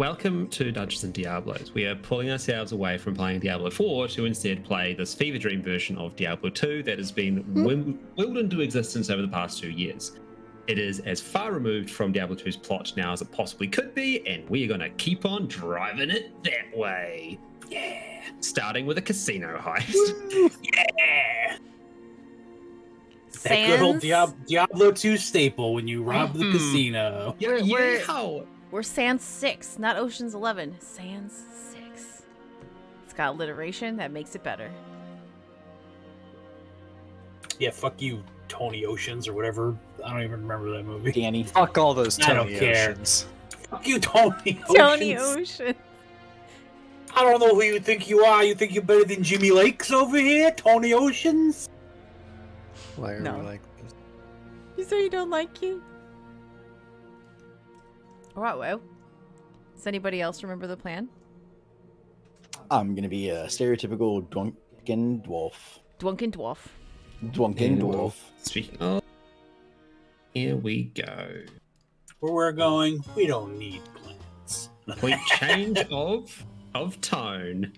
Welcome to Dungeons and Diablos. We are pulling ourselves away from playing Diablo 4 to instead play this fever dream version of Diablo 2 that has been willed into existence over the past 2 years. It is as far removed from Diablo 2's plot now as it possibly could be, and we are going to keep on driving it that way. Yeah. Starting with a casino heist. Yeah. That good old Diablo 2 staple when you rob the casino. We're Sans 6, not Ocean's 11. Sans 6. It's got alliteration that makes it better. Yeah, fuck you, Tony Oceans or whatever. I don't even remember that movie. Danny. Fuck all those Tony I don't care. Oceans. Fuck you, Tony Oceans. Tony Ocean. I don't know who you think you are. You think you're better than Jimmy Lakes over here, Tony Oceans? Why are No. we like this? You say you don't like you? Alright, well. Does anybody else remember the plan? I'm gonna be a stereotypical drunken dwarf. Drunken dwarf. Drunken dwarf. Speaking of, here we go. Where we're going, we don't need plans. Point change of tone.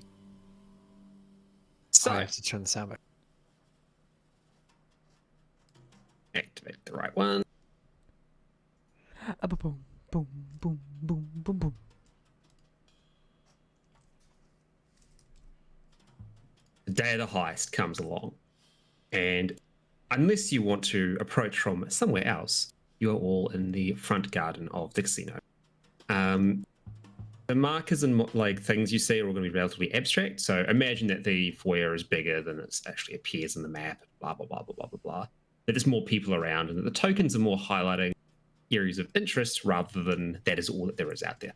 So, I have to turn the sound back. activate the right one. Boom, boom, boom, boom, boom, boom. The day of the heist comes along, and unless you want to approach from somewhere else, you are all in the front garden of the casino. The markers and things you see are all going to be relatively abstract. So imagine that the foyer is bigger than it actually appears in the map. Blah blah blah blah blah blah blah. That there's more people around, and that the tokens are more highlighting areas of interest rather than that is all that there is out there.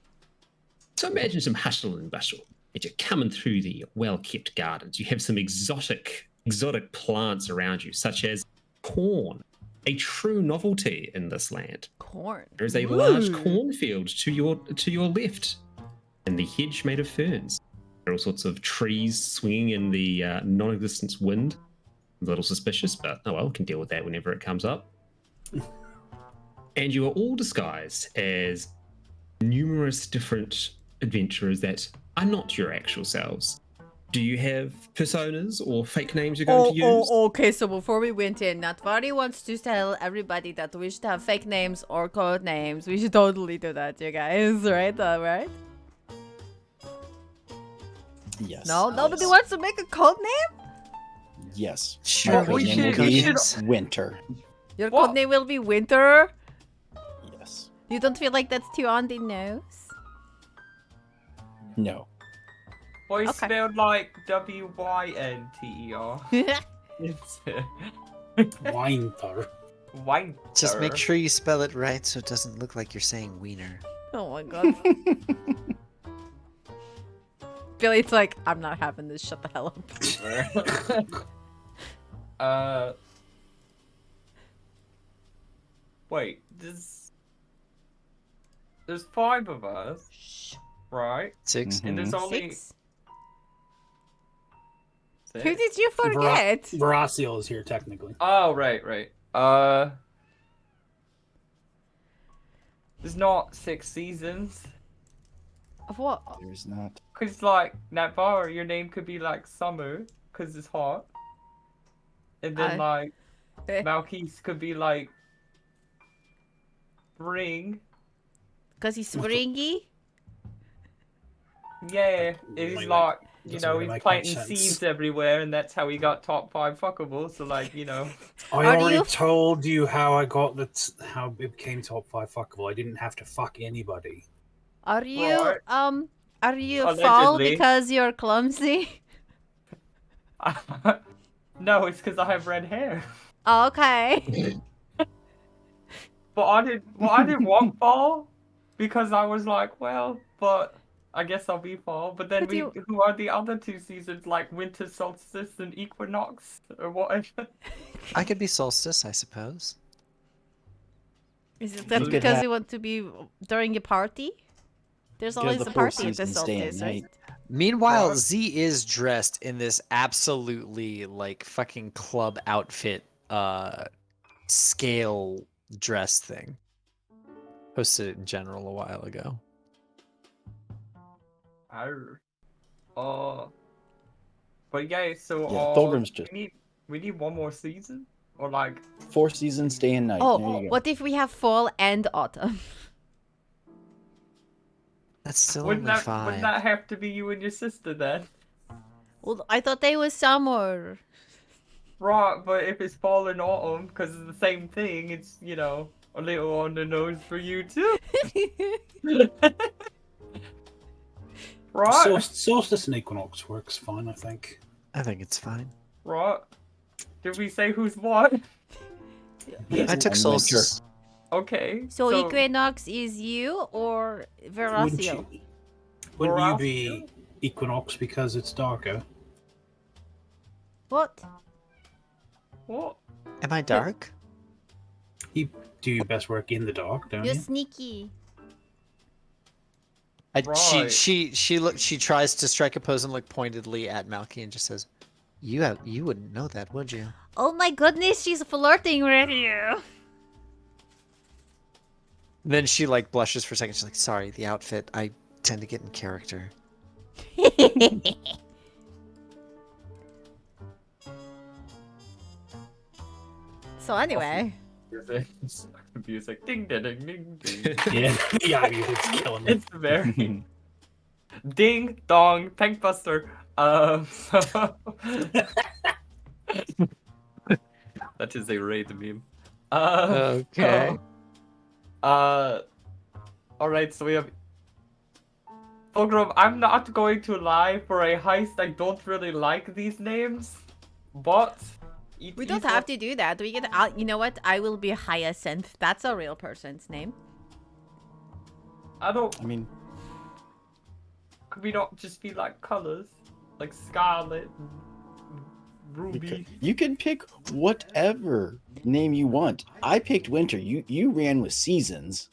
So imagine some hustle and bustle as you're coming through the well-kept gardens. You have some exotic plants around you, such as corn, a true novelty in this land. Corn. There is a large cornfield to your left, and the hedge made of ferns. There are all sorts of trees swinging in the non-existent wind. A little suspicious, but oh well, can deal with that whenever it comes up. And you are all disguised as numerous different adventurers that are not your actual selves. Do you have personas or fake names you're going to use? Okay, so before we went in, Natvari wants to tell everybody that we should have fake names or code names. We should totally do that, you guys, right? Alright? Yes. No? Nobody wants to make a code name? Yes. Sure, My we name should- will we be should- Winter. Your What? code name will be Winter? Yes. You don't feel like that's too on the nose? No. Well, it's Okay. spelled like W-Y-N-T-E-R. It's Winter. Winter. Just make sure you spell it right so it doesn't look like you're saying wiener. Oh my god. Billy's like, I'm not having this, shut the hell up. Wait, there's 5 of us, Shh. right? 6. And there's only 6? 6? Who did you forget? Veraciel is here, technically. Oh, right. There's not 6 seasons. Of what? There's not. Cause like Natvar, your name could be like Summer, cause it's hot. And then like Malkis could be like Spring. Because he's springy? Yeah, Really he's like- like, you doesn't know, really he's make planting much sense. seeds everywhere, and that's how he got top 5 fuckable. So like, you know, I Are already you- told you how I got that. How it became top 5 fuckable. I didn't have to fuck anybody. Are you, Right. are you fall Allegedly. because you're clumsy? no, it's because I have red hair. Oh, okay. But I didn't want fall because I was like, well, but I guess I'll be fall. But then But who are the other 2 seasons, like winter solstice and equinox or whatever? I could be solstice, I suppose. Is it You that could because have- you want to be during a party? There's Get always the a full party at the season, stay at solstice, right? night. Meanwhile, What? Z is dressed in this absolutely like fucking club outfit scale dress thing. Posted it in general a while ago. Arr. But yeah, so Yeah, Thulgrim's just we need one more season, or like 4 seasons, day and night. There Oh, you go. what if we have fall and autumn? That's still wouldn't only wouldn't 5. that have to be you and your sister then? Well, I thought they was summer. Right, but if it's fall and autumn, because it's the same thing, it's a little on the nose for you too. Right. Solstice and equinox works fine, I think. I think it's fine. Right. Did we say who's what? I took And solstice. Okay. So equinox is you or Veracio? Wouldn't you be equinox because it's darker? What? What? Am I dark? You do your best work in the dark, don't You're you? sneaky. Right. She tries to strike a pose and look pointedly at Malky and just says, You wouldn't know that, would you? Oh my goodness, she's flirting with you. Then she like blushes for a second. She's like, sorry, the outfit. I tend to get in character. So anyway. Music. Ding ding ding ding ding. Yeah, yeah, it's killing me. It's very ding dong tankbuster. That is a raid meme. Okay. Alright, so we have Fulgrim, I'm not going to lie, for a heist I don't really like these names. But We don't have to do that. We can. You know what? I will be Hyacinth. That's a real person's name. I don't. I mean, Could we not just be like colors, like scarlet, ruby? you can pick whatever name you want. I picked winter. You ran with seasons.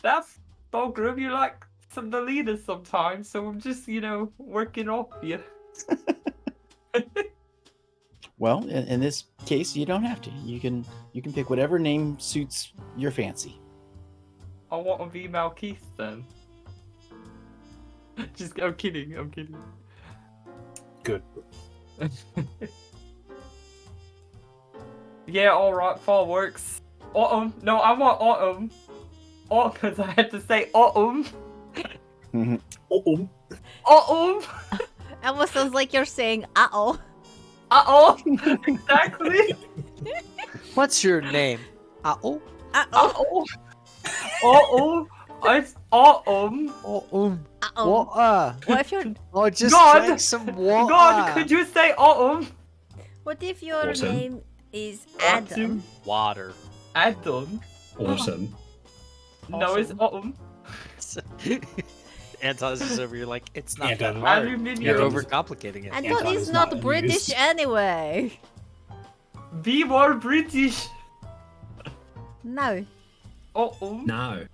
That's Fulgrim. You like the leaders sometimes, so I'm just working off you. Well, in this case, you don't have to. You can pick whatever name suits your fancy. I want to be Malkeith then. I'm kidding. Good. Yeah, alright, fall works. Autumn. No, I want autumn. Oh, because I had to say autumn. Oh, Autumn. Almost sounds like you're saying uh-oh. Uh-oh. Exactly. What's your name? Uh-oh? Uh-oh. Uh-oh. It's autumn. Uh-oh. Uh-oh. Water. What if you're... Oh, just God! drank some water. God, could you say autumn? What if your Awesome. name is Adam? Water. Adam. Awesome. No, it's autumn. Anton's just over here like, it's not Yeah, that Dad. hard. Aluminium. You're Yeah, overcomplicating it. And Anton that is is not not in British use. anyway. Be more British. No. Autumn. No.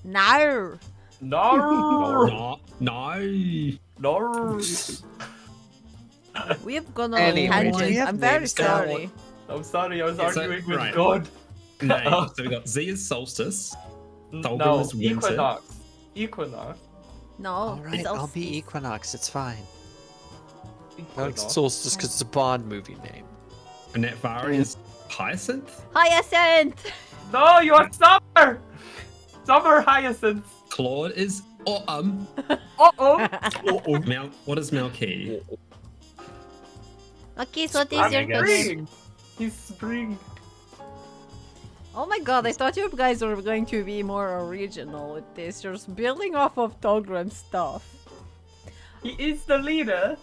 No. No. No. No. We have gone on Anyway, a do tangent. you have I'm very names now? sorry. I'm sorry, I was Yeah, so- arguing with right. God. No. So we got Z is solstice. Thulgrim No, is winter. equinox. Equinox. No. Alright, it's I'll be solstice. Equinox, it's fine. I like Equinox. Solstice because it's a Bond movie name. And Natvari is hyacinth. Hyacinth! No, you're summer. Summer hyacinth. Claude is autumn. Uh-oh. What is Malky? Okay, so what is I'm your guess. name? Spring. He's spring. Oh my god, I thought you guys were going to be more original with this. You're just building off of Togram's stuff. He is the leader.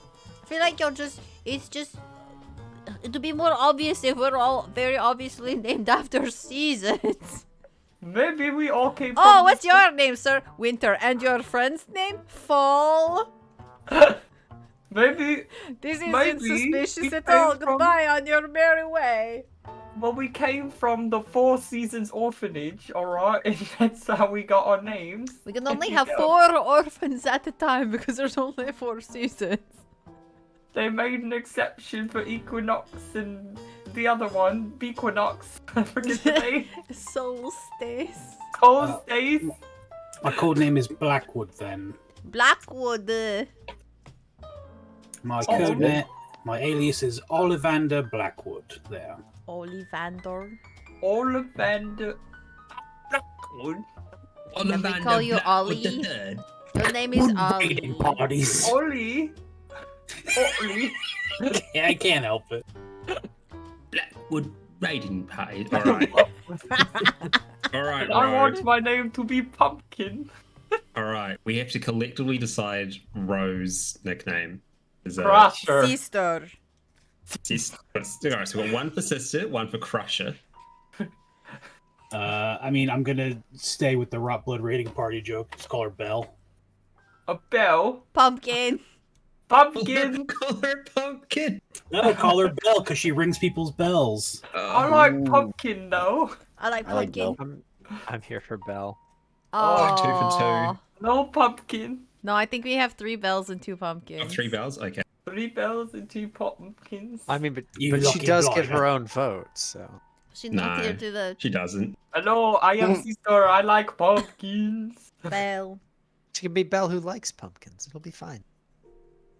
I feel like you're just... It's just... To be more obvious if we're all very obviously named after seasons. Maybe we all came from Oh, what's your name, sir? Winter. And your friend's name? Fall. Maybe, This isn't Maybe suspicious we at all. came from- Goodbye on your merry way. well, we came from the Four Seasons orphanage, alright? And that's how we got our names. We can only You have go. 4 orphans at a time because there's only 4 seasons. They made an exception for Equinox and the other one, Bequinox. I forget the name. Solstice. Cold days. My code name is Blackwood then. Blackwood. My codename, my alias is Ollivander Blackwood. There. Ollivander. Ollivander Blackwood. Can we call you Ollie? Your name is Ollie. Raiding parties. Ollie. Ollie. I can't help it. Blackwood raiding party. All right. All right. I want my name to be Pumpkin. All right. We have to collectively decide Ro's nickname. Crusher. Sister. All right. So we got one for sister, one for Crusher. I mean, I'm gonna stay with the Rot Blood raiding party joke. Just call her Belle. A bell. Pumpkin. Pumpkin. Call her Pumpkin. No, call her Belle because she rings people's bells. I like pumpkin though. I like I like pumpkin. I'm here for Belle. Oh, 2 for Aw. 2. No pumpkin. No, I think we have 3 bells and 2 pumpkins. Oh, 3 bells? Okay. 3 bells and 2 pumpkins. I mean, but You she lucky does guy, get her huh? own vote, so. She's not No. here to the She doesn't. Hello, I am sister. I like pumpkins. bell. She can be Belle who likes pumpkins. It'll be fine.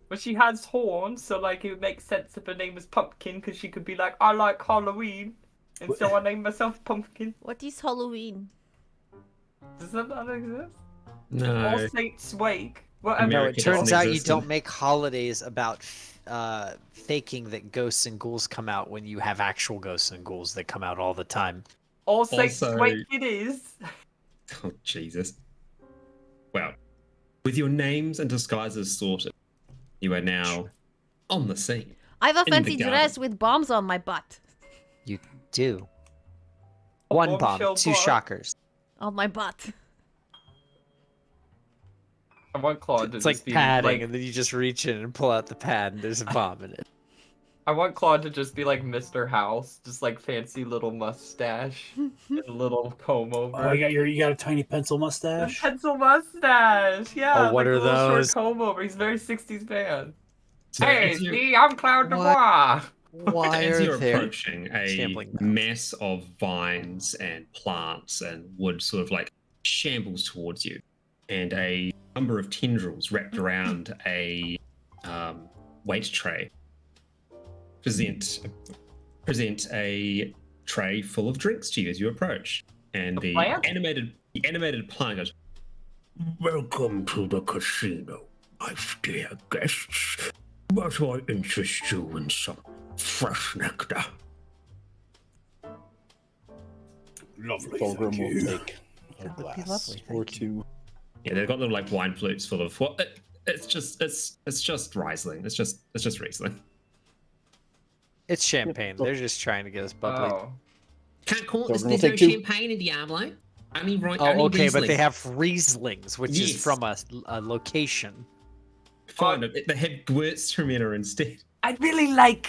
But she has horns, so like it would make sense if her name is Pumpkin, because she could be like, I like Halloween, and so I named myself Pumpkin. What is Halloween? Does that not exist? No. All Saints Wake. Whatever. No, America it turns doesn't out you exist don't in- make holidays about faking that ghosts and ghouls come out when you have actual ghosts and ghouls that come out all the time. All Saints Also- Wake it is. Oh, Jesus. Well, with your names and disguises sorted, you are now on the scene. I have a In the fancy garden. dress with bombs on my butt. You do. One bomb, Bombshell 2 bar. shockers. On my butt. I want Claude to It's just like be padding, like, and then you just reach in and pull out the pad, and there's a bomb in it. I want Claude to just be like Mr. House, just like fancy little mustache and a little comb over. Oh, you got a tiny pencil A mustache. pencil mustache, yeah. Oh, what like are a little those? Short comb over. He's very 60s man. So Hey, as you- see, I'm Cloud Dubois. Why as are you're there approaching, a shambling grounds? mass of vines and plants and wood sort of like shambles towards you, and a number of tendrils wrapped around a weight tray present a tray full of drinks to you as you approach, and A the plant? animated plant goes, "Welcome to the casino, my dear guests. But I interest you in some fresh nectar." Lovely, Fulgrim thank will you. take a That would be glass lovely, or thank you. 2. Yeah, they've got little like wine flutes full of what? It's just Riesling. It's just Riesling. It's champagne. They're just trying to get us bubbly. Oh. Can't call So it. we'll There's no take 2. champagne in Diablo. Only right. Oh, okay, but they have Rieslings, which is Yes. from a location. Fine. They have Gewürztraminer instead. I'd really like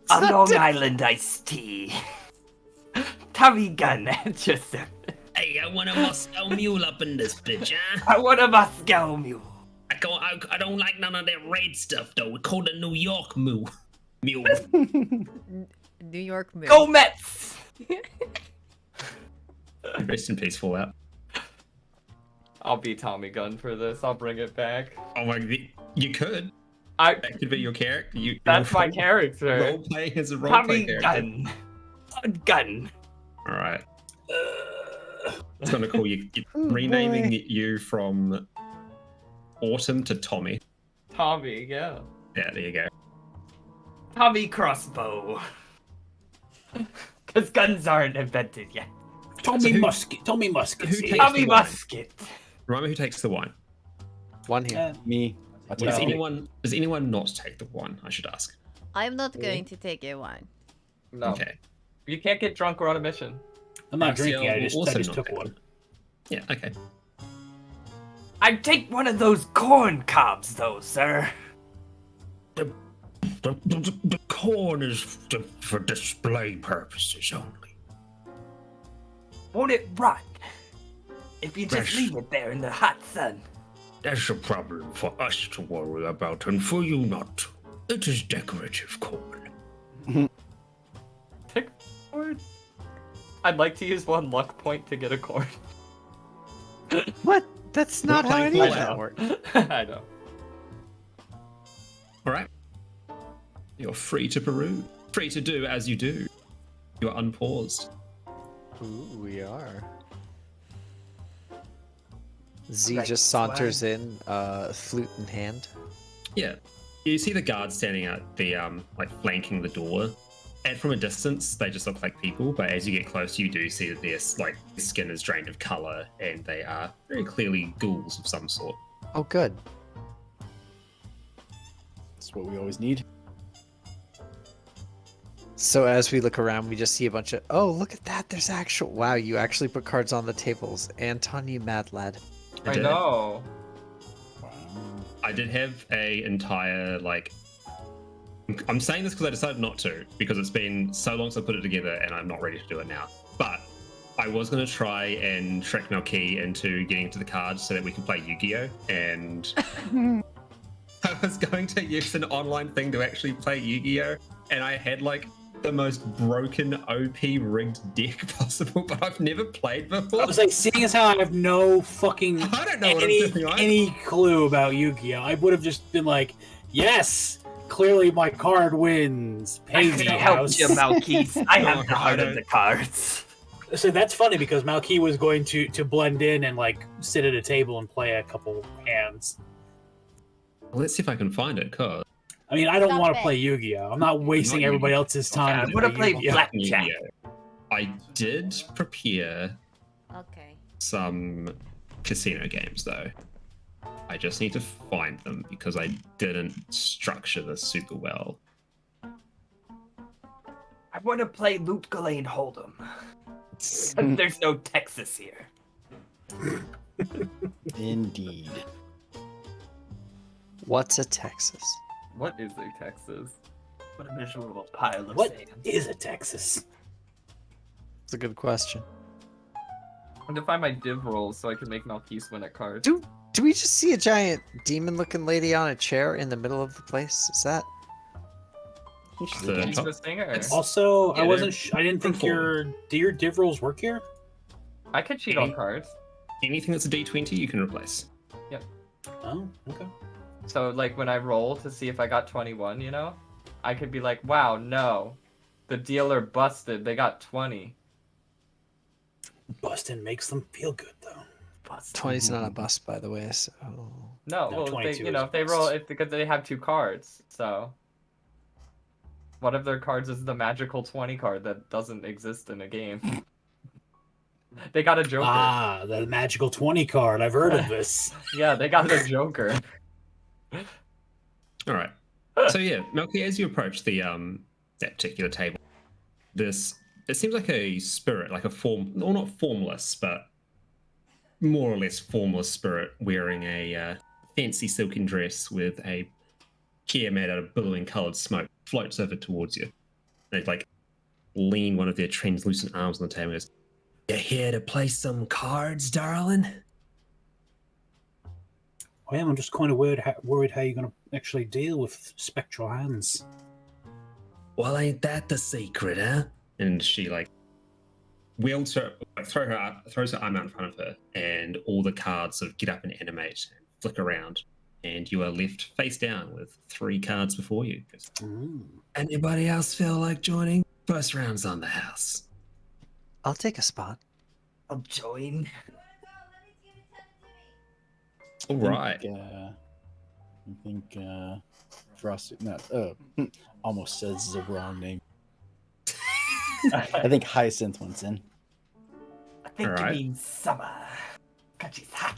a Long Island iced tea. Tommy gun, just Hey, I want a Moscow Mule up in this bitch, huh? I want a Moscow mule. I don't like none of that red stuff though. We call it New York Mule. Mule. New York moon. Go Mets! Rest in peace, Fallout. I'll be Tommy Gun for this. I'll bring it back. Oh my, you could. I. That could be your character. That's my character. Role playing as a role Tommy play character. gun. Gun. All right. It's gonna call you, renaming you from Autumn to Tommy. Tommy, yeah. Yeah, there you go. Tommy crossbow. Because guns aren't invented yet. Tommy who- Musket. Tommy Musket. who see? takes Tommy the wine? musket. Remind me who takes the wine. One here. Me. I take Does it. anyone not take the wine? I should ask. I'm not going to take a wine. No. Okay. You can't get drunk or on a mission. I'm not Axel drinking. I will just also not not took take one. Yeah. Okay. I'd take one of those corn cobs, though, sir. The corn is for display purposes only. Won't it rot? If you just Fresh. leave it there in the hot sun. That's a problem for us to worry about, and for you not to. It is decorative corn. Pick corn. I'd like to use one luck point to get a corn. What? That's not how any playing of that Fallout. works. I know. All right. You're free to peruse. Free to do as you do. You're unpaused. Ooh, we are. Z Right, just saunters in, flute in hand. Yeah. You see the guards standing at the like flanking the door. And from a distance, they just look like people, but as you get close, you do see that their like skin is drained of color, and they are very clearly ghouls of some sort. Oh, good. That's what we always need. So as we look around, we just see a bunch of. Oh, look at that! There's actual. Wow, you actually put cards on the tables. Anton, you mad lad. I did. know. Wow. I did have a entire like. I'm saying this because I decided not to, because it's been so long since I put it together, and I'm not ready to do it now. But I was going to try and trick Malky into getting into the cards so that we could play Yu-Gi-Oh! And I was going to use an online thing to actually play Yu-Gi-Oh! And I had like the most broken OP rigged deck possible, but I've never played before. I was like, seeing as how I have no fucking I don't know what I'm doing. any clue about Yu-Gi-Oh, I would have just been like, yes, clearly my card wins. I Pay can me, help house. you, Malkeith. I have the I heart of don't- the cards. So that's funny because Malky was going to blend in and like sit at a table and play a couple hands. Let's see if I can find it, cause I mean, I don't Stop want to it. play Yu-Gi-Oh. I'm not wasting Not everybody Yu-Gi-Oh. else's time. I to wanna play Yu-Gi-Oh. Blackjack. Yu-Gi-Oh! I did prepare Okay. some casino games though. I just need to find them because I didn't structure this super well. I want to play Loot Ghislaine Hold'em. There's no Texas here. Indeed. What's a Texas? What is a Texas? What a miserable pile of What sand. is a Texas? It's a good question. I want to find my div rolls so I can make Malkeith win at cards. Do we just see a giant demon-looking lady on a chair in the middle of the place? Is that? The She's top- a singer. Also, Yeah, I wasn't. I didn't think perform. do your div rolls work here? I could cheat on cards. Anything that's a D20 you can replace. Oh, okay. So like when I roll to see if I got 21, you know, I could be like, wow, no, the dealer busted. They got 20. Bustin' makes them feel good though. 20's not a bust, by the way. So No, No, well, 22 you know, is if they bust. roll, it's because they have 2 cards. So one of their cards is the magical 20 card that doesn't exist in a game. They got a Joker. Ah, the magical 20 card. I've heard of this. Yeah, they got a Joker. All right. So yeah, Malky, as you approach the that particular table, it seems like a spirit, like a form, or not formless, but more or less formless spirit wearing a fancy silken dress with a chair made out of billowing coloured smoke floats over towards you. They like lean one of their translucent arms on the table and goes, "You here to play some cards, darling?" Well, I'm just kind of worried how you're going to actually deal with spectral hands. Well, ain't that the secret, huh? And she like wields her, throws her arm out in front of her, and all the cards sort of get up and animate and flick around, and you are left face down with 3 cards before you. Anybody else feel like joining? First round's on the house. I'll take a spot. I'll join. All right. I think Frosty. No, almost says the wrong name. I think Hyacinth went in. I think you Alright. mean summer. Cause she's hot.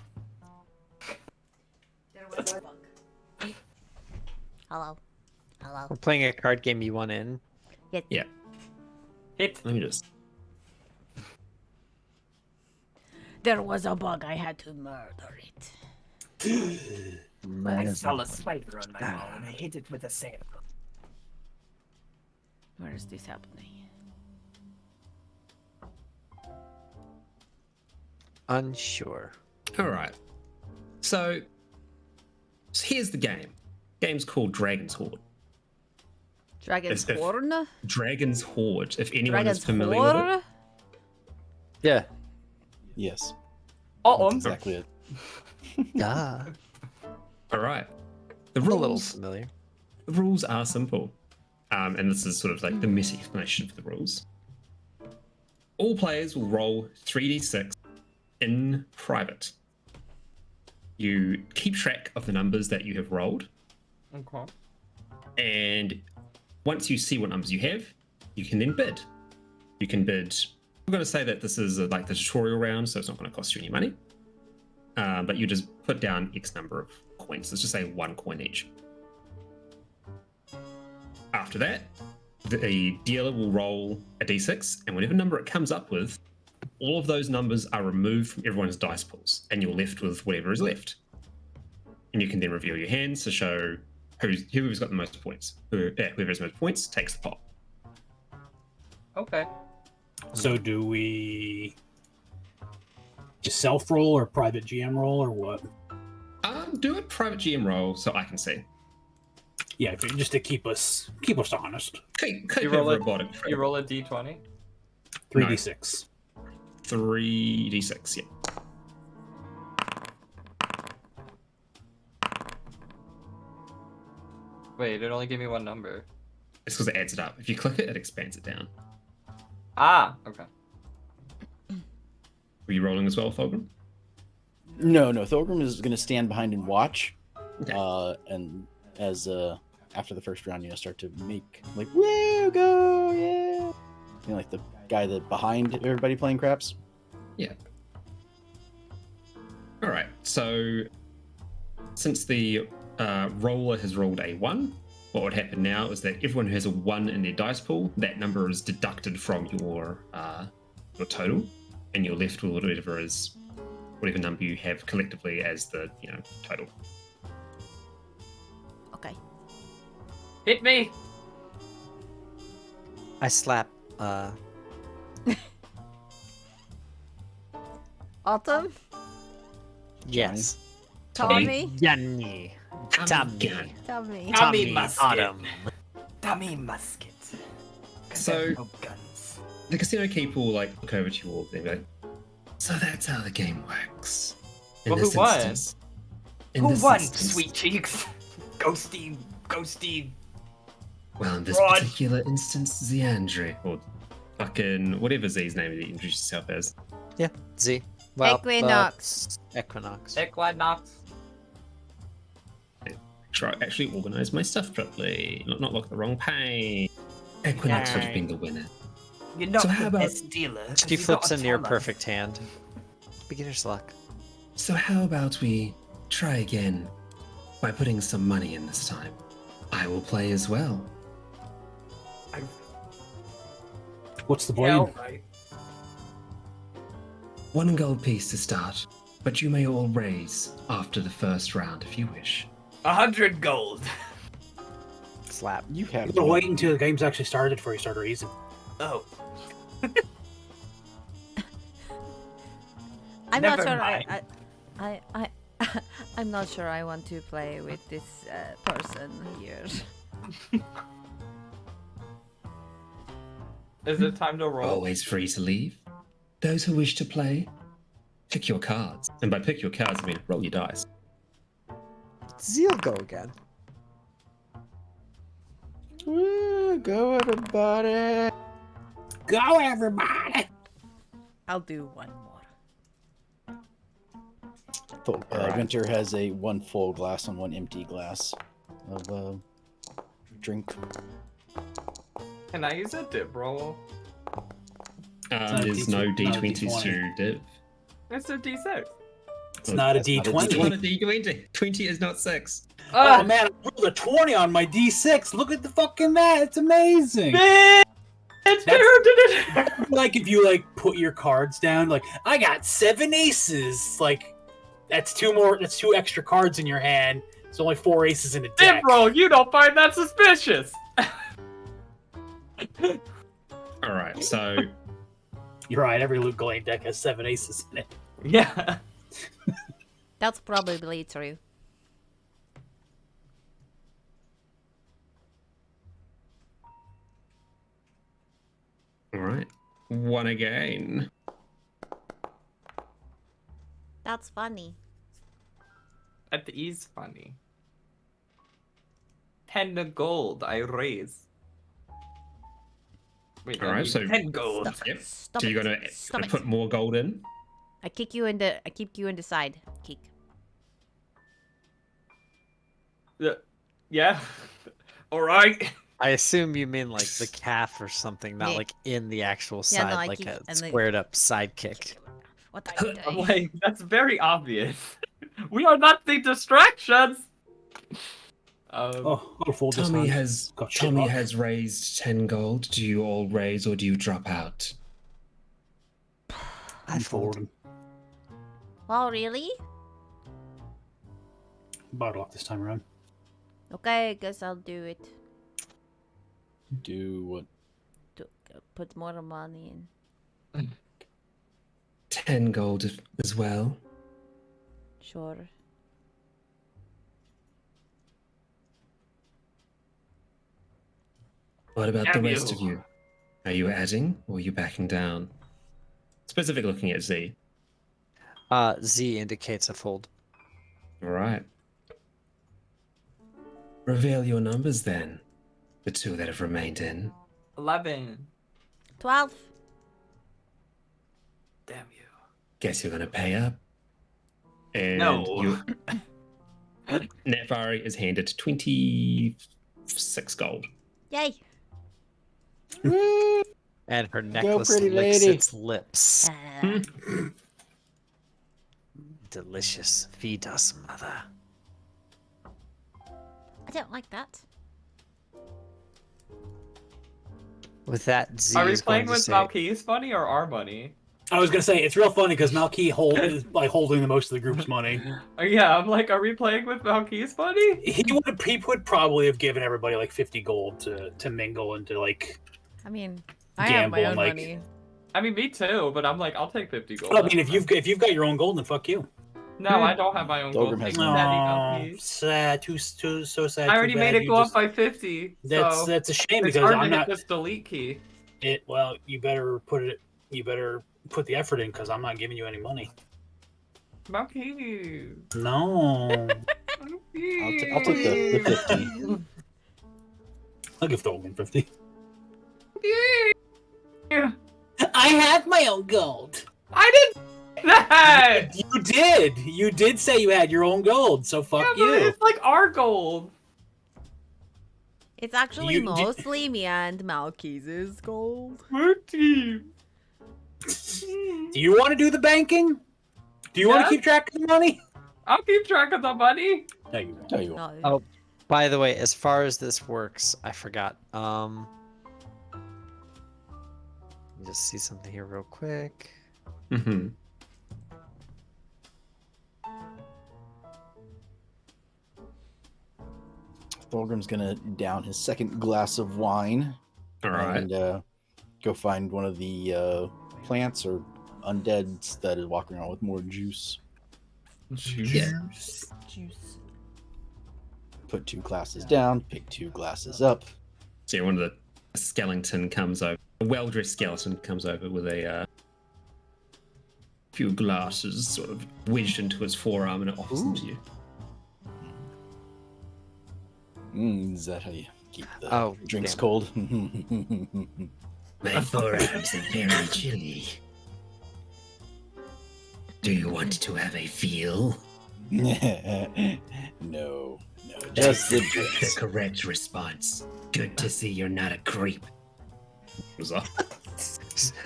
Hello. Hello. We're playing a card game. You want in? Yeah. Hit. Let me just. There was a bug. I had to murder it. I saw a spider on my wall and I hit it with a sandal. Where is this happening? Unsure. All right. So here's the game. Game's called Dragon's Horde. Dragon's If- Horn? Dragon's Horde. If anyone Dragon's is familiar with it. Horde? Yeah. Yes, Uh-oh. that's exactly it. Ah, All right. The a little rules. familiar. The rules are simple, and this is sort of like the messy explanation for the rules. All players will roll 3d6 in private. You keep track of the numbers that you have rolled, Okay. and once you see what numbers you have, you can then bid. You can bid. We're going to say that this is like the tutorial round, so it's not going to cost you any money. But you just put down X number of coins. Let's just say 1 coin each. After that, the dealer will roll a d6, and whatever number it comes up with, all of those numbers are removed from everyone's dice pools, and you're left with whatever is left. And you can then reveal your hands to show whoever's got the most points. Whoever has the most points takes the pot. Okay. So do we just self-roll or private GM roll or what? Do a private GM roll so I can see. Yeah, just to keep us honest. Keep You roll it a- robotic. You roll a d20. 3d6. 3d6, yeah. Wait, it only gave me one number. It's because it adds it up. If you click it, it expands it down. Ah, okay. Were you rolling as well, Thorgrim? No, Thorgrim is going to stand behind and watch. Okay. And as after the first round, start to make like, woo, go, yeah. Like the guy that behind everybody playing craps. Yeah. All right. So since the roller has rolled a 1, what would happen now is that everyone who has a 1 in their dice pool, that number is deducted from your total, and you're left with whatever number you have collectively as the total. Okay. Hit me! I slap. Autumn? Yes. Tommy? Yanni. Tommy. Tommy. Tommy Musket. Autumn. Tommy Musket. 'Cause So- there's no guns. The casino keep will look over to you all and be like, so that's how the game works. Well, who won? Who won, sweet cheeks? Ghosty. Well, in this Rod. particular instance, Zeandre, or fucking whatever Z's name that you introduced yourself as. Yeah. Z. Well, Equinox. Equinox. Equinox. Try actually organize my stuff properly, not look at the wrong page. Equinox would have been the winner. You're not So how the about- best dealer. 'cause She you flips gotta into your tell us. perfect hand. Beginner's luck. So how about we try again by putting some money in this time? I will play as well. What's the Yeah, blame? alright. 1 gold piece to start, but you may all raise after the first round if you wish. 100 gold. Slap. You have. You gotta wait until the game's actually started before you start raising. Oh. I'm not Never sure mind. I I'm not sure I want to play with this person here. Is it time to roll? Always free to leave. Those who wish to play, pick your cards. And by pick your cards, I mean roll your dice. Zeal go again. Woo, go everybody. Go, everybody! I'll do one more. Winter has a 1 full glass and 1 empty glass of drink. Can I use a dip roll? not a There's D20, no not a D20s D20. to div. It's a d6. It's not a That's not a D20. It's not a D20. 20 is not 6. Oh man, I rolled a 20 on my D6. Look at the fucking that. It's amazing. Like if you put your cards down, I got 7 aces. That's 2 extra cards in your hand. There's only 4 aces in a deck. Dip roll, you don't find that suspicious. All right, so You're right, every Luke Galane deck has 7 aces in it. Yeah. That's probably true. all right, 1 again. That's funny. That is funny. 10 gold I raise. Wait, All I right, need so 10 gold. Yep. Stop So it. you're gonna Stop it. put more gold in. I kick you in the side. Kick. Yeah. All right. I assume you mean like the calf or something, not Yeah. like in the actual Yeah, side, no, I like kick a and then- squared up side kick. What are you I'm doing? like, that's very obvious. We are not the distractions. Oh, I'll fold this Tommy on. has Got shit Tommy luck. has raised 10 gold. Do you all raise or do you drop out? I'm folding. Wow, really? Bought off this time around. Okay, I guess I'll do it. Do what? To put more money in. 10 gold as well. Sure. What about the Damn rest you. of you? Are you adding or are you backing down? Specific looking at Z. Z indicates a fold. All right. Reveal your numbers then. The two that have remained in. 11. 12. Damn you. Guess you're gonna pay up. And No. you Netvari is handed 26 gold. Yay. And her necklace pretty licks lady. its lips. Uh, Delicious. Feed us, mother. I don't like that. With that, Z Are we is going playing to with say, Malkey's money or our money? I was gonna say it's real funny because Malky is like holding the most of the group's money. Yeah, I'm like, are we playing with Malkey's money? He would probably have given everybody like 50 gold to mingle and to like. I mean, I have my Gamble, own like- money. I mean, me too, but I'm like, I'll take 50 gold. I mean, if you've got your own gold, then fuck you. No, I don't have my own gold. Dolgrim has Thank none. you, Daddy No, Malkey. sad, too so sad. I too already bad. made it You go just- up by 50. That's so a shame it's because hard I'm to not. hit this delete key. Well, you better put it. You better put the effort in because I'm not giving you any money. Malkey. No, I'll take the 50. I'll give Thorgan 50. Yeah. I have my own gold. I didn't do that! You did. You did say you had your own gold, so fuck Yeah, but you. it's like our gold. It's actually You- mostly me and Malkese's gold. We're team. Do you want to do the banking? Do you want Yeah. to keep track of the money? I'll keep track of the money. No, you won't. No, you won't. No. Oh, by the way, as far as this works, I forgot. Let me just see something here real quick. Mm-hmm. Thorgrim's gonna down his second glass of wine All right. and go find one of the plants or undeads that is walking around with more juice. Juice. Put 2 glasses down, pick 2 glasses up. So one of the skeleton comes over, a well-dressed skeleton comes over with a few glasses sort of wedged into his forearm and it offers them to you. Is that how you keep the Oh, drinks damn. cold? My forearms are very chilly. Do you want to have a feel? no, just the The drinks. correct response. Good to see you're not a creep. Was that?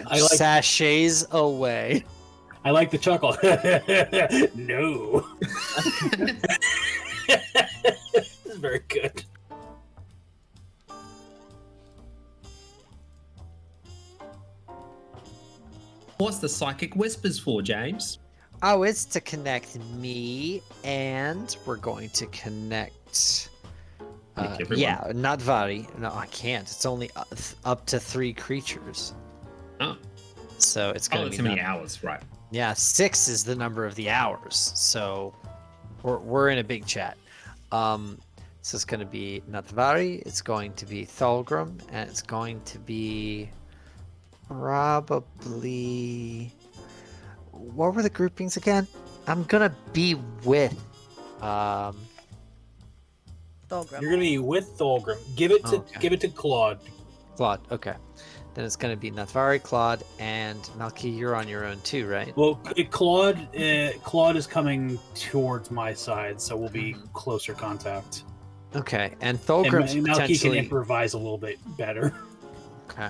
I like- Sachets away. I like the chuckle. No. This is very good. What's the psychic whispers for, James? Oh, it's to connect me, and we're going to connect. Make everyone. Yeah, not Vari. No, I can't. It's only up to 3 creatures. Oh, So it's oh, going it's to how be many hours, right? Yeah, 6 is the number of the hours. So we're in a big chat. So it's going to be Natvari, it's going to be Thalgrim, and it's going to be probably. What were the groupings again? I'm going to be with Thulgrim. You're gonna be with Thulgrim. Give it to Okay. give it to Claude. Claude. Okay. Then it's going to be Natvari, Claude, and Malky. You're on your own too, right? Well, Claude is coming towards my side, so we'll be closer contact. Okay. And And Thulgrim's Malky can potentially. improvise a little bit better. Okay.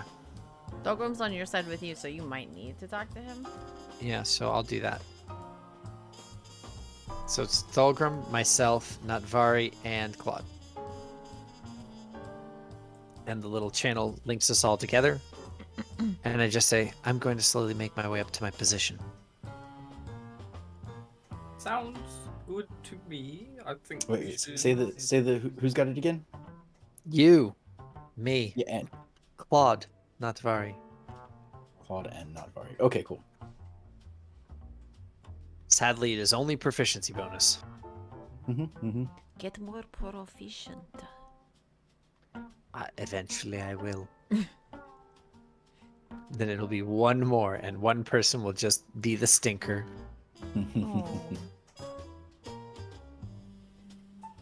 Thulgrim's on your side with you, so you might need to talk to him. Yeah, so I'll do that. So it's Thulgrim, myself, Natvari, and Claude. And the little channel links us all together. And I just say, I'm going to slowly make my way up to my position. Sounds good to me. I think. we Wait, should- say the who's got it again? You, me, Yeah, and Claude, Natvari. Claude and Nodvari. Okay, cool. Sadly, it is only proficiency bonus. Get more proficient. Eventually, I will. Then it'll be one more, and one person will just be the stinker. Oh.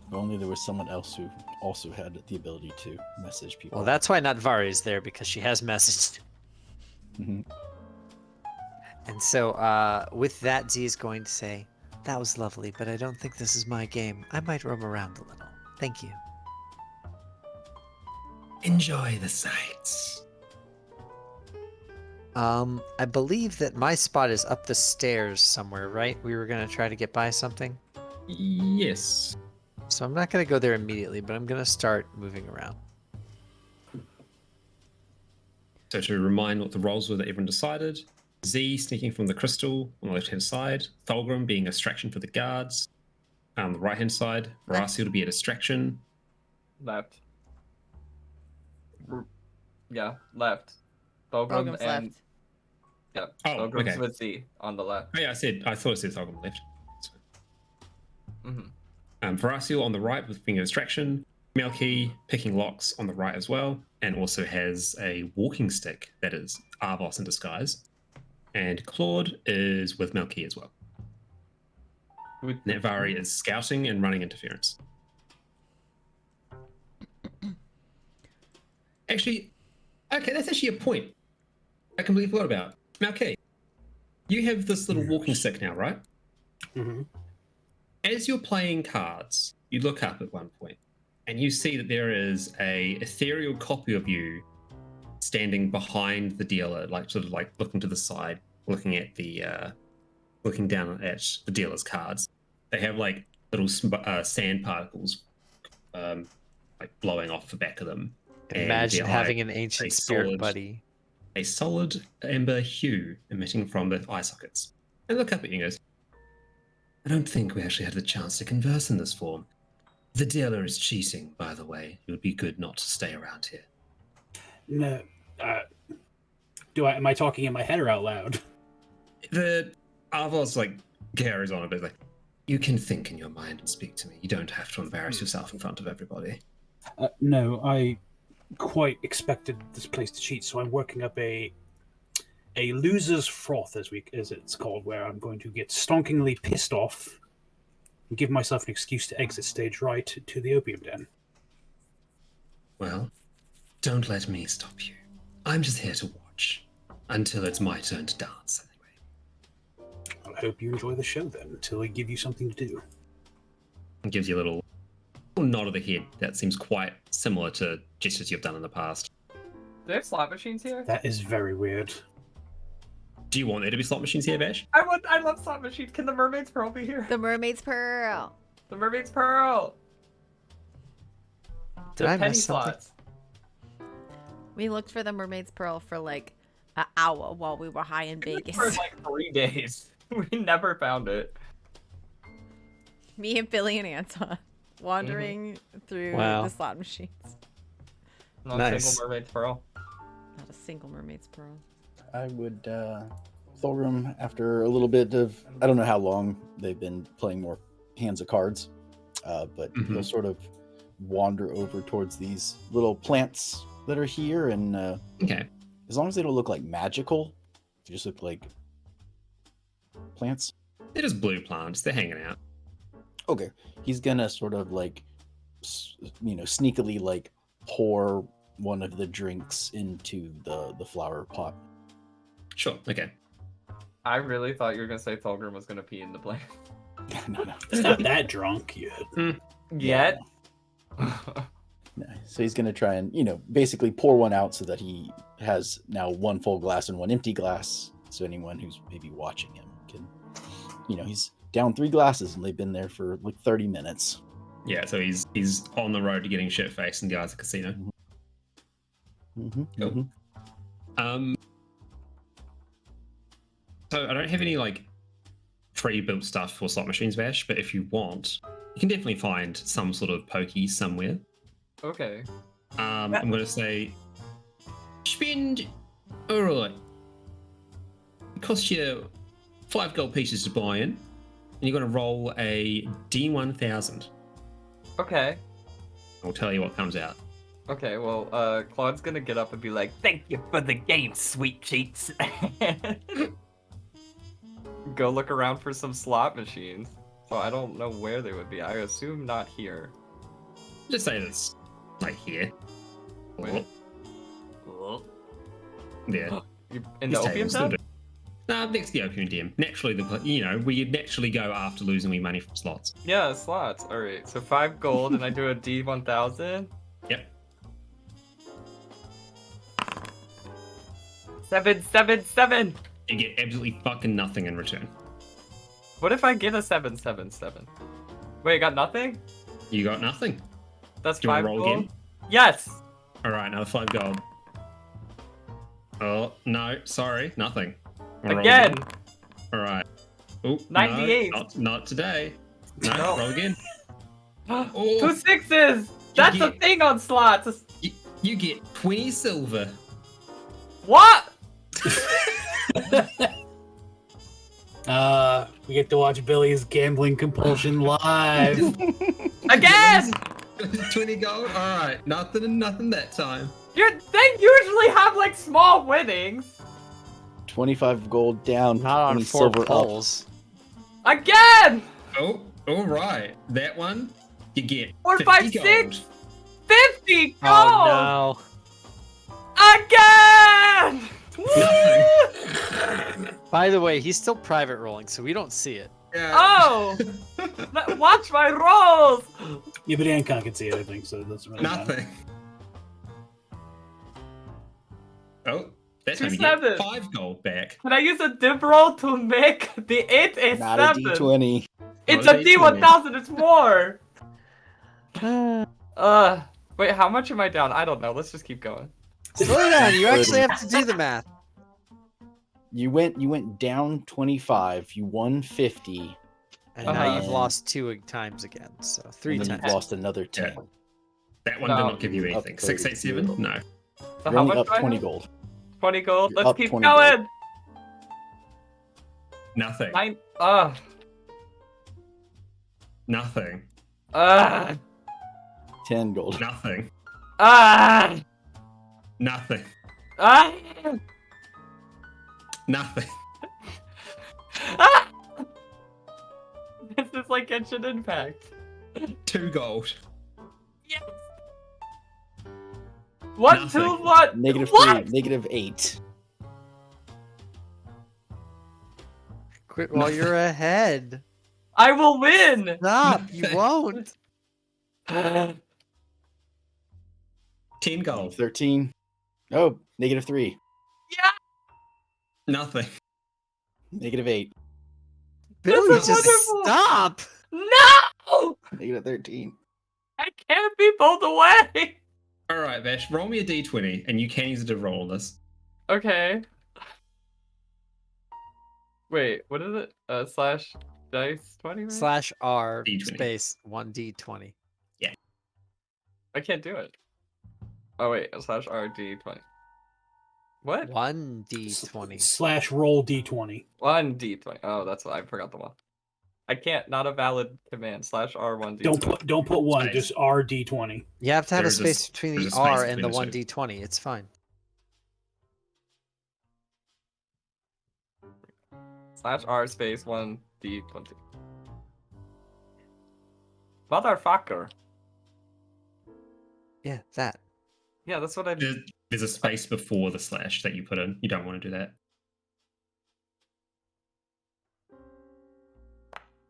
If only there was someone else who also had the ability to message people. Well, that's why Natvari is there, because she has messaged. Mhm. And so, with that, Z is going to say, that was lovely, but I don't think this is my game. I might roam around a little. Thank you. Enjoy the sights. I believe that my spot is up the stairs somewhere, right? We were going to try to get by something. Yes. So I'm not going to go there immediately, but I'm going to start moving around. So to remind what the roles were that everyone decided, Z sneaking from the crystal on the left-hand side, Thulgrim being a distraction for the guards. On the right-hand side, Varasiel to be a distraction. Left. Yeah, left. Thulgrim Thulgrim's and left. yeah, Oh, Thulgrim's okay. with Z on the left. Oh yeah, I thought it said Thulgrim left. hmm Varasiel on the right with being a distraction. Melky picking locks on the right as well, and also has a walking stick that is Arvos in disguise. And Claude is with Melky as well. Natvari is scouting and running interference. Actually, okay, that's actually a point I completely forgot about. Melky, you have this little walking stick now, right? Mm-hmm. As you're playing cards, you look up at one point and you see that there is a ethereal copy of you standing behind the dealer, like sort of like looking to the side, looking at the looking down at the dealer's cards. They have like little sand particles like blowing off the back of them. And Imagine their having eye- an ancient a spirit solid- buddy. a solid amber hue emitting from the eye sockets. And look up at you and goes, I don't think we actually had the chance to converse in this form. The dealer is cheating, by the way. It would be good not to stay around here. No, am I talking in my head or out loud? The Arvos like carries on a bit like, you can think in your mind and speak to me. You don't have to embarrass yourself in front of everybody. No, I quite expected this place to cheat, so I'm working up a loser's froth, as it's called, where I'm going to get stonkingly pissed off and give myself an excuse to exit stage right to the opium den. Well, don't let me stop you. I'm just here to watch until it's my turn to dance anyway. I hope you enjoy the show then, until I give you something to do. And gives you a little nod of the head that seems quite similar to gestures you've done in the past. Do they have slot machines here? That is very weird. Do you want there to be slot machines here, Bash? I love slot machines. Can the Mermaid's Pearl be here? The Mermaid's Pearl. The Mermaid's Pearl. Did The I penny miss something? slots. We looked for the Mermaid's Pearl for like an hour while we were high in Vegas. For like 3 days. We never found it. Me and Billy and Anton wandering through Wow. the slot machines. Not Nice. a single Mermaid's Pearl. Not a single Mermaid's Pearl. I would Thulgrim, after a little bit of, I don't know how long they've been playing more hands of cards, but Mhm. he'll sort of wander over towards these little plants that are here, and Okay. as long as they don't look like magical, they just look like plants. They're just blue plants. They're hanging out. Okay. He's gonna sort of like, sneakily like pour one of the drinks into the flower pot. Sure. Okay. I really thought you were gonna say Thulgrim was gonna pee in the blade. No. It's not that drunk yet. Yet? No. So he's gonna try and basically pour one out so that he has now one full glass and one empty glass. So anyone who's maybe watching him can, he's down 3 glasses and they've been there for like 30 minutes. Yeah. So he's on the road to getting shit faced in the Isaac Casino. Cool. So I don't have any like pre-built stuff for slot machines, Vash, but if you want, you can definitely find some sort of pokey somewhere. Okay. I'm going to say spend, all right, it costs you 5 gold pieces to buy in, and you're going to roll a D1000. Okay. I'll tell you what comes out. Okay, well, Claude's gonna get up and be like, Thank you for the game, sweet cheeks. go look around for some slot machines. So I don't know where they would be. I assume not here. Just say this, like here. Wait. Yeah. In the These opium tables still den? do. Nah, next to the opium den. Naturally, we naturally go after losing we money from slots. Yeah, slots. Alright, so 5 gold and I do a D1000. Yep. 7, 7, 7! You get absolutely fucking nothing in return. What if I get a 7, 7, 7? Wait, I got nothing? You got nothing. That's Do you want 5 to roll gold? again? Yes! Alright, another 5 gold. Oh, no, sorry, nothing. Wanna roll Again! Alright. Oh, 98. No, not today. No, No. roll again. Oh. 2 6s! That's a get- thing on slots! You get 20 silver. What? We get to watch Billy's gambling compulsion live. Again! 20 gold? Alright, nothing that time. They usually have like small winnings. 25 gold down. Not on 20 4 silver up. pulls. Again! Oh, alright. That one, you get 4, 50 5, gold. 6! 50 gold! Oh Again! Nothing. no. By the way, he's still private rolling, so we don't see it. Yeah. Oh! Watch my rolls! Yeah, but Anton can see it, I think, so it doesn't really matter. Nothing. Oh, that's 2 how you get 7s. 5 gold back. Can I use a div roll to make the 8 a Not 7? a D20. It's Not a a D20. D1000, it's more! Wait, how much am I down? I don't know, let's just keep going. Slow down, you actually have to do the math. You went down 25. You won 50. And now you've Uh-huh. lost 2 times again, so 3 and then times. you've lost another 10. Yeah. That one did No. not give you Up anything. 30. 6, 8, 7? No. So You're how only much up do I 20 have? gold. 20 gold, You're let's up keep 20 going! Nothing. 9, Nothing. 10 gold. Nothing. Nothing. Nothing. This is like Genshin Impact. 2 gold. Yes! 1, Nothing. 2, 1! Negative What? 3. Negative 8. Quit while you're ahead. I will win! Stop, you won't. 10 gold. 13. Oh, negative 3. Yeah! Nothing. Negative 8. Billy, is just wonderful. stop. No! Negative 13. I can't be pulled away! Alright, Vash, roll me a d20, and you can use it to roll on this. Okay. Wait, what is it? Slash dice 20? Right? Slash R D20. space 1d20. I can't do it. Oh wait, slash RD20. What? 1d20. Slash roll d20. 1D20. Oh, that's what I forgot the one. I can't. Not a valid command. Slash R1D20. Don't put one, Space. just rd20. You have to have a There's a space s- between there's the a space R and the between the 1d20. It's fine. Slash R space 1D20. Motherfucker. Yeah, that. Yeah, that's what I did. There's a space before the slash that you put in. You don't want to do that.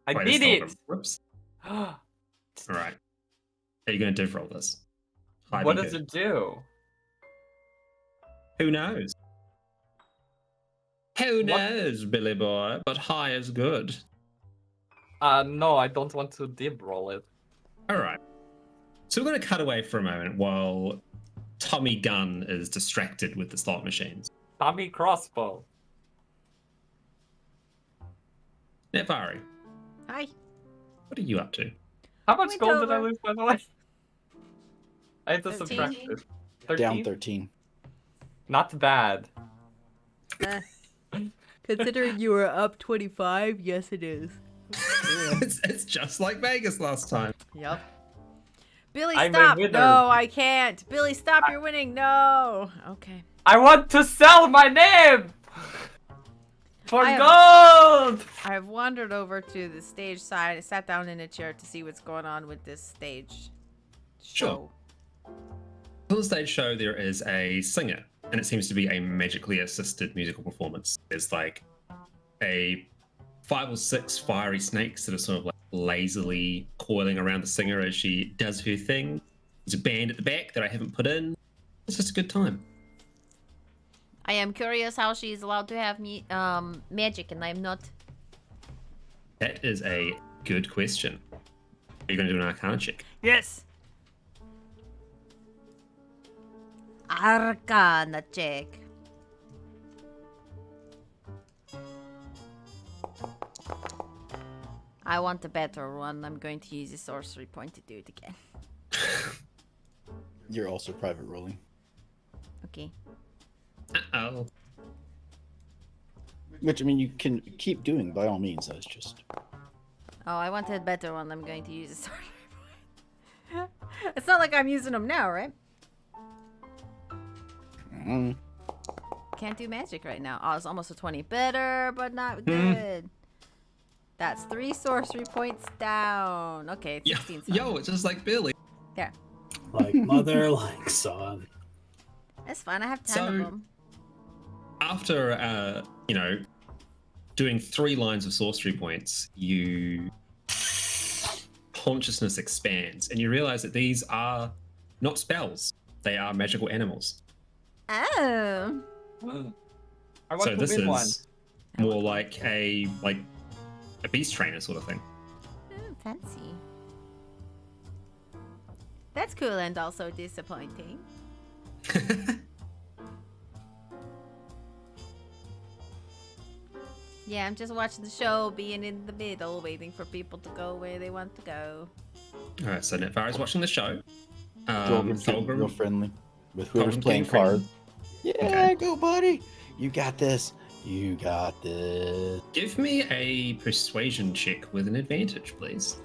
I Wait, did there's it! still Whoops. All right. Are you going to div roll this? High What be does good. it do? Who knows? Who What? knows, Billy boy? But high is good. No, I don't want to dib roll it. All right. So we're going to cut away for a moment while Tommy Gunn is distracted with the slot machines. Tommy crossbow. Netvari, Hi. what are you up to? How much Went gold did I over. lose, by the way? I had to 13. subtract it. 13? Down 13. Not bad. Considering you were up 25, yes it is. It's just like Vegas last time. Yep. Billy, I'm a stop! winner. No, I can't. Billy, stop! You're winning. No. Okay. I want to sell my name! For I gold! I've wandered over to the stage side. I sat down in a chair to see what's going on with this stage show. On the stage show, there is a singer, and it seems to be a magically assisted musical performance. There's like a 5 or 6 fiery snakes that are sort of like lazily coiling around the singer as she does her thing. There's a band at the back that I haven't put in. It's just a good time. I am curious how she is allowed to have magic and I'm not. That is a good question. Are you going to do an Arcana check? Yes. Arcana check. I want a better one. I'm going to use a sorcery point to do it again. You're also private rolling. Okay. Uh-oh. Which, I mean, you can keep doing by all means. That's just. Oh, I wanted a better one. I'm going to use a sorcery point. It's not like I'm using them now, right? Can't do magic right now. Oh, it's almost a 20. Better, but not good. That's 3 sorcery points down. Okay, 16. Yo, it's just like Billy. There. Like mother, like son. That's fine. I have 10 of So- them. After, doing 3 lines of sorcery points, you consciousness expands, and you realize that these are not spells; they are magical animals. Oh. I want So to this win one. is more like a beast trainer sort of thing. Oh, fancy. That's cool and also disappointing. Yeah, I'm just watching the show, being in the middle, waiting for people to go where they want to go. All right, so Netvar is watching the show. Thulgrim's getting Thulgrim- real friendly with whoever's Thulgrim's playing getting friendly. cards. Yeah, Okay. go, buddy. You got this. You got this. Give me a persuasion check with an advantage, please.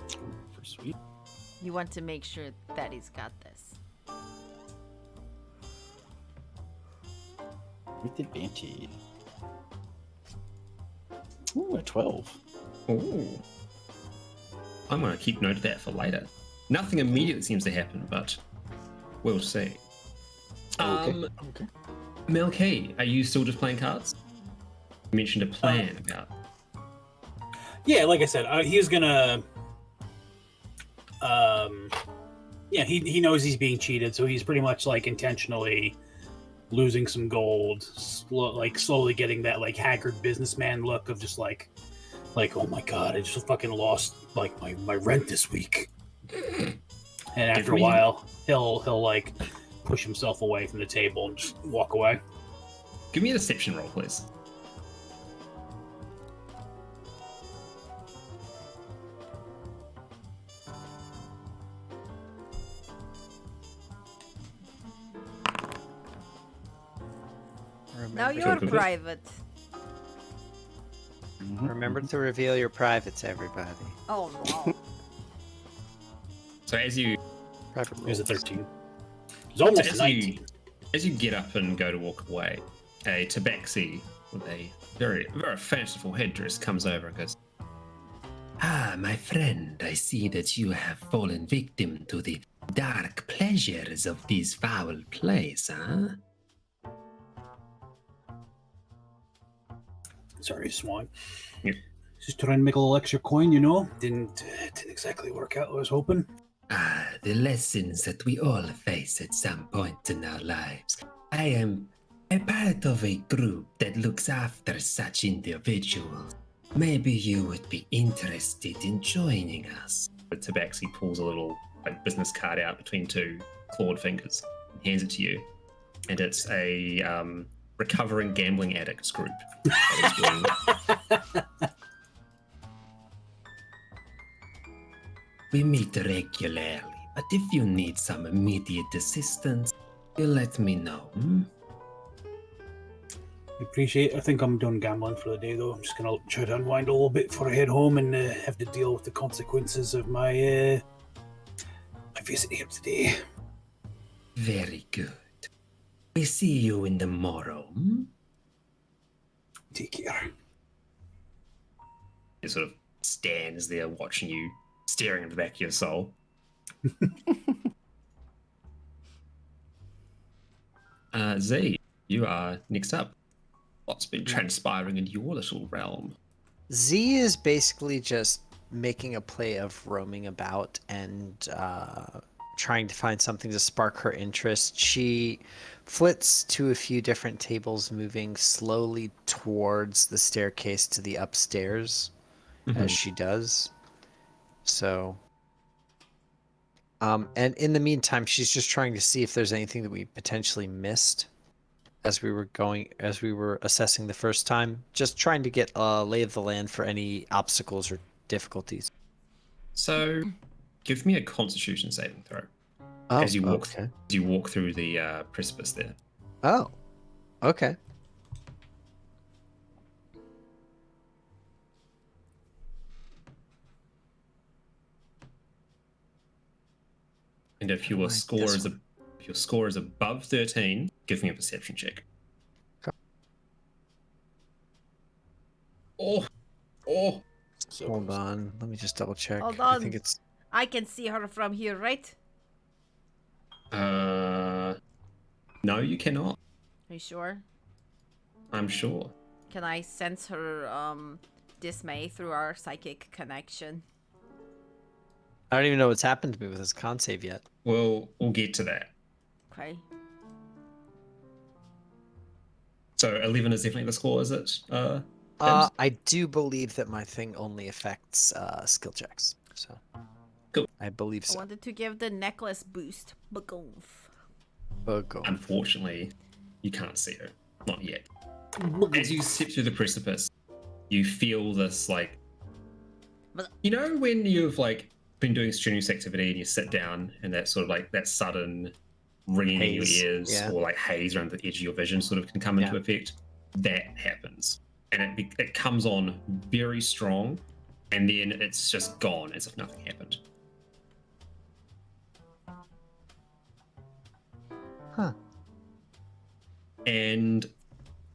For sweet. You want to make sure that he's got this. With advantage. Ooh, a 12. Ooh. I'm going to keep note of that for later. Nothing immediately seems to happen, but we'll see. Okay. Melky, are you still just playing cards? You mentioned a plan about. Yeah, like I said, he's gonna. Yeah, he knows he's being cheated, so he's pretty much like intentionally losing some gold, slowly getting that like haggard businessman look of just like oh my god, I just fucking lost like my rent this week. And after a while, he'll like push himself away from the table and just walk away. Give me a deception roll, please. Now Remember, you're Sure. private. remember to reveal your privates, everybody. Oh no. So as you Private It was a rules. 13. It was almost as a you 19. as you get up and go to walk away, a tabaxi with a very, very fanciful headdress comes over and goes, Ah, my friend, I see that you have fallen victim to the dark pleasures of this foul place, huh? Sorry, Swan. Yep. Just trying to make a little extra coin, you know. Didn't exactly work out. I was hoping. Ah, the lessons that we all face at some point in our lives. I am a part of a group that looks after such individuals. Maybe you would be interested in joining us. Tabaxi pulls a little business card out between two clawed fingers and hands it to you. And it's a recovering gambling addicts group. We meet regularly, but if you need some immediate assistance, you let me know. Appreciate it. I think I'm done gambling for the day, though. I'm just gonna try to unwind a little bit before I head home and have to deal with the consequences of my visit here today. Very good. We see you in the Marrow. Take care. He sort of stands there watching you, staring at the back of your soul. Z, you are next up. What's been transpiring in your little realm? Z is basically just making a play of roaming about and trying to find something to spark her interest. She flits to a few different tables, moving slowly towards the staircase to the upstairs as she does. So, and in the meantime, she's just trying to see if there's anything that we potentially missed as we were assessing the first time. Just trying to get a lay of the land for any obstacles or difficulties. So, give me a Constitution saving throw as you walk through the precipice there. Oh, okay. And if your score is above 13, give me a perception check. Okay. Oh. So Hold on, let me just double check. Hold I on. think it's I can see her from here, right? No, you cannot. Are you sure? I'm sure. Can I sense her dismay through our psychic connection? I don't even know what's happened to me with this con save yet. We'll get to that. Okay. So 11 is definitely the score, is it? I do believe that my thing only affects skill checks. So Cool. I believe I so. wanted to give the necklace boost. Bagoof. Unfortunately, you can't see her. Not yet. As you step through the precipice, you feel this you know when you've been doing strenuous activity and you sit down and that sort of that sudden ringing in your ears or haze around the edge of your vision sort of can come into effect? That happens. And it comes on very strong and then it's just gone as if nothing happened. Huh. And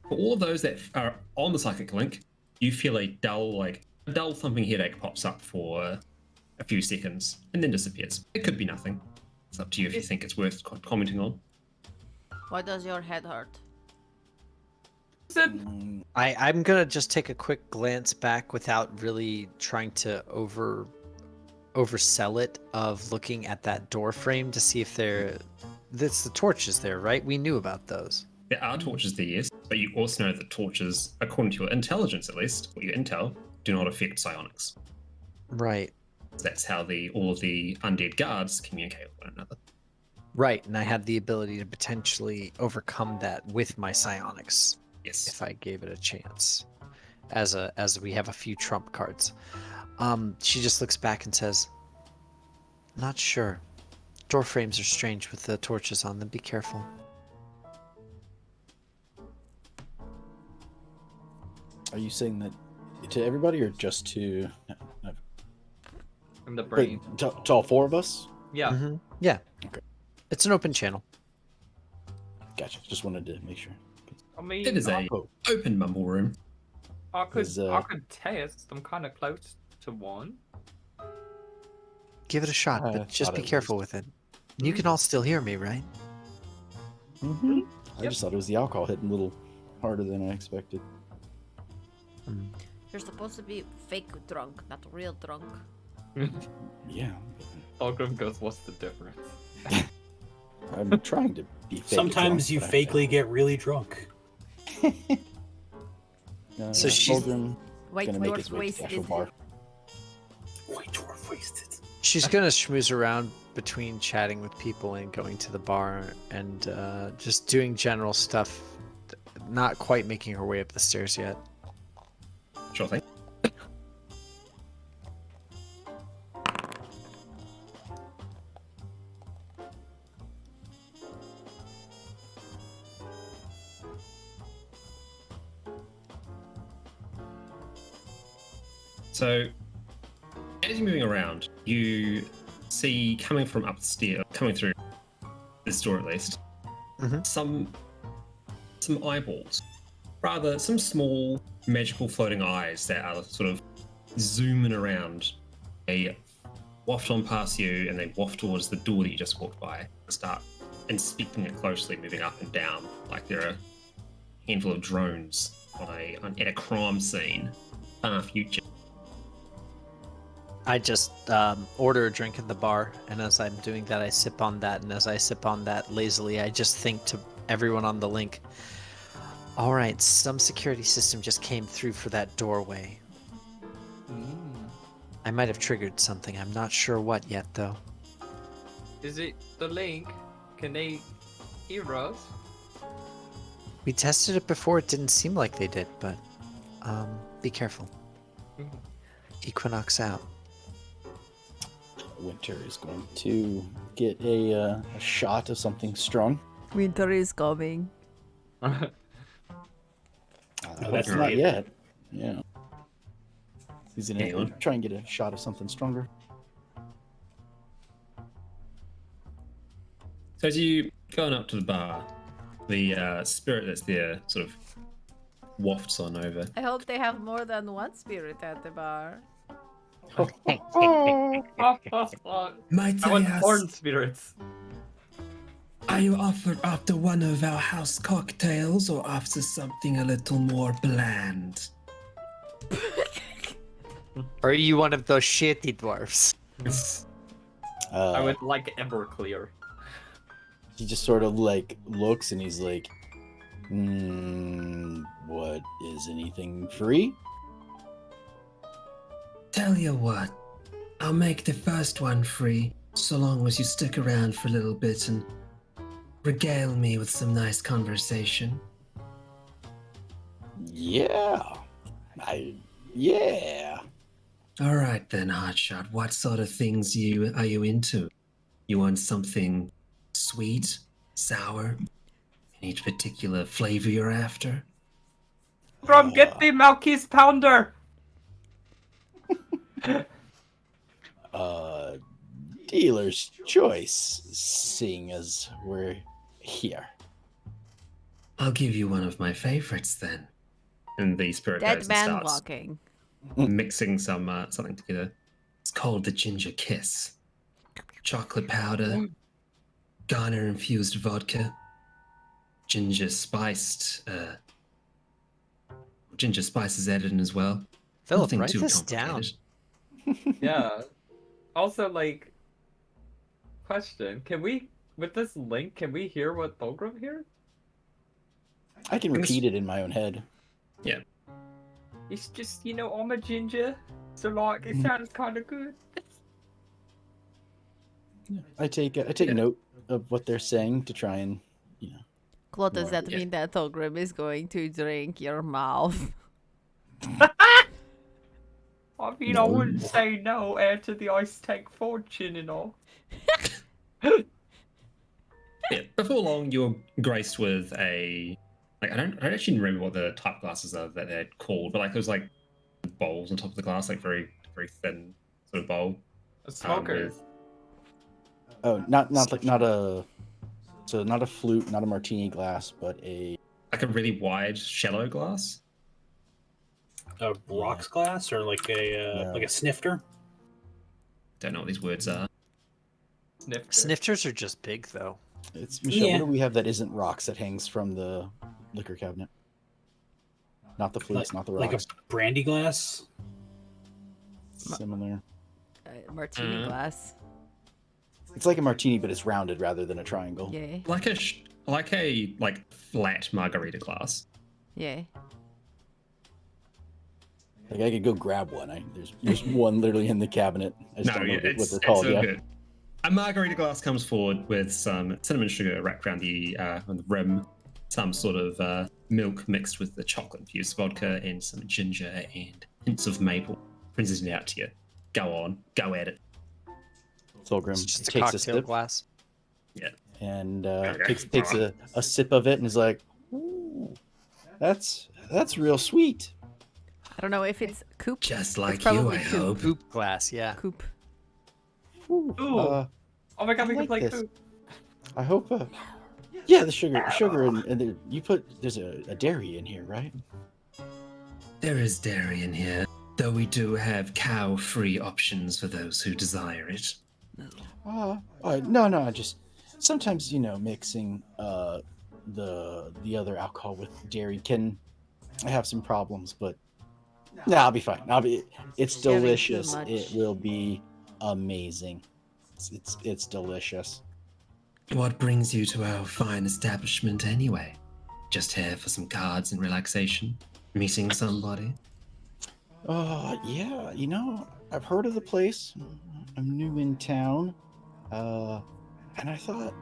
for all of those that are on the psychic link, you feel a dull thumping headache pops up for a few seconds and then disappears. It could be nothing. It's up to you if you think it's worth commenting on. Why does your head hurt? I'm gonna just take a quick glance back without really trying to oversell it, of looking at that door frame to see if that's the torches there, right? We knew about those. There are torches there, yes, but you also know that torches, according to your intelligence at least, or your intel, do not affect psionics. Right. That's how all of the undead guards communicate with one another. Right, and I had the ability to potentially overcome that with my psionics. Yes. If I gave it a chance. As we have a few trump cards. She just looks back and says, "Not sure. Door frames are strange with the torches on them. Be careful." Are you saying that to everybody or just to In the brain. to all four of us? Yeah. Mm-hmm. Yeah. Okay. It's an open channel. Gotcha. Just wanted to make sure. I mean, It is a Oh, open mumble room. I could is, I could test. I'm kind of close to 1? Give it a shot, I but just thought be it careful was- with it. You can all still hear me, right? Mm-hmm. I just thought it was the alcohol hitting a little harder than I expected. You're supposed to be fake drunk, not real drunk. Yeah, Fulgrim goes, what's the difference? I'm trying to be fake Sometimes drunk, you but I fakely get really drunk. No, So yeah, she's- Fulgrim White gonna make dwarf his way to the actual wasted. bar. White dwarf wasted. She's gonna schmooze around between chatting with people and going to the bar and just doing general stuff. Not quite making her way up the stairs yet. Sure thing. So, as you're moving around, you see coming from upstairs, coming through this door at least, Mhm. some eyeballs, rather some small magical floating eyes that are sort of zooming around. They waft on past you and they waft towards the door that you just walked by and start inspecting it closely, moving up and down like they're a handful of drones at a crime scene, far future. I just order a drink at the bar, and as I'm doing that, I sip on that, and as I sip on that lazily, I just think to everyone on the link, all right, some security system just came through for that doorway. I might have triggered something. I'm not sure what yet, though. Is it the link? Can they hear us? We tested it before. It didn't seem like they did, but be careful. Equinox out. Winter is going to get a shot of something strong. Winter is coming. that's That's not right. yet. Yeah. He's Hang gonna on. try and get a shot of something stronger. So as you going up to the bar, the spirit that's there sort of wafts on over. I hope they have more than one spirit at the bar. Might I I want ask, corn spirits. are you after one of our house cocktails or after something a little more bland? Or are you one of those shitty dwarfs? I would like Everclear. He just sort of like looks and he's like, what is anything free? Tell you what, I'll make the first one free, so long as you stick around for a little bit and regale me with some nice conversation. Yeah. Yeah. All right then, Hotshot. What sort of things are you into? You want something sweet, sour? Any particular flavor you're after? From get the Malkis Pounder! Dealer's choice, seeing as we're here. I'll give you one of my favorites then. And the spirit Dead goes and man starts walking. mixing something together. It's called the ginger kiss. Chocolate powder, garner infused vodka, ginger spice is added in as well. Philip, Nothing write too this down. complicated. Yeah. Also, like, question. Can we, with this link, can we hear what Fulgrim hears? I can repeat it in my own head. Yeah. It's just, you know, I'm a ginger, so like, it sounds kind of good. I take note of what they're saying to try and, Claude, does More, that yeah. mean that Thulgrim is going to drink your mouth? I mean, No. I wouldn't say no after the ice tank fortune and all. Yeah. Before long, you're graced with a I don't actually remember what the type glasses are that they're called, but like there's like bowls on top of the glass, like very very thin sort of bowl. A smoker. with- not a flute, not a martini glass, but a like a really wide shallow glass. A rocks glass or like a snifter? Don't know what these words are. Snifters are just big, though. It's Michelle. Yeah. What do we have that isn't rocks that hangs from the liquor cabinet? Not the flutes, not the rocks. Like a brandy glass? Similar. Martini glass. It's like a martini, but it's rounded rather than a triangle. Yay. Like a flat margarita glass. Yay. Like I could go grab one. There's one literally in the cabinet. I just don't know what they're called so yet. good. A margarita glass comes forward with some cinnamon sugar wrapped around the rim, some sort of milk mixed with the chocolate-infused vodka, and some ginger and hints of maple. Brings it out to you. Go on, go at it. Thulgrim It's just a takes cocktail sip glass. and takes a sip of it and is like, "Ooh, that's real sweet." I don't know if it's coupe. Just It's like you, probably I coupe. hope. Poop glass, yeah. Coupe. Ooh, Ooh. Oh my god, we I can like play this. food. I hope. Yeah, the sugar, and you put there's a dairy in here, right? There is dairy in here, though we do have cow-free options for those who desire it. No, just sometimes mixing the other alcohol with dairy can have some problems, but I'll be fine. It's Having too delicious. much. It will be amazing. It's delicious. What brings you to our fine establishment anyway? Just here for some cards and relaxation? Meeting somebody? Yeah, I've heard of the place. I'm new in town. And I thought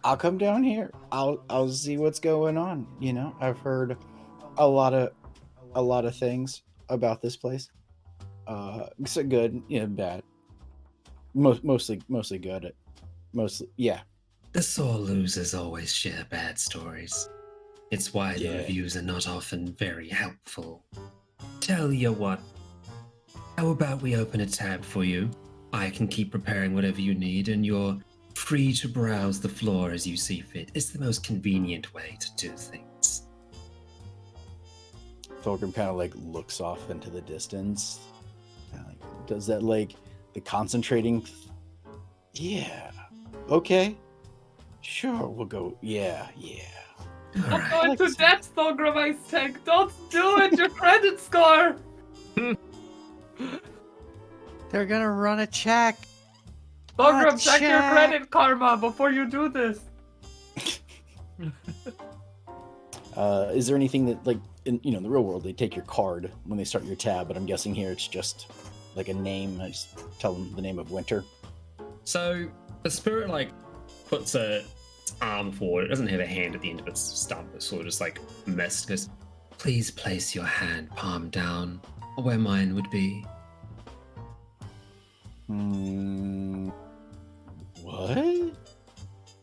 I'll come down here. I'll see what's going on. I've heard a lot of things about this place. So good, bad. Mostly good. Yeah. The sore losers always share bad stories. It's why the Yeah. reviews are not often very helpful. Tell you what, how about we open a tab for you? I can keep preparing whatever you need, and you're free to browse the floor as you see fit. It's the most convenient way to do things. Thulgrim kind of looks off into the distance. Does that the concentrating? Yeah. Okay. Sure, we'll go. Yeah. All I'm right. going to death, Thulgrim Ice Tank. Don't do it. Your credit score. They're gonna run a check. Thulgrim, check your check. credit karma before you do this. Is there anything that in the real world they take your card when they start your tab, but I'm guessing here it's just a name. I just tell them the name of Winter. So the spirit puts its arm forward. It doesn't have a hand at the end of its stump. It's sort of just mist. Goes, please place your hand palm down where mine would be. What?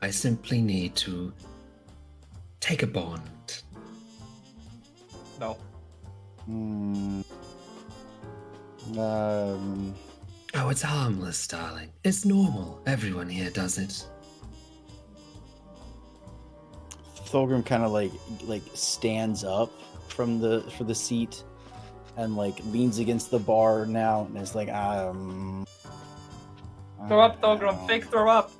I simply need to take a bond. No. Oh, it's harmless, darling. It's normal. Everyone here does it. Thulgrim kind of stands up for the seat and leans against the bar now and is Throw up, Thulgrim. Fake throw up.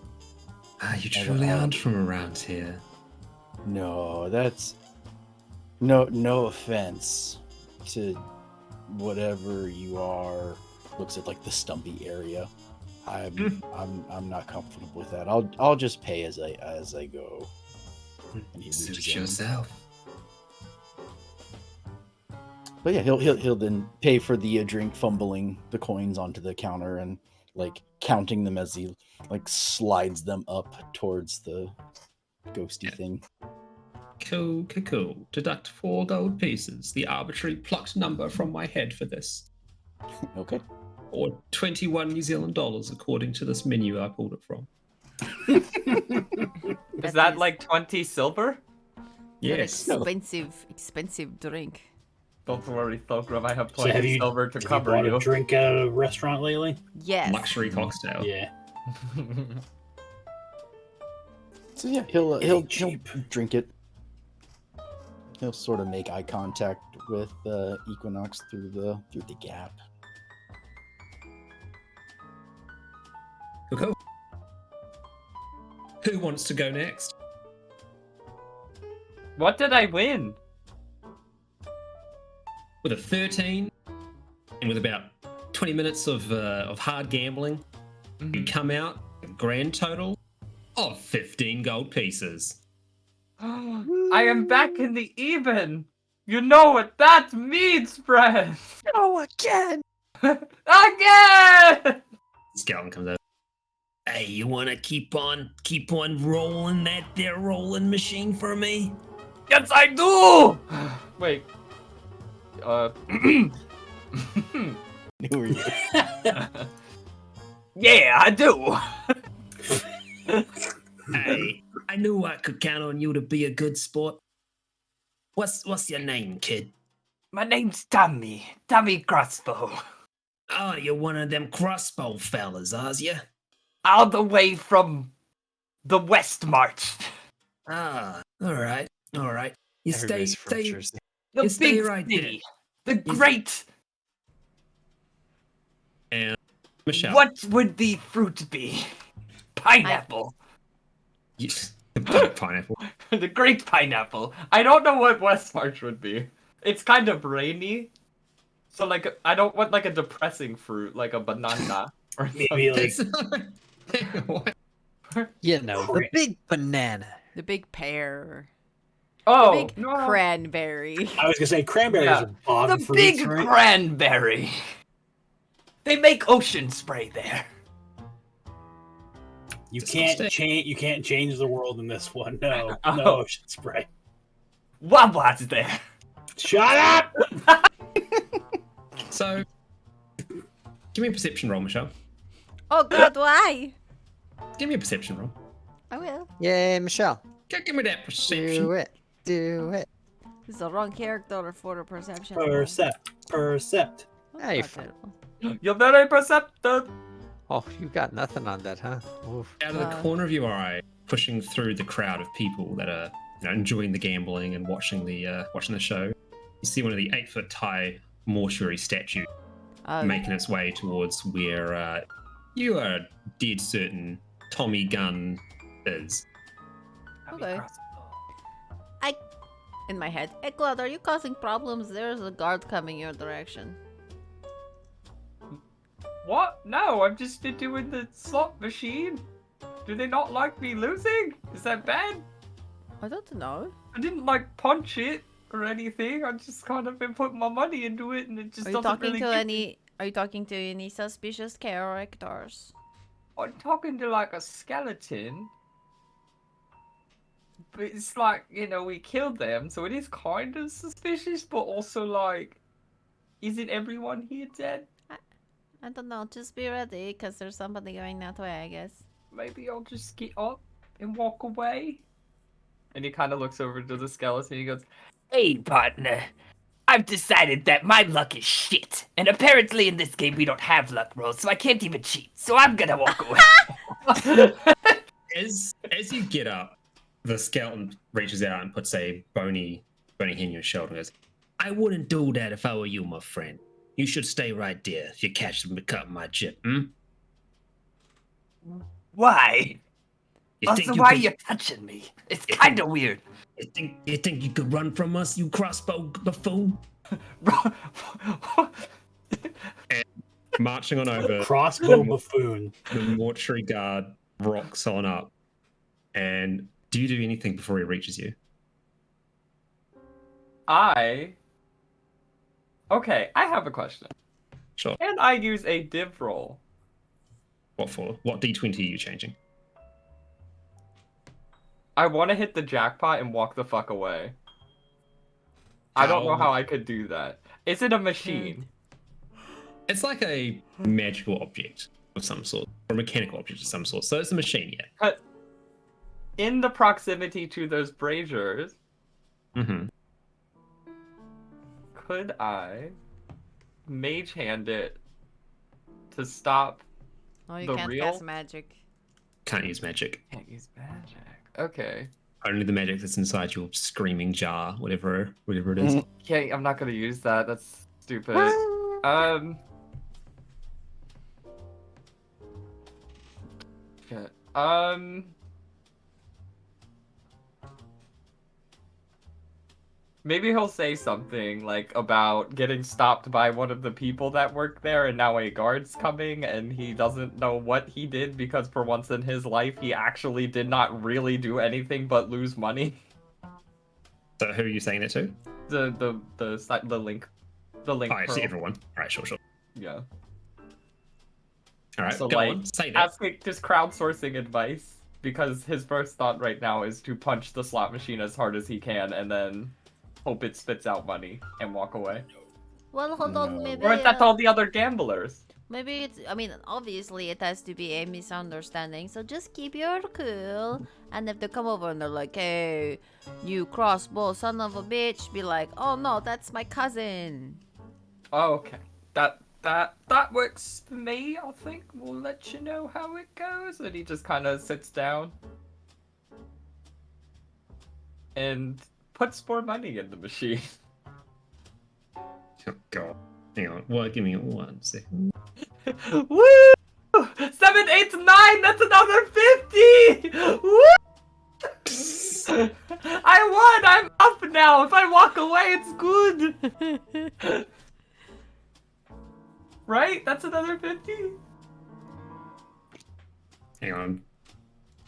You truly aren't from around here. No, that's no offense to whatever you are. Looks at the stumpy area. I'm not comfortable with that. I'll just pay as I go. And he Suit reaches in. yourself. But yeah, he'll then pay for the drink, fumbling the coins onto the counter and counting them as he slides them up towards the ghosty thing. Cool. Deduct 4 gold pieces, the arbitrary plucked number from my head for this. Okay. Or 21 New Zealand dollars, according to this menu I pulled it from. Is that 20 silver? Yes. Expensive drink. Don't worry, Thulgrim. I have So plenty have you, of silver to have cover you bought you. a drink at a restaurant lately? Yes. Luxury cocktail. Yeah. So yeah, he'll drink it. He'll sort of make eye contact with Equinox through the gap. Cool. Who wants to go next? What did I win? With a 13 and with about 20 minutes of hard gambling, you come out with a grand total of 15 gold pieces. I am back in the even. You know what that means, friend. Oh, again! Again! Skeleton comes out. Hey, you wanna keep on rolling that there rolling machine for me? Yes, I do. Wait. Who are you? Yeah, I do. Hey, I knew I could count on you to be a good sport. What's your name, kid? My name's Tommy. Tommy Crossbow. Oh, you're one of them crossbow fellas, are you? All the way from the West March. Ah, all right. You Everybody's from stay. Jersey. The You stay big right city. The great. And Michelle. What would the fruit be? Pineapple. Yes, the big pineapple. The great pineapple. I don't know what West March would be. It's kind of rainy. So, like, I don't want, like, a depressing fruit, like a banana. Or Maybe like What? You know, the big banana. The big pear. Oh, The big no. cranberry. I was gonna say cranberries Yeah. are bottom The fruits, big right? cranberry. They make ocean spray there. You Disgusting. can't change. You can't change the world in this one. No, Oh. no ocean spray. Wawa's there. Shut up! So, give me a perception roll, Michelle. Oh God, why? Give me a perception roll. I will. Yay, Michelle. Give me that perception. Do it. Do it. This is the wrong character for the perception. Percept. Oh, Hey, not friend. terrible. You're very perceptive. Oh, you got nothing on that, huh? Oof. Out of the corner of your eye, pushing through the crowd of people that are enjoying the gambling and watching the show, you see one of the 8-foot high mortuary statues making its way towards where you are dead certain Tommy Gunn is. Okay. In my head, hey Claude, are you causing problems? There's a guard coming your direction. What? No, I've just been doing the slot machine. Do they not like me losing? Is that bad? I don't know. I didn't like punch it or anything. I just kind of been putting my money into it, and it just Are you doesn't talking really. to give any? me- Are you talking to any suspicious characters? I'm talking to like a skeleton. But it's like, we killed them, so it is kind of suspicious, but also like, isn't everyone here dead? I don't know. Just be ready, cause there's somebody going that way, I guess. Maybe I'll just get up and walk away. And he kind of looks over to the skeleton. He goes, Hey, partner. I've decided that my luck is shit. And apparently in this game we don't have luck rolls, so I can't even cheat. So I'm gonna walk away. As you get up, the skeleton reaches out and puts a bony hand on your shoulder and goes, I wouldn't do that if I were you, my friend. You should stay right there if you catch them cutting my chip, Why? You Also, think you why are could- you touching me? It's kind of weird. You think you could run from us, you crossbow buffoon? Marching on over, Crossbow buffoon. the mortuary guard rocks on up. And do you do anything before he reaches you? Okay, I have a question. Sure. Can I use a div roll? What for? What D20 are you changing? I want to hit the jackpot and walk the fuck away. I don't know how I could do that. Is it a machine? It's like a magical object of some sort, or a mechanical object of some sort. So it's a machine, yeah. In the proximity to those braziers, Mm-hmm. could I mage hand it to stop? Oh, you The can't real? cast magic. Can't use magic. Can't use magic. Okay. Only the magic that's inside your screaming jar, whatever it is. Okay, I'm not gonna use that. That's stupid. Shit. Maybe he'll say something like about getting stopped by one of the people that work there and now a guard's coming and he doesn't know what he did because for once in his life he actually did not really do anything but lose money. So who are you saying that to? The link. The link. Oh, actually pearl. everyone. Alright, sure. Yeah. Alright, So go like on, say that. asking just crowdsourcing advice because his first thought right now is to punch the slot machine as hard as he can and then hope it spits out money and walk away. Well, hold on, maybe. Or is that all the other gamblers? Maybe it's. I mean, obviously it has to be a misunderstanding. So just keep your cool. And if they come over and they're like, "Hey, you crossbow son of a bitch," be like, "Oh no, that's my cousin." Oh, okay. That works for me. I think we'll let you know how it goes. And he just kind of sits down and puts more money in the machine. Oh, God. Hang on. Well, give me 1 second. Woo! 7, 8, 9. That's another 50. Woo! I won. I'm up now. If I walk away, it's good. Right? That's another 50. Hang on.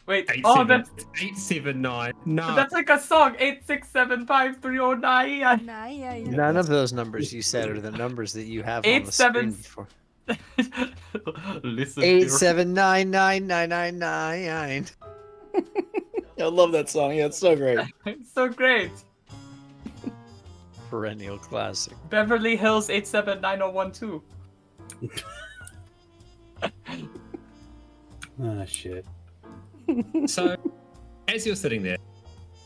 Wait. 879. No. That's like a song. 8675309. None of those numbers you said are the numbers that you have on 8, the 7. screen before. Listen. 8799999. I love that song. Yeah, it's so great. It's so great. Perennial classic. Beverly Hills 8790112. Ah, shit. So, as you're sitting there,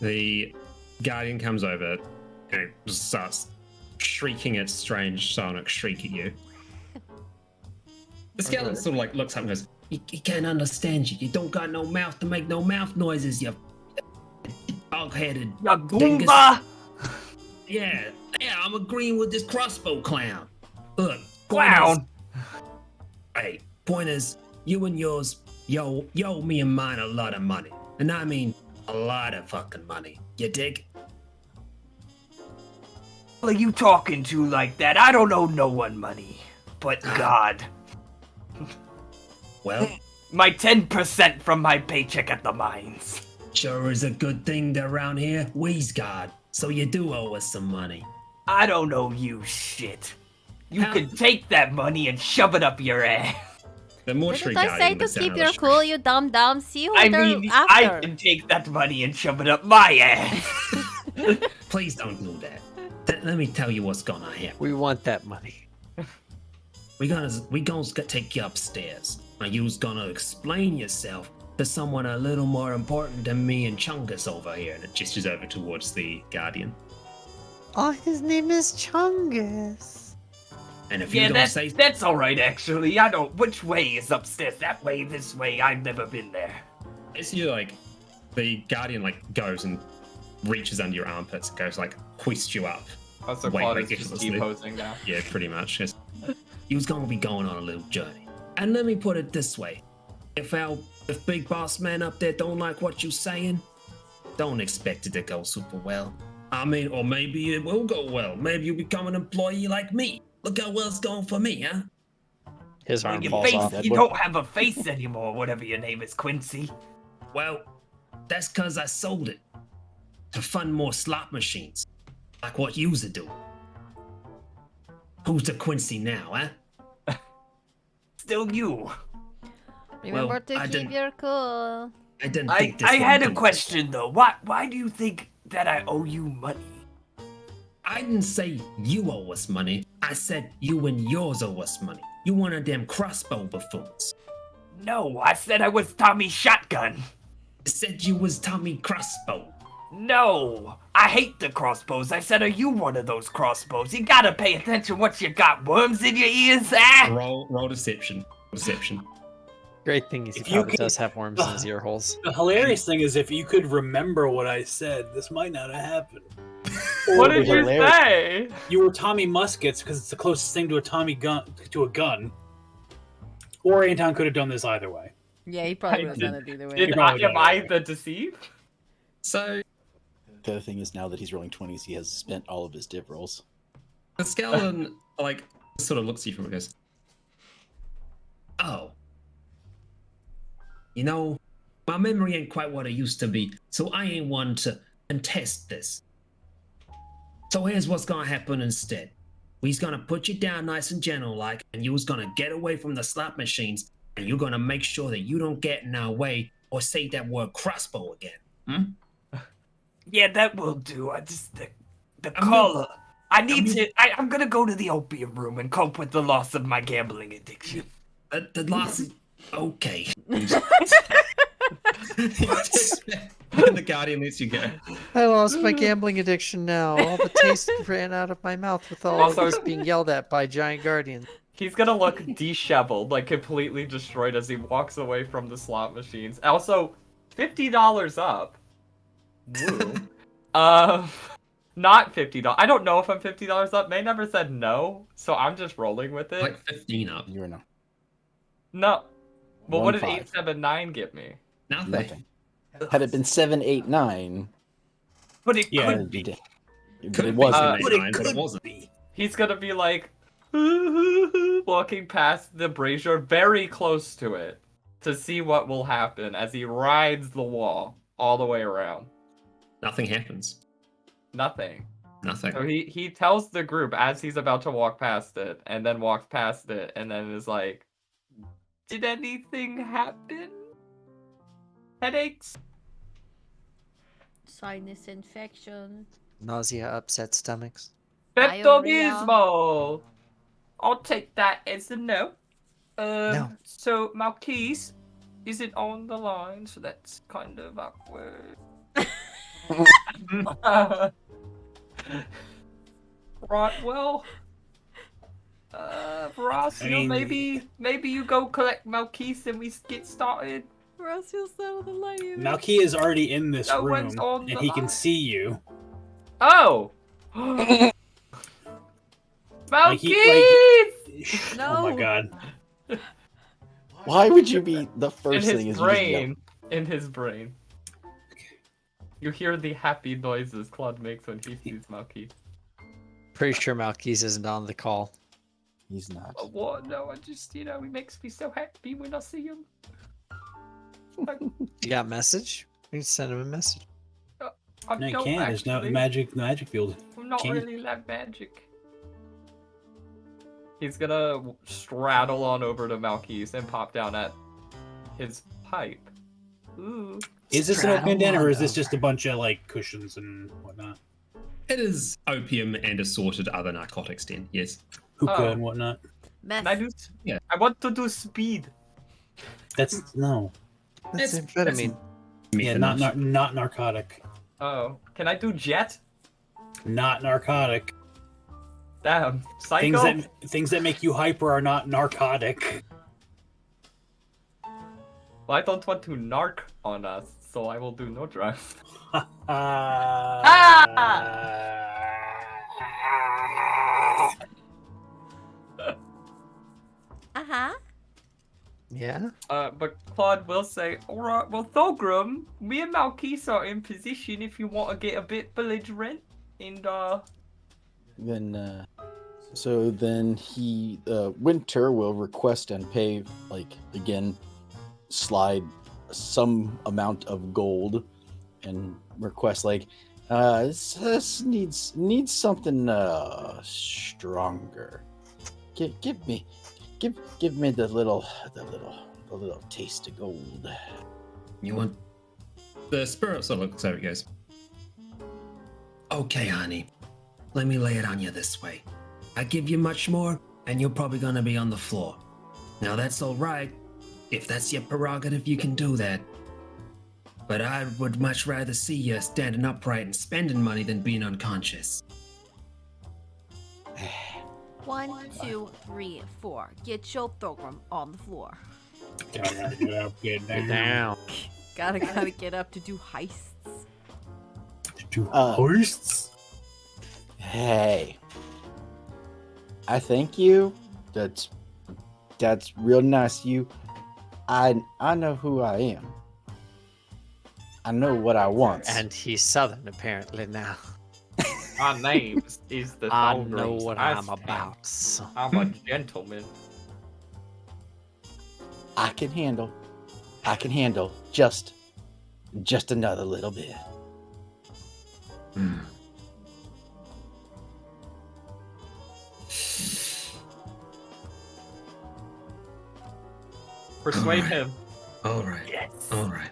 the Guardian comes over and just starts shrieking its strange sonic shriek at you. The skeleton sort of like looks up and goes, he can't understand you. You don't got no mouth to make no mouth noises, you dog-headed Ya dingus." Goomba! Yeah, I'm agreeing with this crossbow clown. Look, Clown! Hey, point is, you and yours, yo me and mine a lot of money. And I mean a lot of fucking money. You dig? What are you talking to like that? I don't owe no one money. But God. Well, My 10% from my paycheck at the mines. sure is a good thing that around here we's God. So you do owe us some money. I don't owe you shit. You How- can take that money and shove it up your ass. The mortuary Didn't I say guardian to was down keep on your the cool, you dumb dumb? See who I they're mean, I after. can take that money and shove it up my ass. street. Please don't do that. Let me tell you what's gonna happen. We want that money. We gonna take you upstairs. Now you's gonna explain yourself to someone a little more important than me and Chungus over here. And it gestures over towards the guardian. Oh, his name is Chungus. And if you Yeah, don't say that's alright actually. I don't. Which way is upstairs? That way, this way? I've never been there. as you like, the guardian like goes and reaches under your armpits and goes like hoist you up. Oh, so Wait, Claude like, is just effortlessly. T-posing now. Yeah, pretty much. Yes. You was gonna be going on a little journey. And let me put it this way. If Big Boss Man up there don't like what you saying, don't expect it to go super well. I mean, or maybe it will go well. Maybe you become an employee like me. Look how well it's going for me, huh? His arm Your falls face, off. you don't have a face anymore, whatever your name is, Quincy. Well, that's cause I sold it to fund more slot machines, like what yous are doing. Who's the Quincy now, huh? Still you. Remember Well, to I keep didn't- your cool. I didn't I think this had one a through. question though. Why do you think that I owe you money? I didn't say you owe us money. I said you and yours owe us money. You one of them crossbow buffoons. No, I said I was Tommy Shotgun. I said you was Tommy Crossbow. No, I hate the crossbows. I said, are you one of those crossbows? You gotta pay attention what you got. Worms in your ears, ah? Roll deception. Deception. Great thing is he If you probably could- does have worms in his ear holes. The hilarious thing is, if you could remember what I said, this might not have happened. What Or did you hilarious. say? you were Tommy Muskets because it's the closest thing to a Tommy gun to a gun. Or Anton could have done this either way. Yeah, he probably I would have done it either way. Did probably am done I it. the deceived? So The other thing is now that he's rolling 20s, he has spent all of his div rolls. the skeleton like sort of looks at you from it and goes, "Oh, you know, my memory ain't quite what it used to be, so I ain't one to contest this. So here's what's gonna happen instead. We's gonna put you down nice and gentle like, and you's gonna get away from the slot machines, and you're gonna make sure that you don't get in our way or say that word crossbow again. Yeah, that will do. I just the I'm collar. I need I'm- to. I'm gonna go to the opium room and cope with the loss of my gambling addiction. The last is okay." And the guardian lets you go. I lost my gambling addiction now. All the taste ran out of my mouth with all Also- of this being yelled at by giant guardians. He's gonna look disheveled, like completely destroyed as he walks away from the slot machines. Also, $50 up. Woo. Not $50. I don't know if I'm $50 up. May never said no, so I'm just rolling with it. Like 15 up. You're no. No. Well, what did 1-5. 879 give me? Nothing. Nothing. Had it been 7, 8, 9, But it Yeah. could it'd be be. di- Could but it have wasn't. been But it 89, but could it wasn't. be. He's gonna be like walking past the brazier very close to it to see what will happen as he rides the wall all the way around. Nothing happens. Nothing. Nothing. So he tells the group as he's about to walk past it, and then walks past it, and then is like, "Did anything happen? Headaches?" Sinus infection. Nausea, upset stomachs. Diarrhea. Pepto-Bismol. I'll take that as a no. No. So Malquise isn't on the line, so that's kind of awkward. Right, well, Horacio, I mean- maybe you go collect Malquise and we get started. Roscoe's out of the light. Malky is already in this No room, one's on and the he can line. see you. Oh! Like Malquise! Oh my No. god. Why would you be the In first thing his is you just yell? brain. In his brain. You hear the happy noises Claude makes when he sees Malquise. Pretty sure Malkis isn't on the call. He's not. What? No, I just, he makes me so happy when I see him. You got a message? We can send him a message. I No, you don't can't. There's no actually. magic field. I'm not Can't. really that magic. He's gonna straddle on over to Malquise and pop down at his pipe. Ooh. Is this an Straddle open den, or is on this just a over. bunch of like cushions and whatnot? It is opium and assorted other narcotics den, yes. Hookah Oh. and whatnot. Meth. Can I do? Yeah. I want to do speed. That's no. That's It's- amphetamine. Yeah, not narcotic. Oh, can I do jet? Not narcotic. Damn, psycho. Things that make you hyper are not narcotic. Well, I don't want to narc on us, so I will do no drugs. Uh-huh. Yeah? But Claude will say, alright, well, Thulgrim, me and Malquise are in position if you want to get a bit belligerent. And, Then, so then he, Winter will request and pay, like, again, slide some amount of gold and request, like, this needs something, stronger. Give me the little taste of gold. You want the spirit sort of looks over and goes, "Okay, honey, let me lay it on you this way. I give you much more, and you're probably gonna be on the floor. Now that's all right. If that's your prerogative, you can do that. But I would much rather see you standing upright and spending money than being unconscious." 1, 2, 3, 4. Get your Thulgrim on the floor. Gotta get up, get Get down. down. Gotta get up to do heists. Do Uh, heists. Hey, I thank you. That's real nice of you. I know who I am. I know what I want. And he's Southern apparently now. My name is the I Thulgrim know what Ice I'm Tank. about. So. I'm a gentleman. I can handle just another little bit. Persuade Alright. him. All right. Yes. All right.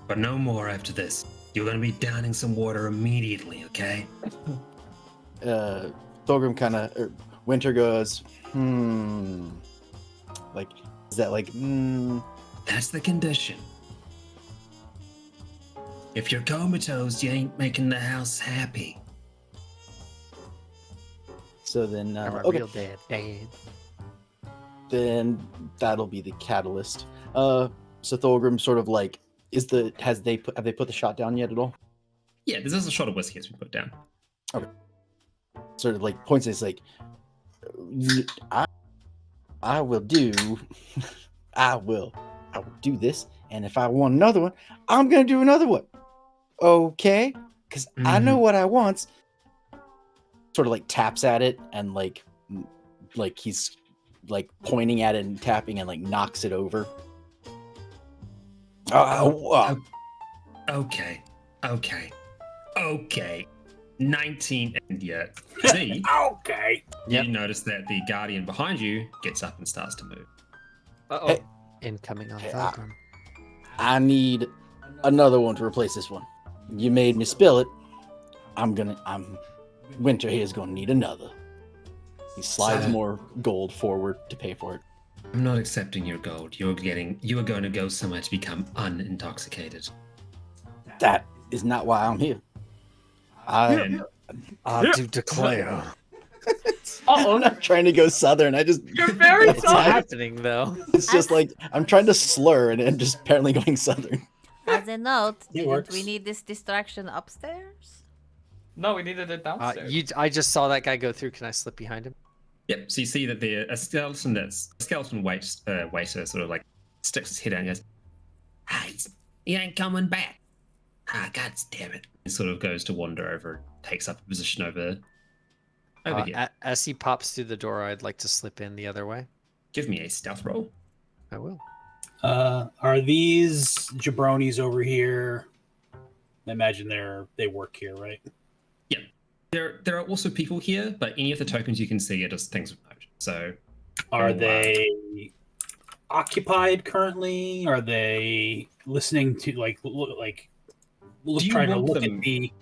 But no more after this. You're going to be downing some water immediately, okay? Thorgrim kind of Winter goes, like, is that like, That's the condition. If you're comatose, you ain't making the house happy. So then, I'm a okay, real dad. then that'll be the catalyst. So Thorgrim sort of like, have they put the shot down yet at all? Yeah, there's also a shot of whiskey as we put down. Sort of like points and it's like, I will do, I will do this, and if I want another one, I'm gonna do another one. Okay, because I know what I want. Sort of like taps at it and like he's like pointing at it and tapping and like knocks it over. Okay. 19 and yeah. See, Okay. Yep. you notice that the guardian behind you gets up and starts to move. Uh-oh. Hey. Incoming on Hey, Thulgrim. I need another one to replace this one. You made me spill it. Winter here is gonna need another. He slides So- more gold forward to pay for it. I'm not accepting your gold. You are going to go somewhere to become unintoxicated. That is not why I'm here. And I do declare. I'm not trying to go southern. You're very It's southern. happening though. It's just like I'm trying to slur and I'm just apparently going southern. As a note, It didn't works. we need this distraction upstairs? No, we needed it downstairs. I just saw that guy go through. Can I slip behind him? yep, so you see that a skeleton waiter sort of like sticks his head out and goes, "Hey, he ain't coming back. Ah, God damn it." He sort of goes to wander over, takes up a position over here. As he pops through the door, I'd like to slip in the other way. Give me a stealth roll. I will. Are these jabronis over here? I imagine they work here, right? There are also people here, but any of the tokens you can see are just things of note. So Are Oh, wow. they occupied currently? Are they listening to Do you trying to want look them- at the?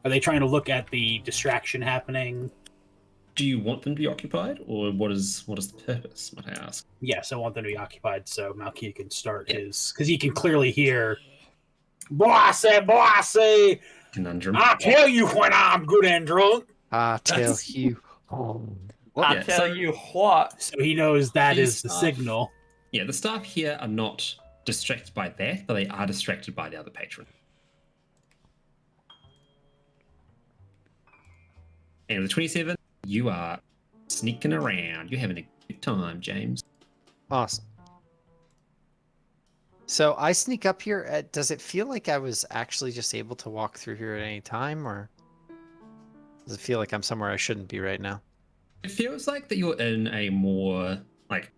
Are they trying to look at the distraction happening? do you want them to be occupied, or what is the purpose, might I ask? Yes, I want them to be occupied so Malkia can start Yeah. his because he can clearly hear. Bossy, Conundrum. I tell you when I'm good and drunk. I tell That's- you. I Yeah, tell so- you what. So he knows that These is the stuff- signal. Yeah, the staff here are not distracted by that, but they are distracted by the other patron. And with 27, you are sneaking around. You're having a good time, James. Awesome. So I sneak up here. Does it feel like I was actually just able to walk through here at any time, or does it feel like I'm somewhere I shouldn't be right now? It feels like that you're in a more like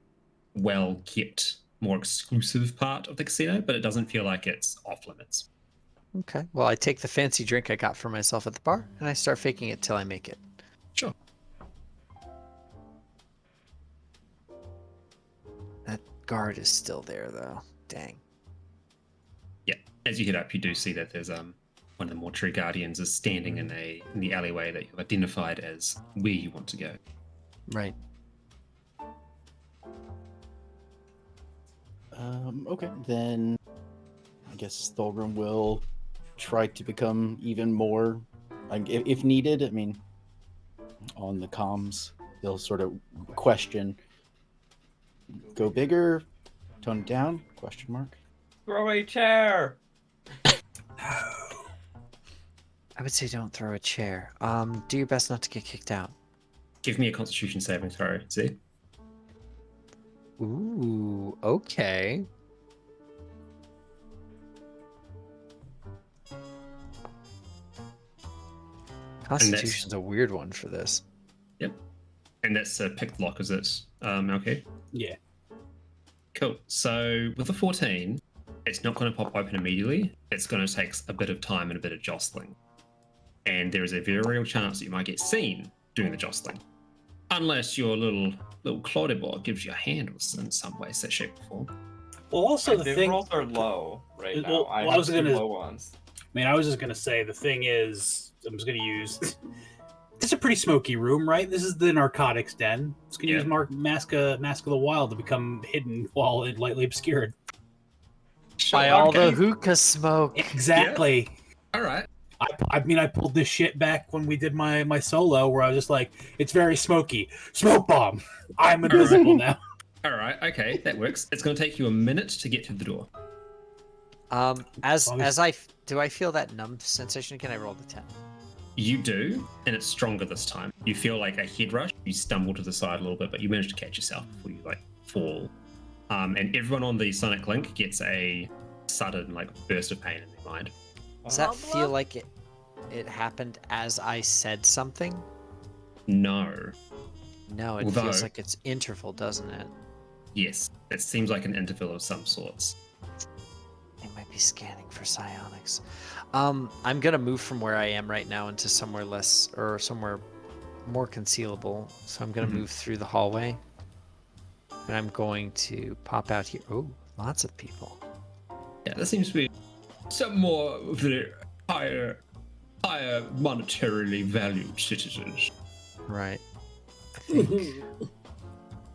well-kept, more exclusive part of the casino, but it doesn't feel like it's off limits. Okay. Well, I take the fancy drink I got for myself at the bar, and I start faking it till I make it. Sure. That guard is still there, though. Dang. Yeah. As you head up, you do see that there's one of the mortuary guardians is standing in the alleyway that you've identified as where you want to go. Right. Okay, then I guess Thulgrim will try to become even more, like, if needed. I mean, on the comms, they'll sort of question, go bigger, Tone it down? Question mark. Throw a chair. I would say don't throw a chair. Do your best not to get kicked out. Give me a Constitution saving throw. See? Ooh, okay. Constitution's a weird one for this. Yep. And that's pick the lock, is it? Okay. Yeah. Cool. So with a 14, it's not going to pop open immediately. It's going to take a bit of time and a bit of jostling. And there is a very real chance that you might get seen doing the jostling. Unless your little Claudibot gives you a hand in some way, shape, or form. Well, also My the div thing. rolls are low right now. Well, I I have was two gonna- low ones. I was just gonna say the thing is, I'm just gonna use. This is a pretty smoky room, right? This is the narcotics den. It's gonna use Mask of the Wild to become hidden while it lightly obscured. By all the hookah smoke. Exactly. All right. I pulled this shit back when we did my solo, where I was just like, it's very smoky. Smoke bomb. I'm invisible now. All right. Okay, that works. It's going to take you a minute to get through the door. Do I feel that numb sensation? Can I roll the 10? You do, and it's stronger this time. You feel like a head rush. You stumble to the side a little bit, but you manage to catch yourself before you fall. And everyone on the Sonic Link gets a sudden burst of pain in their mind. Does that feel like it happened as I said something? No. No, it feels like it's interval, doesn't it? Yes, it seems like an interval of some sorts. They might be scanning for psionics. I'm gonna move from where I am right now into somewhere somewhere more concealable. So I'm gonna move through the hallway, and I'm going to pop out here. Oh, lots of people. Yeah, there seems to be some more of the higher monetarily valued citizens. Right. I think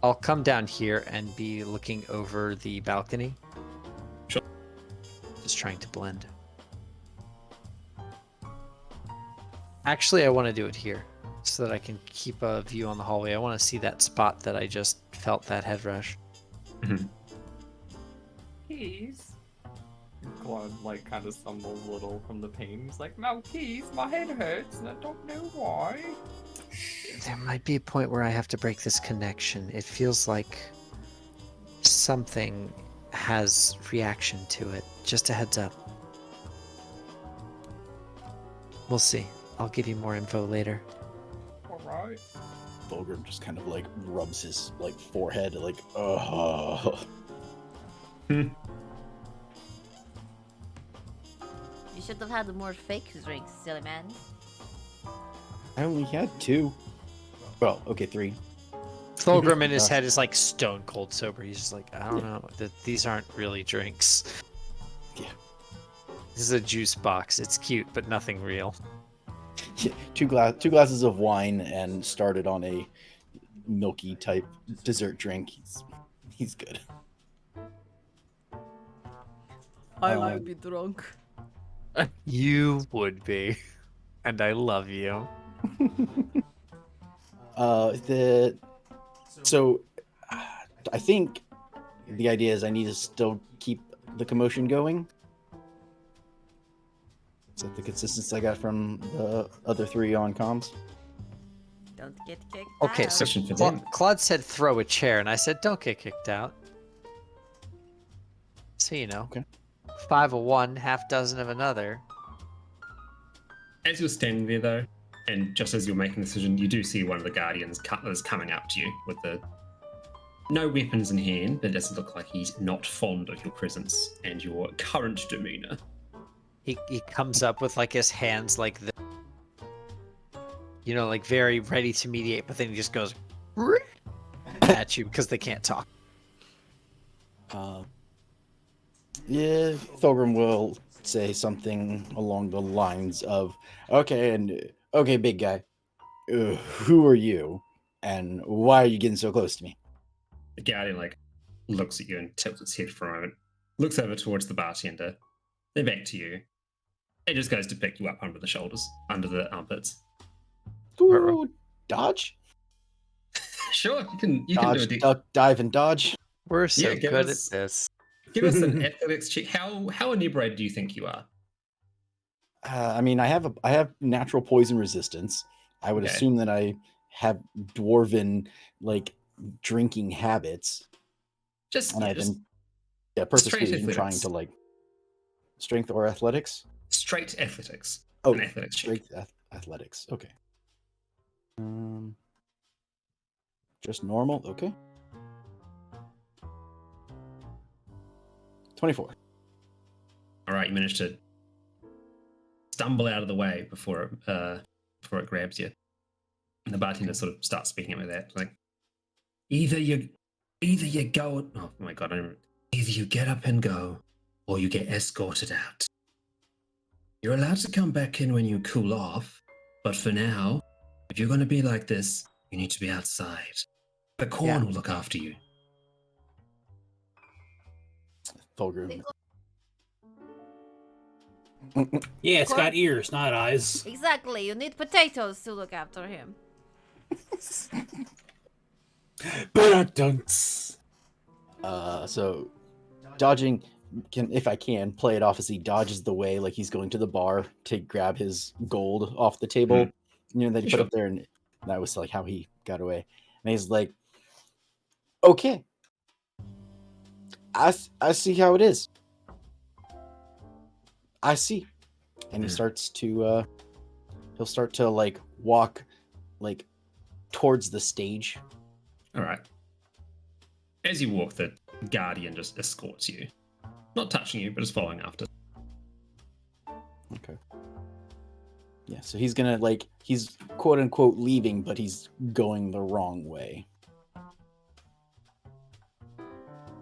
I'll come down here and be looking over the balcony. Sure. Just trying to blend. Actually, I want to do it here so that I can keep a view on the hallway. I want to see that spot that I just felt that head rush. Keys. Claude kind of stumbles a little from the pain. He's like, no, keys, my head hurts and I don't know why. There might be a point where I have to break this connection. It feels like something has reaction to it. Just a heads up. We'll see. I'll give you more info later. Alright. Fulgrim just kind of rubs his forehead oh. You should have had more fake drinks, silly man. I only had 2. Well, okay, 3. Fulgrim in his head is stone cold sober. He's just I don't know. These aren't really drinks. Yeah. This is a juice box. It's cute, but nothing real. Yeah, two glasses of wine and started on a milky type dessert drink. He's good. I might be drunk. You would be. And I love you. So I think the idea is I need to still keep the commotion going. Is that the consistency I got from the other 3 on comms? Don't get kicked Okay, out. so Question for them. Claude said throw a chair, and I said don't get kicked out. So you know. Okay. 5 of one, half dozen of another. As you're standing there, though, and just as you're making the decision, you do see one of the Guardians Cutlers coming up to you with no weapons in hand, but it doesn't look like he's not fond of your presence and your current demeanor. He comes up with his hands like this. You know, very ready to mediate, but then he just goes at you because they can't talk. Yeah, Thulgrim will say something along the lines of, okay, big guy, who are you, and why are you getting so close to me? The Guardian looks at you and tilts its head for a moment, looks over towards the bartender, then back to you. It just goes to pick you up under the shoulders, under the armpits. Ooh, dodge? Sure, you can Dodge, do it. duck, dive, and dodge. We're so give good us- at this. Give us an athletics check. How inebriated do you think you are? I mean, I have natural poison resistance. I would Okay. assume that I have dwarven like drinking habits, Just, and yeah, I've just been purposefully straight been trying athletics. to like strength or athletics. straight athletics. Oh, An athletics check. strength athletics. Okay. Just normal. Okay. 24. All right, you managed to stumble out of the way before it grabs you. And the bartender sort of starts speaking up with that, like, either you go. Oh my god! Either you get up and go, or you get escorted out. You're allowed to come back in when you cool off, but for now, if you're going to be like this, you need to be outside. The corn will look after you. Fulgrim. Yeah, it's Corn? got ears, not eyes. Exactly. You need potatoes to look after him. Ba-dun-dunts. So dodging if I can play it off as he dodges the way, like he's going to the bar to grab his gold off the table, that he put Sure. up there, and that was like how he got away. And he's like, "Okay, I see how it is. I see," and he starts to he'll start to like walk like towards the stage. All right. As you walk, the guardian just escorts you. Not touching you, but just following after. Okay. Yeah, so he's gonna he's quote unquote leaving, but he's going the wrong way.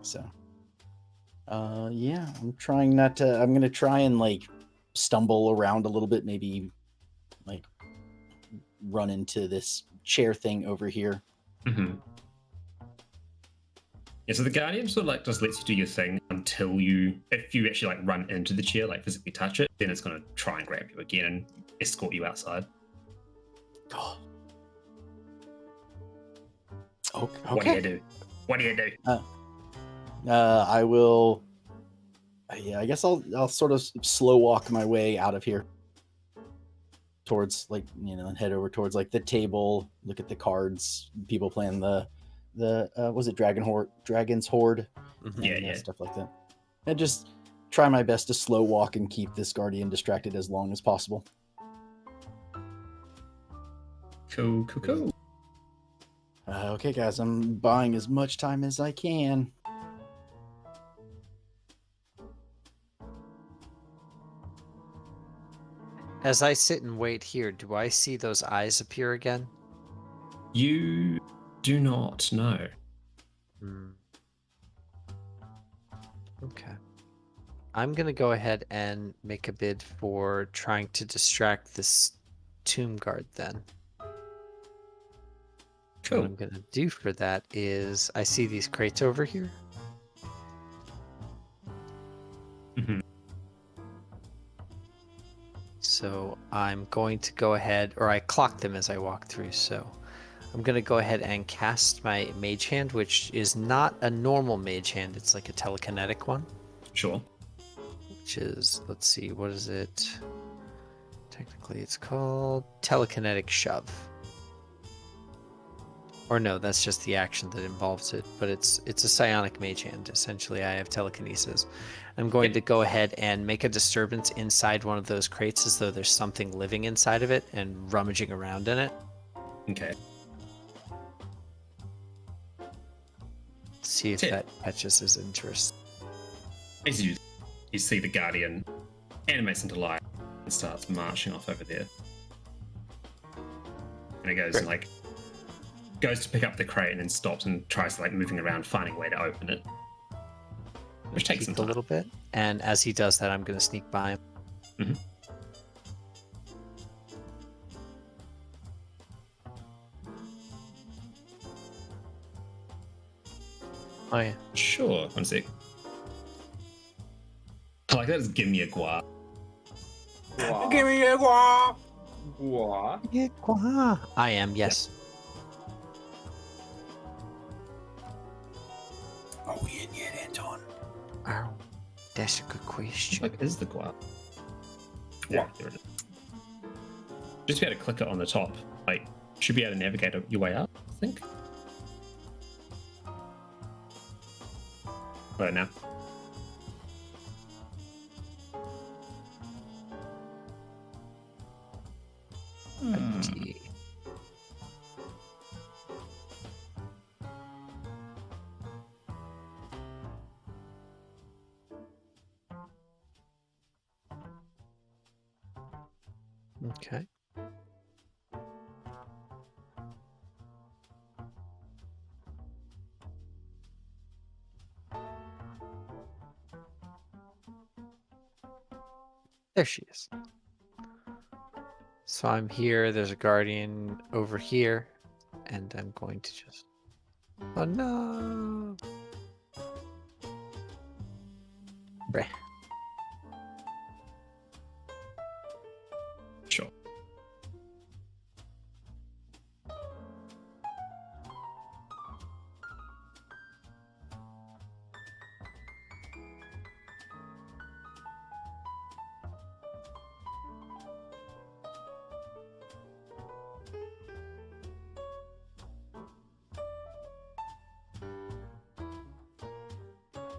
So, yeah, I'm trying not to. I'm gonna try and stumble around a little bit, maybe run into this chair thing over here. Mm-hmm. Yeah, so the guardian sort of just lets you do your thing until if you actually run into the chair, physically touch it, then it's gonna try and grab you again and escort you outside. Oh. Okay. What do you do? What do you do? I will. Yeah, I guess I'll sort of slow walk my way out of here towards and head over towards the table. Look at the cards. People playing the was it Dragon's Horde? Mhm. Yeah. Stuff like that. And just try my best to slow walk and keep this guardian distracted as long as possible. Cool. Okay, guys, I'm buying as much time as I can. As I sit and wait here, do I see those eyes appear again? You do not know. Okay. I'm going to go ahead and make a bid for trying to distract this tomb guard then. Cool. What I'm going to do for that is I see these crates over here. Mhm. So I'm going to go ahead, or I clock them as I walk through. So I'm going to go ahead and cast my mage hand, which is not a normal mage hand. It's like a telekinetic one. Sure. Which is, let's see, what is it? Technically, it's called telekinetic shove. Or no, that's just the action that involves it. But it's a psionic mage hand. Essentially, I have telekinesis. I'm going to go ahead and make a disturbance inside one of those crates as though there's something living inside of it and rummaging around in it. Okay. See if that catches his interest. As you see the guardian animates into life and starts marching off over there. And it goes Great. goes to pick up the crate and then stops and tries moving around, finding a way to open it. Which takes some Peek a time. little bit. And as he does that, I'm going to sneak by him. Mhm. Oh, yeah. Sure. One sec. I like that. Just give me a guap. Give me a guap. What? I am, yes. Are we in yet, Anton? Oh, that's a good question. Like, is the guap? Yeah, there it is. Just be able to click it on the top. Like, should be able to navigate your way up, I think. Right now. Gee. Okay. There she is. So I'm here, there's a guardian over here, and I'm going to just... Oh no! Breh. Sure.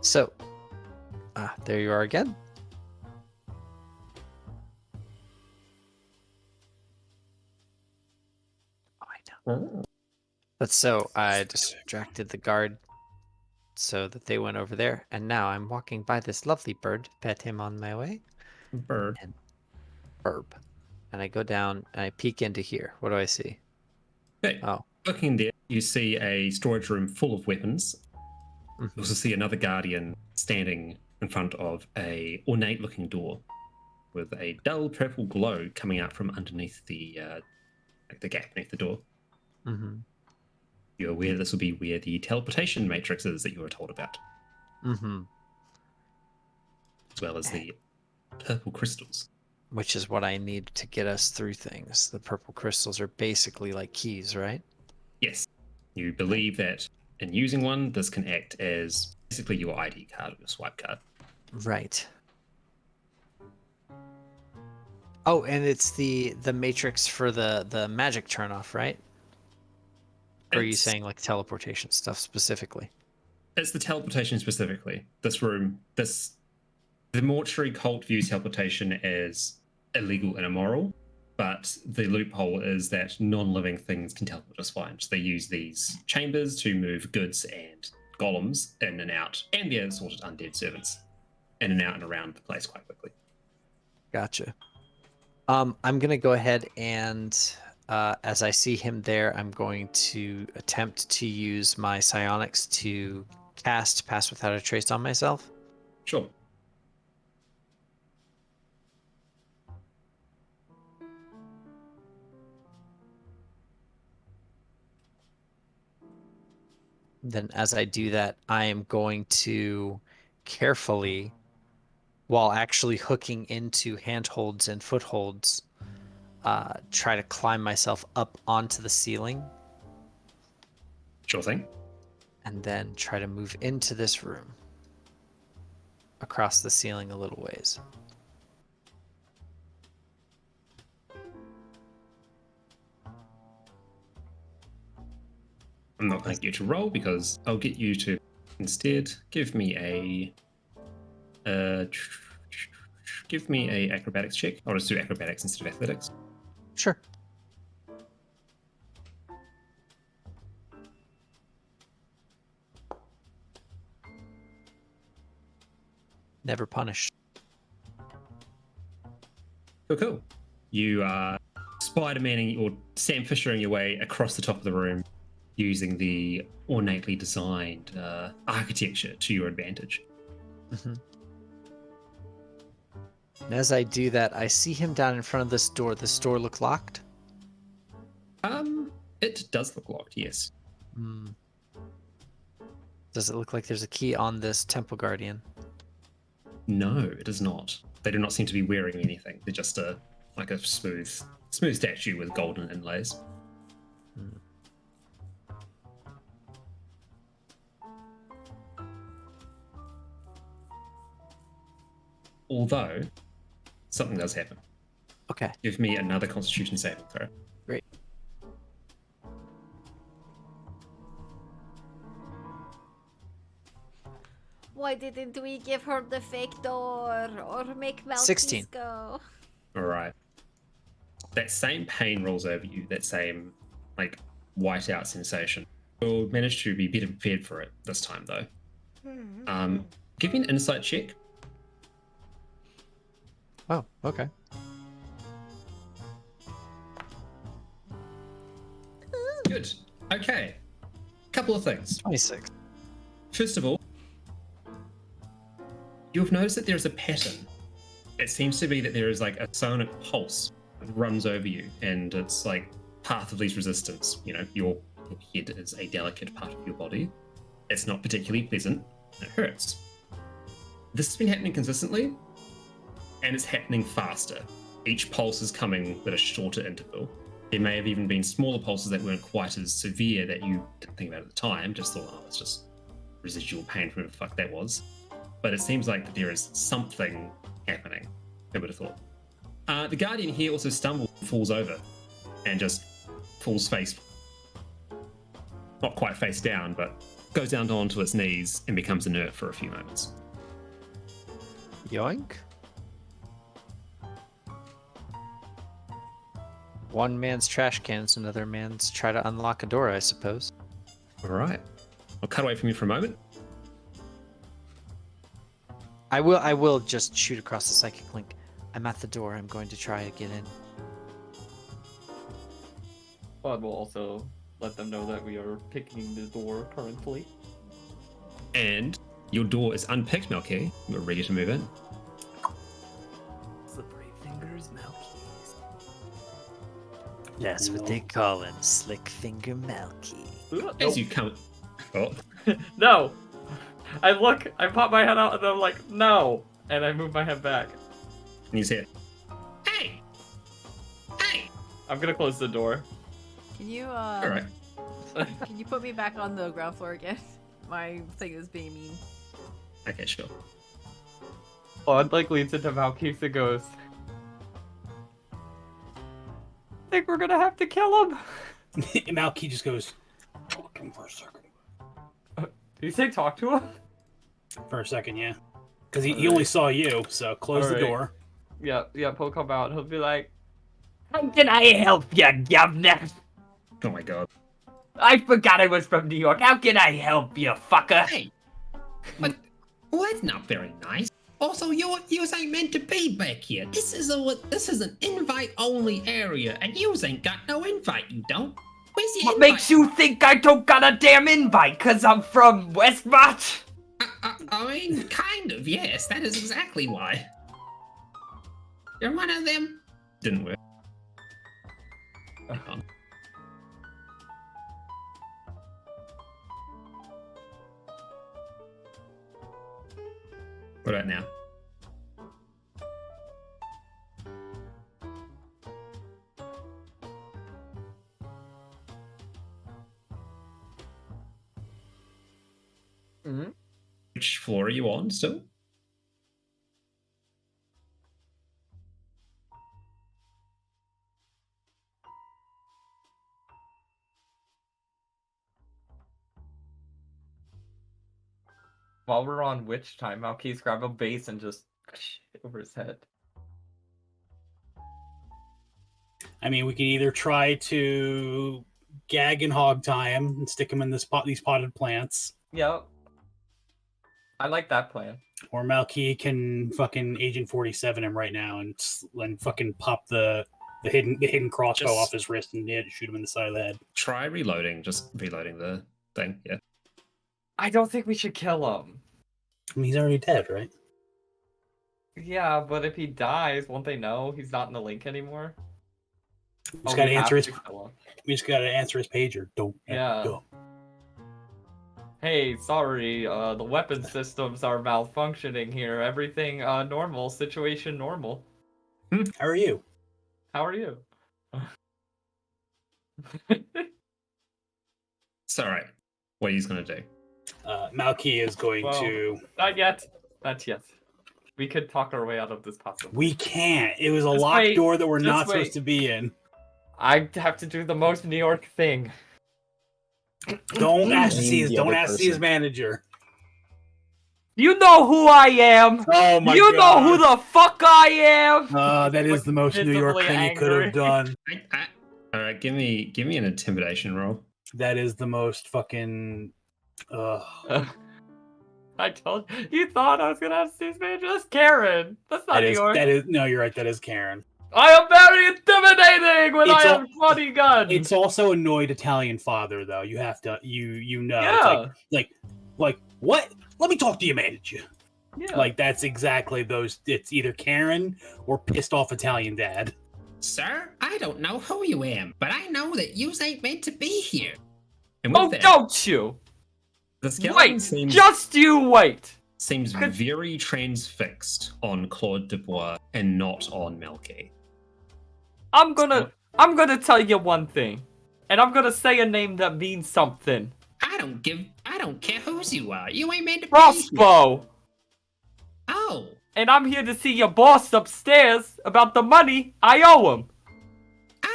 So, there you are again. I know. Oh, But so I distracted the guard so that they went over there, and now I'm walking by this lovely bird, pet him on my way, bird. and burp. And I go down and I peek into here. What do I see? Okay. Oh. Looking there, you see a storage room full of weapons. You also see another guardian standing in front of a ornate-looking door with a dull purple glow coming out from underneath the gap beneath the door. Mm-hmm. You're aware this will be where the teleportation matrix is that you were told about, Mm-hmm. as well as the purple crystals. Which is what I need to get us through things. The purple crystals are basically like keys, right? Yes, you believe that in using one, this can act as basically your ID card or your swipe card. Right. Oh, and it's the matrix for the magic turnoff, right? Or are you It's- saying like teleportation stuff specifically? It's the teleportation specifically. This room, the mortuary cult views teleportation as illegal and immoral, but the loophole is that non-living things can teleport just fine. So they use these chambers to move goods and golems in and out, and the assorted undead servants in and out and around the place quite quickly. Gotcha. I'm gonna go ahead and as I see him there, I'm going to attempt to use my psionics to cast Pass Without a Trace on myself. Sure. Then as I do that, I am going to carefully, while actually hooking into handholds and footholds, try to climb myself up onto the ceiling Sure thing. and then try to move into this room across the ceiling a little ways. I'm not going to get you to roll because I'll get you to instead give me a acrobatics check. I'll just do acrobatics instead of athletics. Sure. Never punished. Cool. You are Spider-Maning or Sam Fishering your way across the top of the room using the ornately designed architecture to your advantage. Mm-hmm. And as I do that, I see him down in front of this door. Does this door look locked? It does look locked, yes. Hmm. Does it look like there's a key on this Temple Guardian? No, it is not. They do not seem to be wearing anything. They're just like a smooth statue with golden inlays. Although, something does happen. Okay. Give me another Constitution saving throw. Great. Why didn't we give her the fake door or make Malchus 16. go? All right. That same pain rolls over you. That same like whiteout sensation. You'll manage to be better prepared for it this time, though. Give me an insight check. Oh, okay. Good. Okay. Couple of things. 26. First of all, you've noticed that there's a pattern. It seems to be that there is like a sonic pulse that runs over you, and it's like path of least resistance. You know, your head is a delicate part of your body. It's not particularly pleasant. It hurts. This has been happening consistently, and it's happening faster. Each pulse is coming at a shorter interval. There may have even been smaller pulses that weren't quite as severe that you didn't think about at the time, just thought, oh, it's just residual pain from whatever the fuck that was. But it seems like there is something happening, I would have thought. The Guardian here also stumbles, falls over, and just falls face, not quite face down, but goes down onto its knees and becomes inert for a few moments. Yoink. One man's trash cans, another man's try to unlock a door, I suppose. All right. I'll cut away from you for a moment. I will just shoot across the psychic link. I'm at the door. I'm going to try to get in. But we'll also let them know that we are picking the door currently. And your door is unpicked, Melky. You're ready to move in. Slippery fingers, Malkeys. That's what they call him, Slick Finger Malky. As you come... Oh, No! I look, I pop my head out, and I'm like, no! And I move my head back. and you say, hey! Hey! I'm gonna close the door. Can you All right. can you put me back on the ground floor again? My thing is being mean. Okay, sure. Blood like leads into Malkeith and goes, I think we're gonna have to kill him. Malky just goes, talk to him for a second. Did you say talk to him? For a second, yeah. Because he only saw you, so close the Alright. door. Yeah, he'll come out. He'll be like, How can I help you, governor? Oh my god. I forgot I was from New York. How can I help you, fucker? Hey! But, well, that's not very nice. Also, you ain't meant to be back here. This is an invite-only area, and you ain't got no invite, you don't. Where's the What invite? makes you think I don't got a damn invite? Cause I'm from Westmont? I mean, kind of, yes. That is exactly why. You're one of them. Didn't work. Hang on. What about now? mm-hmm. Which floor are you on still? While we're on witch time, Malkeith grab a base and just over his head. I mean, we can either try to gag and hog tie him and stick him in these potted plants, Yep. I like that plan. or Malky can fucking Agent 47 him right now and fucking pop the hidden crossbow Just- off his wrist and shoot him in the side of the head. Try reloading, just reloading the thing, yeah. I don't think we should kill him. I mean, he's already dead, right? Yeah, but if he dies, won't they know he's not in the link anymore? We Oh, just gotta we have answer his. to kill him. We just gotta answer his pager. Don't. Yeah. Go. Hey, sorry, the weapon systems are malfunctioning here. Everything normal, situation normal. How are you? How are you? It's all right. What he's gonna do? Malky is going Well, to. Not yet. Not yet. We could talk our way out of this possibly. We can't. It was a Just locked wait, door that we're just not wait. supposed to be in. I have to do the most New York thing. Don't ask to Name see his. the Don't other ask to see his person. manager. You know who I am. Oh my You god! know who the fuck I am. That is the most New York Visibly thing you could have angry. done. All right, give me an intimidation roll. That is the most fucking. I told you thought I was gonna have Steve's manager. That's Karen. That's not That New is. York. That is. No, you're right. That is Karen. I am very intimidating when It's I all- have 20 guns. It's also annoyed Italian father though. You have to. You know. Yeah. It's like what? Let me talk to your manager. Yeah. Like that's exactly those. It's either Karen or pissed off Italian dad. Sir, I don't know who you am, but I know that you ain't meant to be here. And with Oh, that, don't you? the skeleton Wait, seems just you wait. very transfixed on Claude Dubois and not on Melky. I'm gonna tell you one thing, and I'm gonna say a name that means something. I don't care whose you are. You ain't meant to be Crossbow. here. Oh, And I'm here to see your boss upstairs about the money I owe him.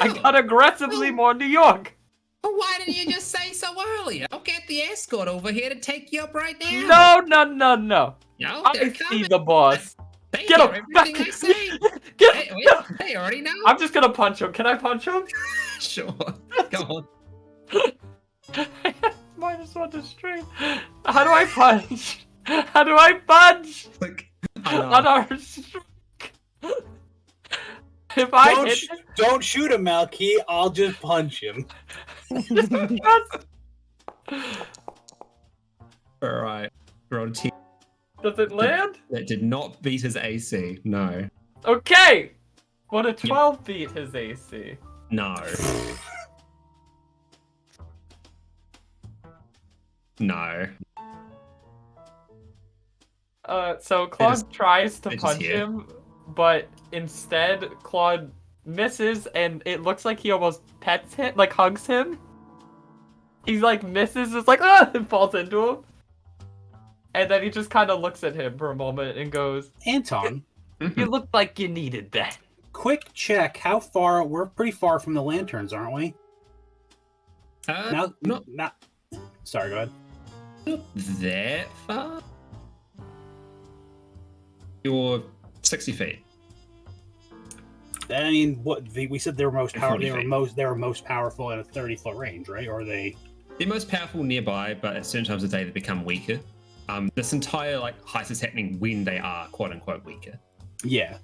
I got aggressively more New York. Well, why didn't you just say so earlier? I'll get the escort over here to take you up right now. No. No, I they're see coming. the boss. They Get hear him. everything I say. Get him. They already know. I'm just gonna punch him. Can I punch him? Sure. Go on. -1 to strength. How do I punch? How do I punch? Look, On our strike. If I hit Don't shoot him, Malky. I'll just punch him. all right. Roll a 10. Does it land? That did not beat his AC. No. Okay. Would a 12 beat his AC? No. No. So Claude just- tries to they just punch hear. him, but instead Claude misses, and it looks like he almost pets him, like hugs him. He like misses, it's like and falls into him. And then he just kind of looks at him for a moment and goes, Anton, "You look like you needed that." quick check. How far? We're pretty far from the lanterns, aren't we? Not Sorry, go ahead. that far. You're 60 feet. I mean, we said they were most powerful. 40 feet. They were most powerful in a 30-foot range, right? Or are they? They're most powerful nearby, but at certain times of the day they become weaker. This entire heist is happening when they are quote unquote weaker. Yeah.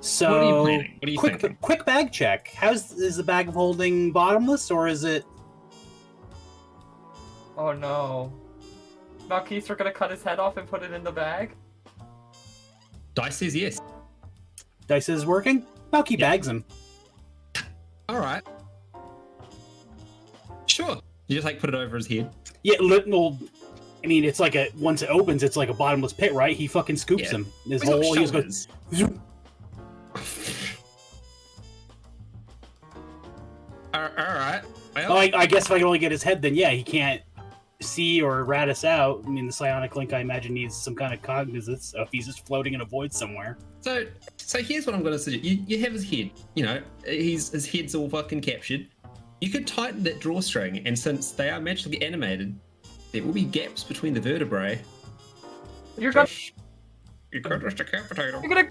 So, What are you planning? What are you quick, thinking? quick bag check. Is the bag of holding bottomless, or is it? Oh no. Malkeith, we're gonna cut his head off and put it in the bag? Dice says yes. Dice is working. Malky bags him. All right. Sure. You just put it over his head. Yeah, I mean, it's like once it opens, it's like a bottomless pit, right? He fucking scoops Yeah. him. His He's got whole he just goes. shoulders. All right. Well, Oh, I guess if I can only get his head, then yeah, he can't see or rat us out. I mean, the psionic link, I imagine, needs some kind of cognizance. So if he's just floating in a void somewhere. So here's what I'm going to suggest. You have his head. His head's all fucking captured. You could tighten that drawstring, and since they are magically animated, there will be gaps between the vertebrae. You're gonna You could just decapitate him. you're gonna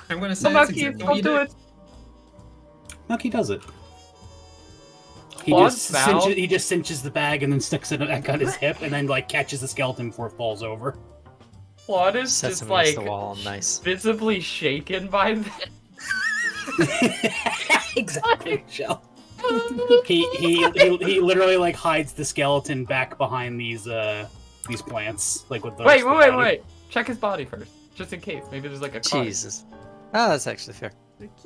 I'm going to say come that's out here, exactly what don't you do do. it. Malky does it. Claude's mouth? He just cinches the bag and then sticks it back on his hip, and then catches the skeleton before it falls over. Claude is Sets just him against the wall. Nice. visibly shaken by this. Exactly, Michelle. He literally hides the skeleton back behind these plants, with the Wait. Check his body first, just in case. Maybe there's a card. Jesus. Oh, that's actually fair.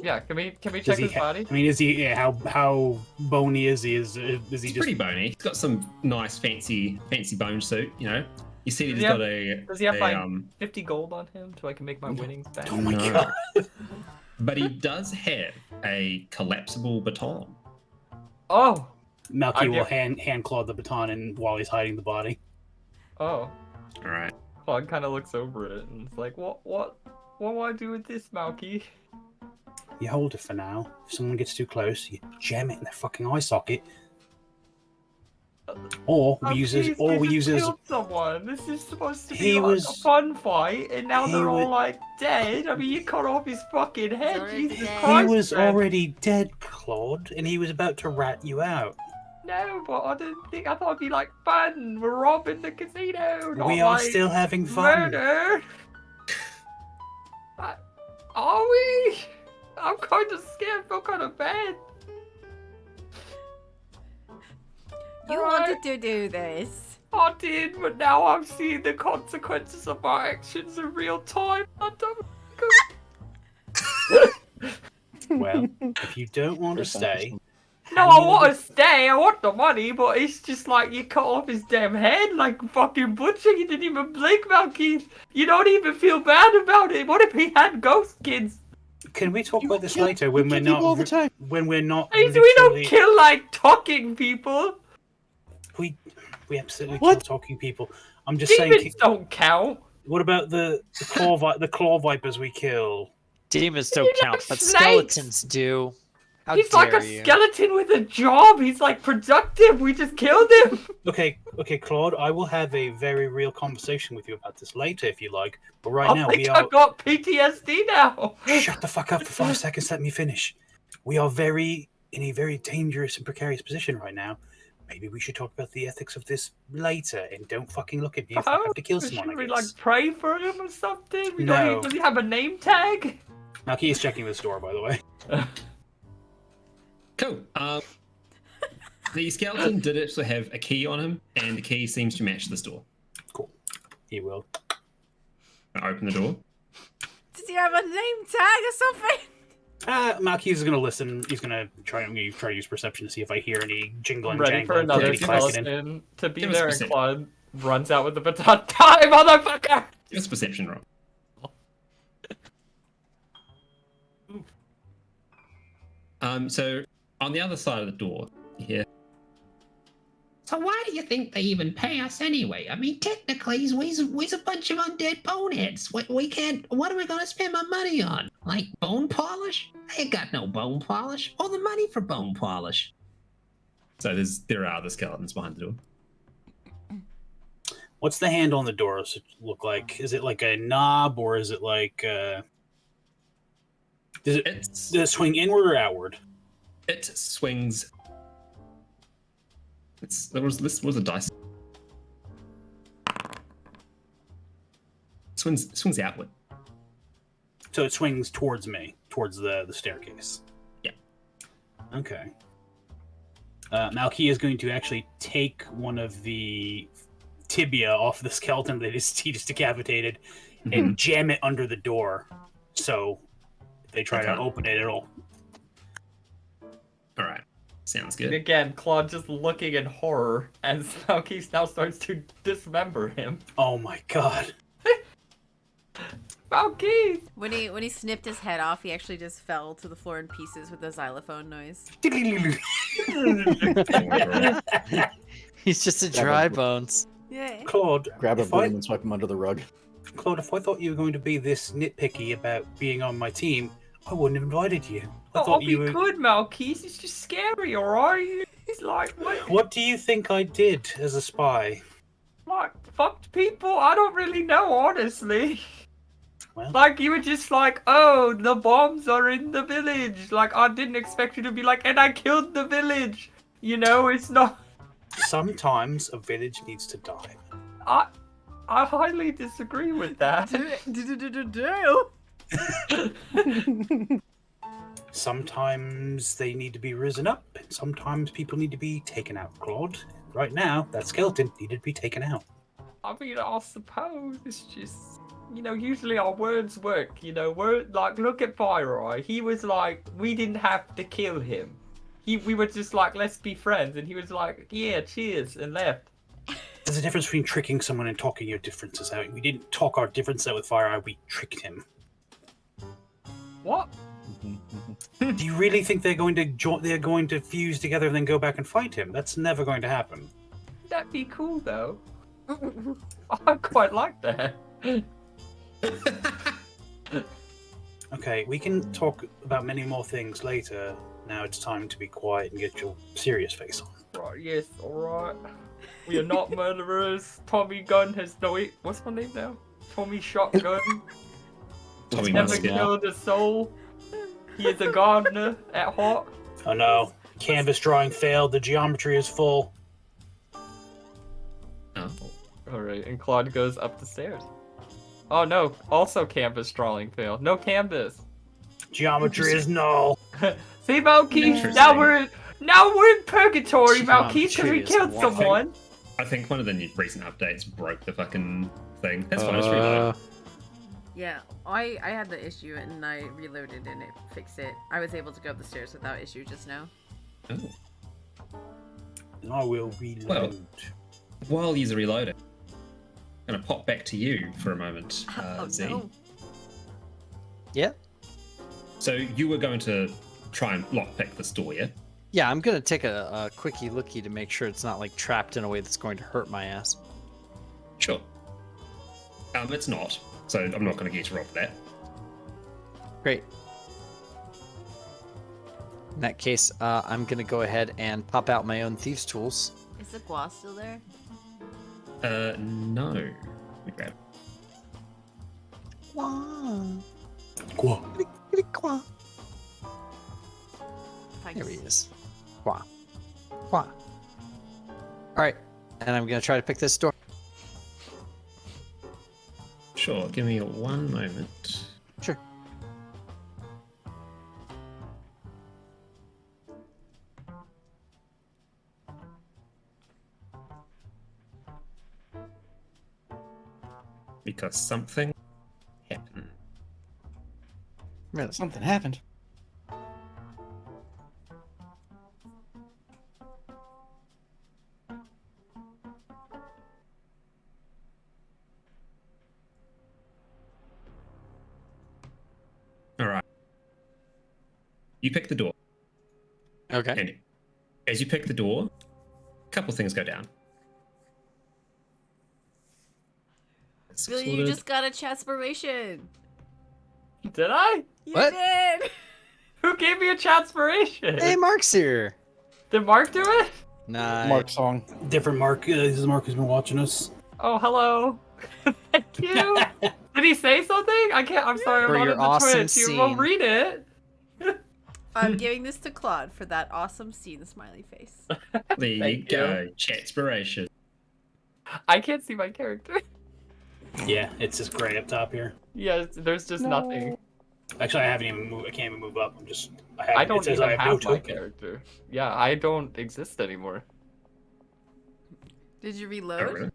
Yeah, can we check Does his body? I mean, is he? Yeah, how bony is he? Is he He's just? pretty bony. He's got some nice fancy bone suit. You see Does he's he got Does he have a 50 gold on him so I can make my winnings back? Oh my No. god! but he does have a collapsible baton. Oh, Malky I will get- hand claw the baton in while he's hiding the body. oh. All right. Claude kind of looks over it and it's like, what do I do with this, Malky? You hold it for now. If someone gets too close, you jam it in their fucking eye socket. Or we use as killed someone. This is supposed to be like a fun fight, and now they're all like dead. I mean, you cut off his fucking head. Jesus Christ, he was already dead, Claude, and he was about to rat you out. No, but I thought it'd be like fun. We're robbing the casino. We are still having fun. Murder. Are we? I'm kind of scared. I feel kind of bad. You wanted to do this. I did, but now I'm seeing the consequences of my actions in real time. I don't. Well, if you don't want to stay. No, I want to stay. I want the money, but it's just like you cut off his damn head like a fucking butcher. You didn't even blink, Malky. You don't even feel bad about it. What if he had ghost kids? Can we talk about this later when we're not? All the time. When we're not. We don't kill like talking people. We absolutely kill talking people. I'm just Demons saying. Don't count. What about the claw vipers we kill? Demons don't count, but skeletons do. How He's dare like a you. skeleton with a job. He's like productive. We just killed him. Okay, Claude. I will have a very real conversation with you about this later if you like. But right now we are. I've got PTSD now. Shut the fuck up for 5 seconds. Let me finish. We are in a very dangerous and precarious position right now. Maybe we should talk about the ethics of this later, and don't fucking look at me if I have to kill someone. Should we like pray for him or something? No. Does he have a name tag? Malky is checking this door, by the way. Cool. The skeleton did actually have a key on him, and the key seems to match this door. Cool. He will. I open the door. Does he have a name tag or something? Malky is going to listen. He's going to try to use perception to see if I hear any jingling. Ready for another any clacking in. skeleton to be Give us there, and perception. Claude runs out with the baton. Die, motherfucker! Give us a perception roll. So on the other side of the door, here. So why do you think they even pay us anyway? I mean, technically, we's a bunch of undead boneheads. We can't. What are we gonna spend my money on? Like bone polish? I ain't got no bone polish. All the money for bone polish. So there are other skeletons behind the door. What's the handle on the door look like? Is it like a knob, or is it like? Does it swing inward or outward? It swings. This was a dice. Swings outward. So it swings towards me, towards the staircase. Yeah. Okay. Malky is going to actually take one of the tibia off the skeleton that he just decapitated and jam it under the door. So if they try to open it, it'll... All right. Sounds And good. again, Claude just looking in horror as Malky now starts to dismember him. Oh my god. Malky! When he snipped his head off, he actually just fell to the floor in pieces with a xylophone noise. He's just a dry bones. Yeah. Claude, Grab a if broom and swipe him under the rug. Claude, if I thought you were going to be this nitpicky about being on my team, I wouldn't have invited you. I I'll thought be you were... good, Malky. It's just scary, alright? It's like, What do you think I did as a spy? like, fucked people? I don't really know, honestly. Well, Like, you were just like, oh, the bombs are in the village. Like, I didn't expect you to be like, and I killed the village. You know, it's not... sometimes a village needs to die. I highly disagree with that. Sometimes they need to be risen up, and sometimes people need to be taken out, Claude. Right now, that skeleton needed to be taken out. I mean, I suppose it's just, you know, usually our words work, you know, like, look at Fire-Eye. He was like, we didn't have to kill him. We were just like, let's be friends, and he was like, yeah, cheers, and left. There's a difference between tricking someone and talking your differences out. We didn't talk our differences out with Fire-Eye, we tricked him. What? Do you really think they're going to fuse together and then go back and fight him? That's never going to happen. That'd be cool, though. I quite like that. Okay, we can talk about many more things later. Now it's time to be quiet and get your serious face on. Right, yes, alright. We are not murderers. Tommy Gun has no... What's my name now? Tommy Shotgun. Tommy Never Musket. killed a soul. He is a gardener at heart. Oh no, canvas drawing failed. The geometry is full. Oh. Alright, and Claude goes up the stairs. Oh no, also canvas drawing failed. No canvas. Geometry is null. See, Malkeith, Interesting. now we're in purgatory, Malkeith, because we Geometry is killed one thing. someone. I think one of the recent updates broke the fucking thing. That's fine. It's reloaded. Yeah, I had the issue and I reloaded and it fixed it. I was able to go up the stairs without issue just now. Oh. And I will reload. Well. While you're reloading, I'm gonna pop back to you for a moment, Oh Z. no. Yeah. So you were going to try and lockpick this door, yeah? Yeah, I'm gonna take a quickie looky to make sure it's not like trapped in a way that's going to hurt my ass. Sure. It's not. So I'm not going to get you roll for that. Great. In that case, I'm gonna go ahead and pop out my own thieves' tools. Is the guas still there? No. Let me grab it. Cool. If I There he just- is. Qua. Qua. Alright, and I'm gonna try to pick this door. Sure, give me one moment. Sure. Because something happened. Really? Something happened. All right. You pick the door, Okay. and as you pick the door, a couple things go down. Billy, you Sorted. just got a chatspiration. Did I? You What? did. Who gave me a chatspiration? Hey, Mark's here. Did Mark do it? Nah. Mark song. Different Mark. This is Mark who's been watching us. Oh, hello. Thank you. Did he say something? I can't. I'm sorry. For I'm your not on the awesome Twitch. You will scene. read it. I'm giving this to Claude for that awesome scene, smiley face. There you Thank go. Chatspiration. I can't see my character. Yeah, it's just gray up top here. Yeah, there's just nothing. Actually, I haven't even moved. I can't even move up. I'm just. I don't it says even I have have no my token. character. Yeah, I don't exist anymore. Did you Oh, reload? really?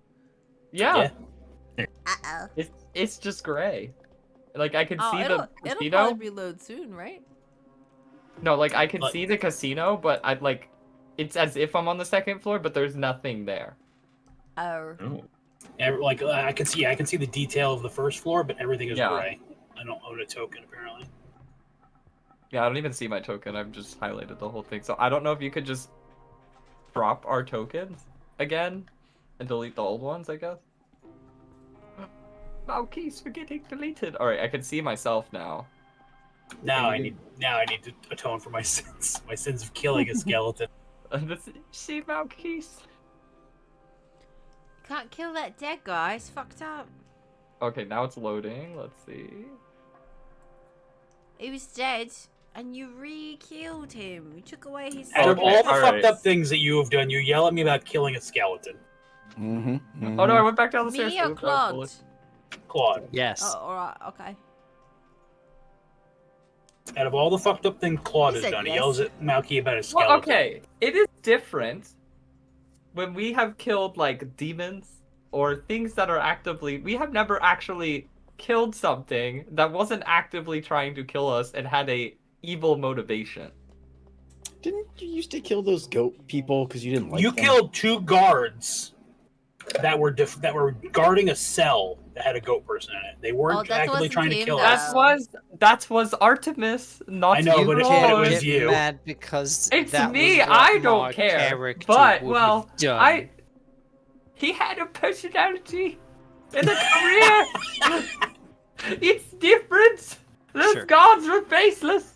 Yeah, Uh-oh. it's just gray. Like I can Oh, see it'll the casino. probably reload soon, right? No, like I can But- see the casino, but I'd like. It's as if I'm on the second floor, but there's nothing there. Oh. Oh. Like I can see the detail of the first floor, but everything is Yeah. gray. I don't own a token apparently. Yeah, I don't even see my token. I've just highlighted the whole thing. So I don't know if you could just drop our tokens again and delete the old ones, I guess. Oh, keys for getting deleted. All right, I can see myself now. Now I Maybe. need to atone for my sins. My sins of killing a skeleton. See, Malkeith. Can't kill that dead guy. It's fucked up. Okay, now it's loading. Let's see. He was dead, and you re-killed him. You took away his. Out of Okay, all the alright. fucked up things that you have done, you yell at me about killing a skeleton. Mm-hmm. Oh no, I went back down the stairs. Me or Oops, that was Claude? bullet. Claude. Yes. Oh, alright, okay. Out of all the fucked up things Claude He has said done, he yes. yells at Malky about a skeleton. Well, okay, it is different when we have killed like demons or things that are actively. We have never actually killed something that wasn't actively trying to kill us and had a evil motivation. Didn't you used to kill those goat people because you didn't like You them? killed two guards that were guarding a cell that had a goat person in it. They weren't that actively wasn't trying to him, kill though. us. That was Artemis, not I know, you, but it Lord. was you. Mad because It's that me, was what I don't my care, character but, would well, have done. He had a personality. in a career. It's different. Those Sure. guards were faceless.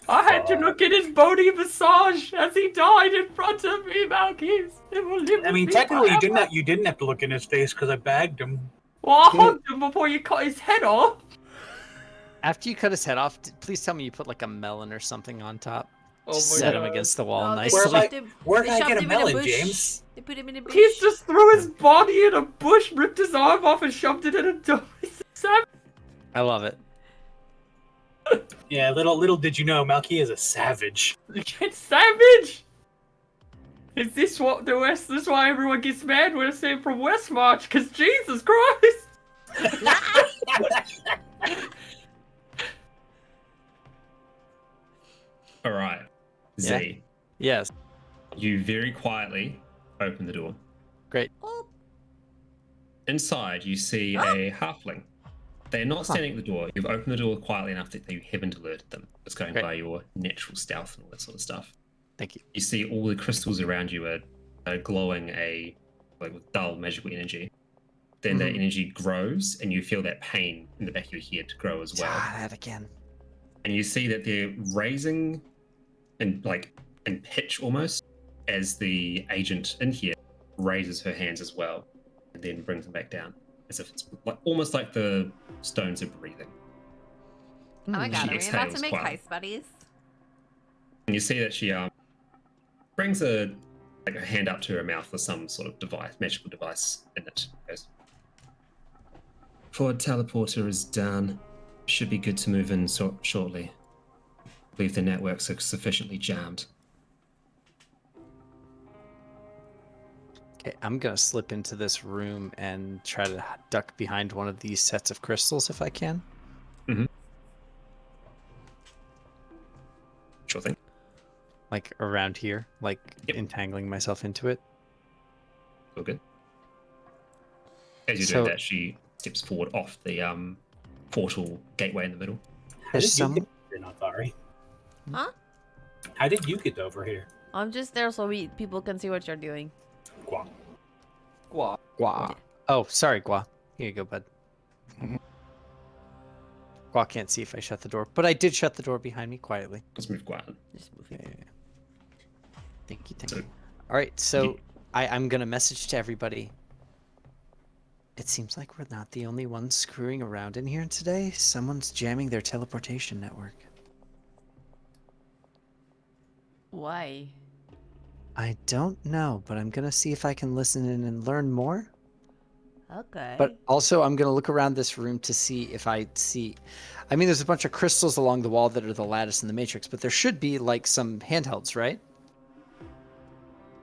I had to look at his body massage as he died in front of me, Malkis. It will live I with mean, me technically, forever. you didn't have to look in his face because I bagged him. Well, I hugged him before you cut his head off. After you cut his head off, please tell me you put like a melon or something on top. Oh Just my set him God. against the wall No, they Where nicely. am I- shoved him- where they can I shoved get a him in melon, bush. James? They put him in a bush. He's just threw his body in a bush, ripped his arm off, and shoved it in a door. I love it. Yeah, little did you know, Malky is a savage. It's savage. Is this what the West? This is why everyone gets mad when I say I'm from West March? Cause Jesus Christ! All right, Z. Yes. You very quietly open the door. Great. Oh, Inside, you see a halfling. They're not standing at the door. You've opened the door quietly enough that you haven't alerted them. It's going Great. by your natural stealth and all that sort of stuff. Thank you. You see all the crystals around you are glowing like with dull magical energy. Then that energy grows, and you feel that pain in the back of your head grow as well. That again. And you see that they're raising in pitch almost as the agent in here raises her hands as well, and then brings them back down, as if it's almost like the stones are breathing. oh my god, She are we about to exhales make quietly. heist buddies? And you see that she brings a hand up to her mouth with some sort of device, magical device in it. Goes, forward teleporter is done. Should be good to move in shortly. I believe the networks are sufficiently jammed. Okay, I'm gonna slip into this room and try to duck behind one of these sets of crystals if I can. Sure thing. Like around here, like Yep. entangling myself into it. All good. As you So- do that, she steps forward off the portal gateway in the middle. How There's did you some. get here, Nathari? Huh? How did you get over here? I'm just there so people can see what you're doing. Guac. What? Gua. Oh, sorry, Gua. Here you go, bud. Gua can't see if I shut the door, but I did shut the door behind me quietly. Let's move quietly. Just move Yeah, it. yeah, yeah. Thank you, thank So- you. All right, so I'm gonna message to everybody. It seems like we're not the only ones screwing around in here today. Someone's jamming their teleportation network. Why? I don't know, but I'm gonna see if I can listen in and learn more. Okay. But also, I'm gonna look around this room to see if I see. I mean, there's a bunch of crystals along the wall that are the lattice and the matrix, but there should be like some handhelds, right?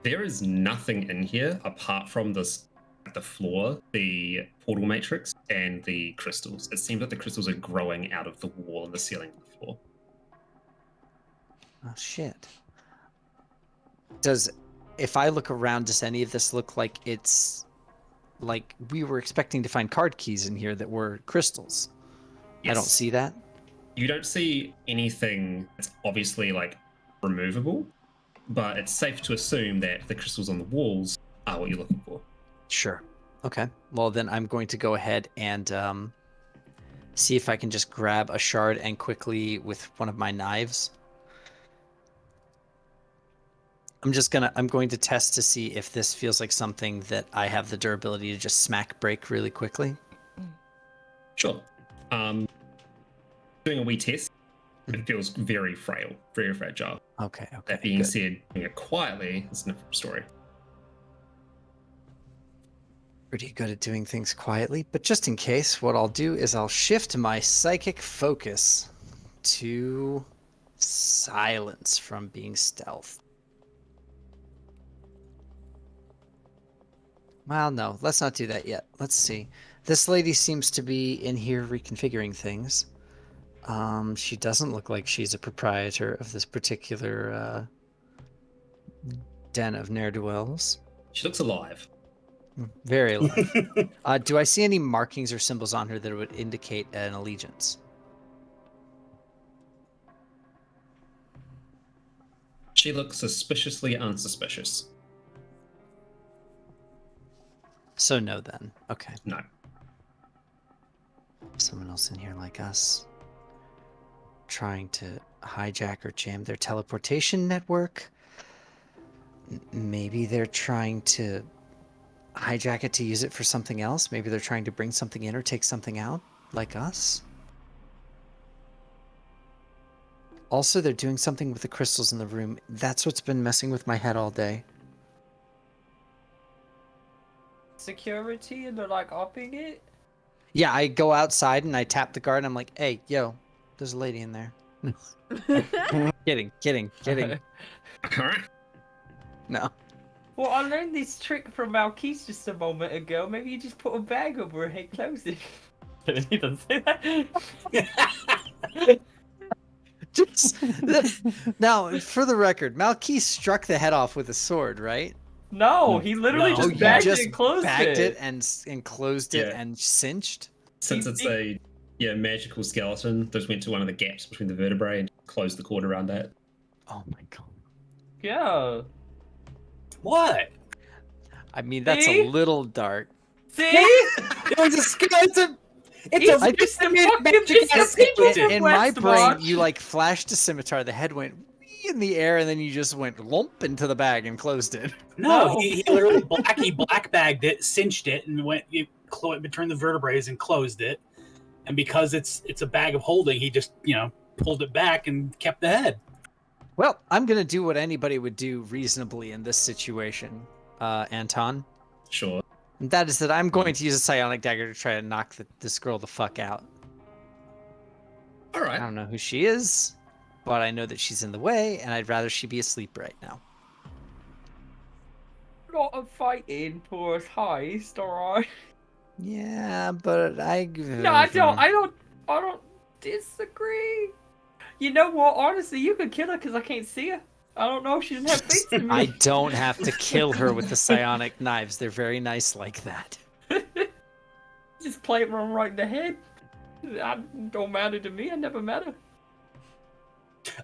There is nothing in here apart from this, the floor, the portal matrix, and the crystals. It seems like the crystals are growing out of the wall and the ceiling of the floor. Oh shit. If I look around, does any of this look like it's like we were expecting to find card keys in here that were crystals? I don't Yes. see that. You don't see anything that's obviously like removable, but it's safe to assume that the crystals on the walls are what you're looking for. Sure. Okay. Well, then I'm going to go ahead and see if I can just grab a shard and quickly with one of my knives. I'm going to test to see if this feels like something that I have the durability to just smack break really quickly. Sure. Doing a wee test, it feels very frail, very fragile. Okay. Okay. That being good. said, doing it quietly is a different story. Pretty good at doing things quietly, but just in case, what I'll do is I'll shift my psychic focus to silence from being stealth. Well, no, let's not do that yet. Let's see. This lady seems to be in here reconfiguring things. She doesn't look like she's a proprietor of this particular den of ne'er-do-wells. She looks alive. Very alive. Do I see any markings or symbols on her that would indicate an allegiance? She looks suspiciously unsuspicious. So no then. Okay. No. Someone else in here like us. Trying to hijack or jam their teleportation network. Maybe they're trying to hijack it to use it for something else. Maybe they're trying to bring something in or take something out, like us. Also, they're doing something with the crystals in the room. That's what's been messing with my head all day. Security, and they're like upping it. Yeah, I go outside and I tap the guard and I'm like, hey, yo, there's a lady in there. Kidding. Alright. No. Well, I learned this trick from Malquise just a moment ago. Maybe you just put a bag over her head, close it. He doesn't say that. Now, for the record, Malquise struck the head off with a sword, right? No, he literally No, just he bagged just it and closed bagged it. and closed it Yeah. and cinched. Since it's a magical skeleton, just went to one of the gaps between the vertebrae and closed the cord around that. Oh my god. Yeah. What? I mean, that's See? a little dark. See? It was a skeleton. He's It's a just a weird fucking magic piece of people skeleton. In my West brain, March. you like flashed a scimitar, the head went wee in the air, and then you just went lump into the bag and closed it. No, No. he literally black bagged it, cinched it, and between the vertebrae and closed it. And because it's a bag of holding, he just pulled it back and kept the head. Well, I'm gonna do what anybody would do reasonably in this situation, Anton. Sure. And that is that I'm going to use a psionic dagger to try to knock this girl the fuck out. I Alright. don't know who she is, but I know that she's in the way, and I'd rather she be asleep right now. Not a fighting for a heist, alright? Yeah, but No, I don't disagree. You know what? Honestly, you could kill her because I can't see her. I don't know if she doesn't have face to me. I don't have to kill her with the psionic knives. They're very nice like that. Just play it right in the head. Don't matter to me. I never met her.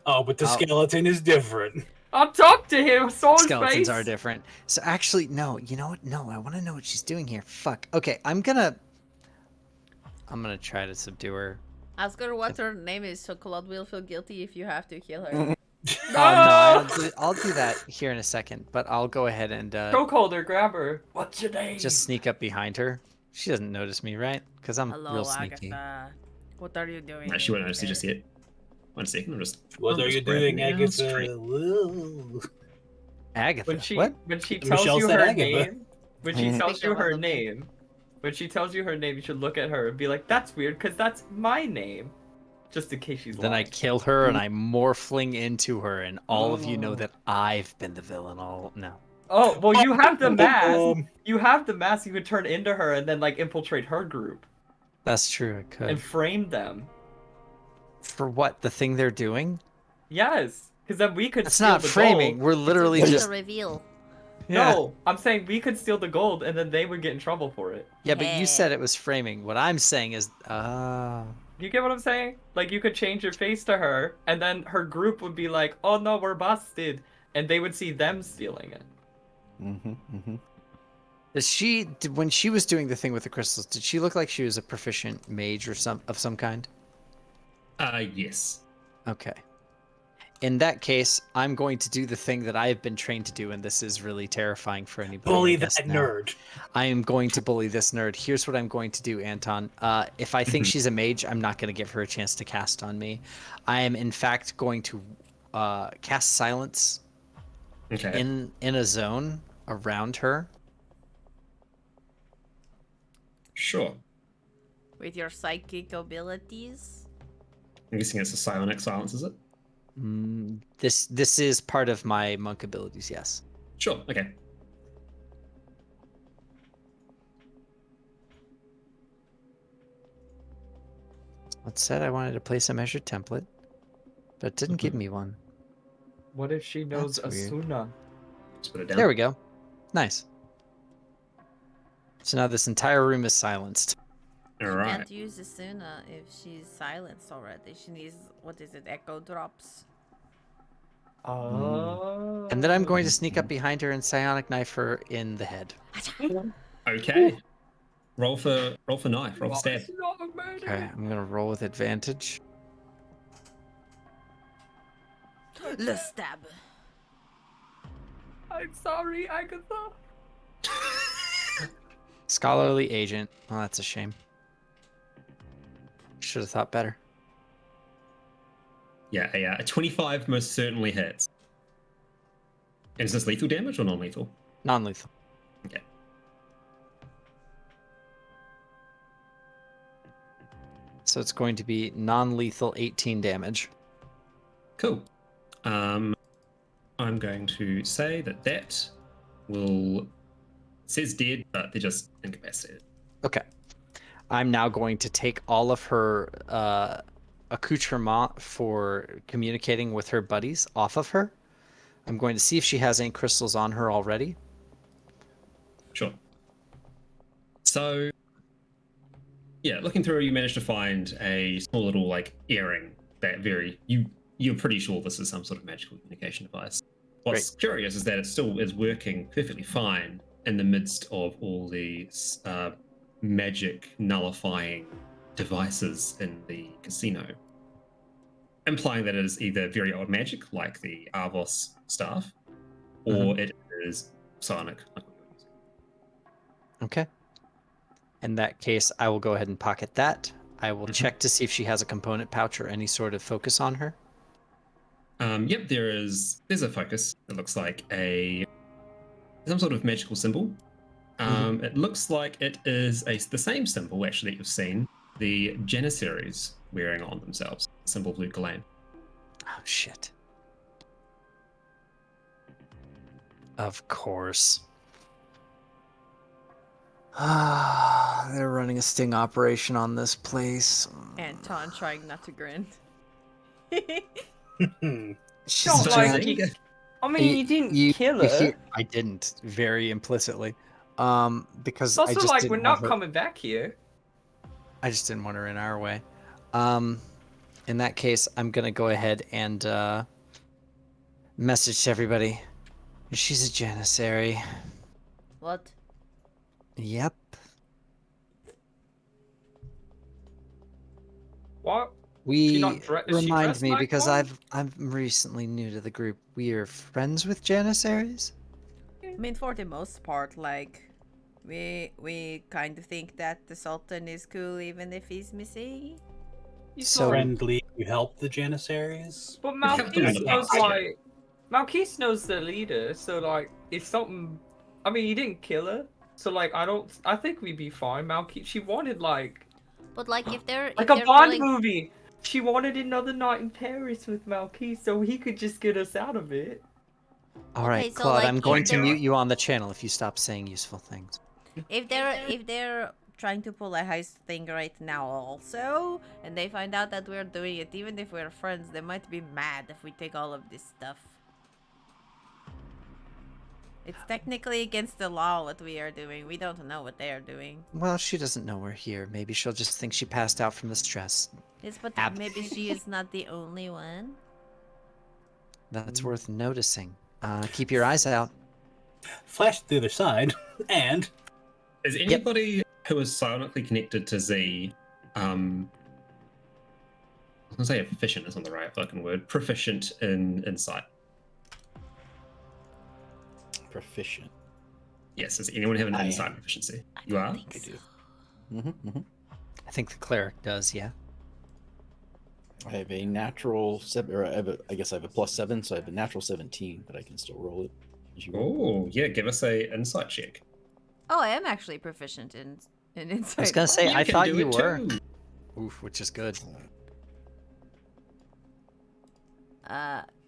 Oh, but the skeleton is different. I'll talk to him. I saw his Skeletons face. are different. So actually, no. You know what? No, I want to know what she's doing here. Fuck. Okay, I'm gonna try to subdue her. Ask her what her name is so Claude will feel guilty if you have to kill her. No, I'll do that here in a second. But I'll go ahead and Chokeholder, grab her. What's your name? just sneak up behind her. She doesn't notice me, right? Because I'm Hello, real sneaky. Agatha. What are you doing? No, she won't notice you just yet. 1 second, I'm just. What I'm are just you doing, grabbing it Agatha? straight. Whoa. Agatha. When What? she tells Michelle you said her Agatha. name, when she tells Speak you of her other name. name, when she tells you her name, you should look at her and be like, "That's weird, because that's my name." Just in case she's Then I lying. kill her and I morphling into her, and all of you know Oh. that I've been the villain all. No. Oh, well, you have the mask. Boom. You have the mask. You could turn into her and then like infiltrate her group That's true. I could. and frame them. For what? The thing they're doing? Yes, because then we could. That's steal not the framing. Gold. We're literally It's just. a reveal. No, I'm saying we could steal the gold and then they would get in trouble for it. Yeah, but you Yeah. said it was framing. What I'm saying is, You get what I'm saying? Like you could change your face to her, and then her group would be like, "Oh no, we're busted," and they would see them stealing it. when she was doing the thing with the crystals, did she look like she was a proficient mage or some kind? Yes. Okay. In that case, I'm going to do the thing that I have been trained to do, and this is really terrifying for anybody. Bully I guess that now. nerd. I am going to bully this nerd. Here's what I'm going to do, Anton. If I think she's a mage, I'm not going to give her a chance to cast on me. I am, in fact, going to cast silence Okay. in a zone around her. Sure. With your psychic abilities. I'm guessing it's a psionic silence, is it? This is part of my monk abilities, yes. Sure. Okay. It said I wanted to place a measured template, but it didn't give me one. What if she knows That's weird. Asuna? Just put it down. There we go. Nice. So now this entire room is silenced. All She right. can't use Asuna if she's silenced already. She needs, what is it, echo drops. Oh. And then I'm going to sneak up behind her and psionic knife her in the head. Okay. Roll for knife. Roll for stab. It's not a murder. Okay, I'm gonna roll with advantage. Le stab. I'm sorry, Agatha. Scholarly agent. Well, that's a shame. Should have thought better. Yeah, a 25 most certainly hits. And is this lethal damage or non-lethal? Non-lethal. Okay. So it's going to be non-lethal 18 damage. Cool. I'm going to say that will says dead, but they're just incapacitated. Okay. I'm now going to take all of her accoutrement for communicating with her buddies off of her. I'm going to see if she has any crystals on her already. Sure. So, yeah, looking through, you managed to find a small little like earring that you're pretty sure this is some sort of magical communication device. What's curious is that it still is working perfectly fine in the midst of all these magic nullifying devices in the casino, implying that it is either very old magic, like the Arvos staff, or it is psionic. Like what you're using. Okay. In that case, I will go ahead and pocket that. I will check to see if she has a component pouch or any sort of focus on her. Yep, there's a focus. It looks like some sort of magical symbol. It looks like it is the same symbol actually that you've seen the Janissaries wearing on themselves. The symbol of Luke Ghislaine. Oh shit. Of course. They're running a sting operation on this place. Anton trying not to grin. She's Not such like a- you, I mean, you didn't kill her. I didn't, very implicitly. Because It's also I just like didn't we're want not her- coming back here. I just didn't want her in our way. In that case, I'm gonna go ahead and message to everybody. She's a Janissary. What? Yep. What? We Is she remind dressed me like because one? I'm recently new to the group. We are friends with Janissaries. I mean, for the most part, like, we kind of think that the Sultan is cool even if he's missing. He's So- like- Friendly, you help the Janissaries. But kept them in Malkis the knows box, like Malkis knows the leader, so like if something, I mean, he didn't kill her, so like I think we'd be fine. Malkis, she wanted like But like, if they're a if they're Bond going, movie. She wanted another night in Paris with Malkis, so he could just get us out of it. All right, Okay, so, Claude, like, I'm if going to they're- mute you on the channel if you stop saying useful things. if they're trying to pull a heist thing right now also, and they find out that we're doing it, even if we're friends, they might be mad if we take all of this stuff. It's technically against the law what we are doing. We don't know what they are doing. Well, she doesn't know we're here. Maybe she'll just think she passed out from the stress. Yes, but Ab- maybe she is not the only one. That's worth noticing. Keep your eyes out. Flash to the other side, and Is anybody who is silently connected to Z, I was gonna say efficient is not the right fucking word, proficient in insight? Proficient. Yes, does anyone have an I insight am. proficiency? You are? Think so. I think the cleric does, yeah. I have a natural seven, or I guess I have a +7, so I have a natural 17, but I can still roll it. As you roll. Oh, yeah, give us a insight check. Oh, I am actually proficient in insight. I was gonna say, You I can thought do you it were. too. Oof, which is good.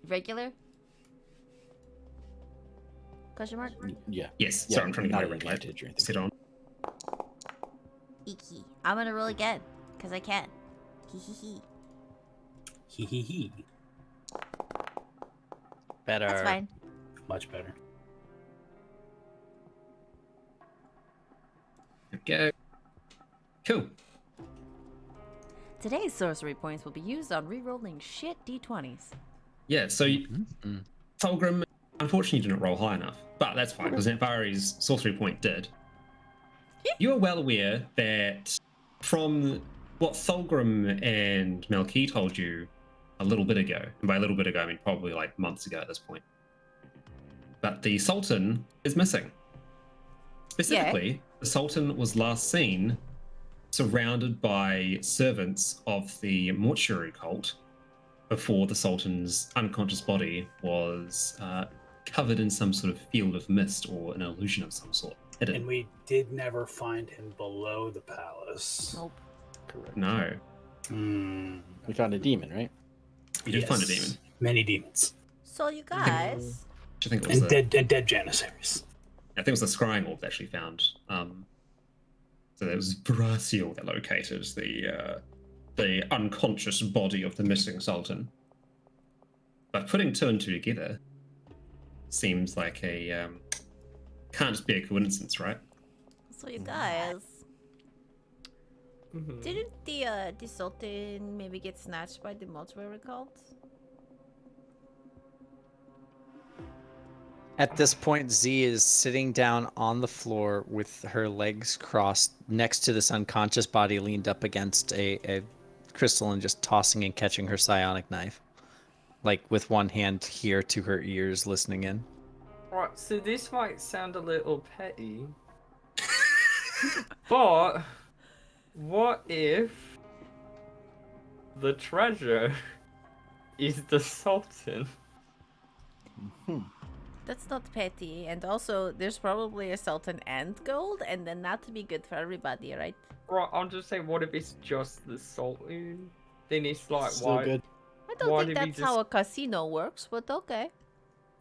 Regular? Question mark? Yeah. Yes, Yeah, sorry, I'm trying to not get my advantage or anything. sit on. Iki. I'm gonna roll again, cause I can. Hee hee hee. hee hee hee. Better. That's fine. Much better. Go. Cool. Today's sorcery points will be used on re-rolling shit d20s. Yeah, so Mhm. Fulgrim unfortunately didn't roll high enough, but that's fine because Navari's sorcery point did. You are well aware that from what Thulgrim and Melky told you a little bit ago, and by a little bit ago I mean probably like months ago at this point, but the Sultan is missing. Specifically, the Sultan was last seen surrounded by servants of the mortuary cult before the Sultan's unconscious body was covered in some sort of field of mist or an illusion of some sort. And we did never find him below the palace. Nope. Correct. No. We found a demon, right? You did find a demon. Many demons. So you guys, I think it was And dead Janissaries. I think it was the scrying orb that actually found. So it was Brasil that located the unconscious body of the missing Sultan. But putting two and two together seems like a can't just be a coincidence, right? so you guys, Mhm. didn't the Sultan maybe get snatched by the mortuary cult? At this point, Z is sitting down on the floor with her legs crossed next to this unconscious body leaned up against a crystal and just tossing and catching her psionic knife. Like with one hand here to her ears listening in. Right, so this might sound a little petty, but what if the treasure is the Sultan? That's not petty, and also there's probably a Sultan and gold, and then that would be good for everybody, right? Right, I'm just saying, what if it's just the Sultan? Then it's like, Still why? good. I don't Why think did we that's how a casino works, but okay.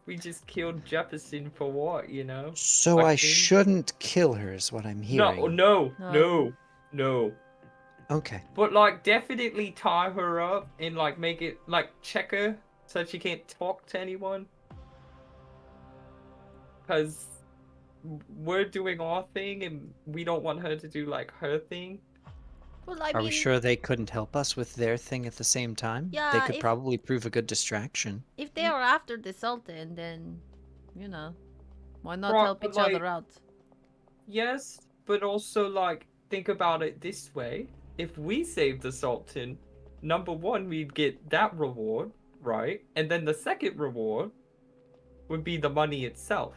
We just killed Jefferson for what, you know? So I I think- shouldn't kill her is what I'm hearing. No. Okay. But like, definitely tie her up and like make it like check her so that she can't talk to anyone. Because we're doing our thing and we don't want her to do like her thing. Well, I Are mean, we sure they couldn't help us with their thing at the same time? They Yeah, could if- probably prove a good distraction. if they are after the Sultan, then, you know, why not Right, help but, each other like, out? Yes, but also like think about it this way. If we save the Sultan, number one, we'd get that reward, right? And then the second reward would be the money itself.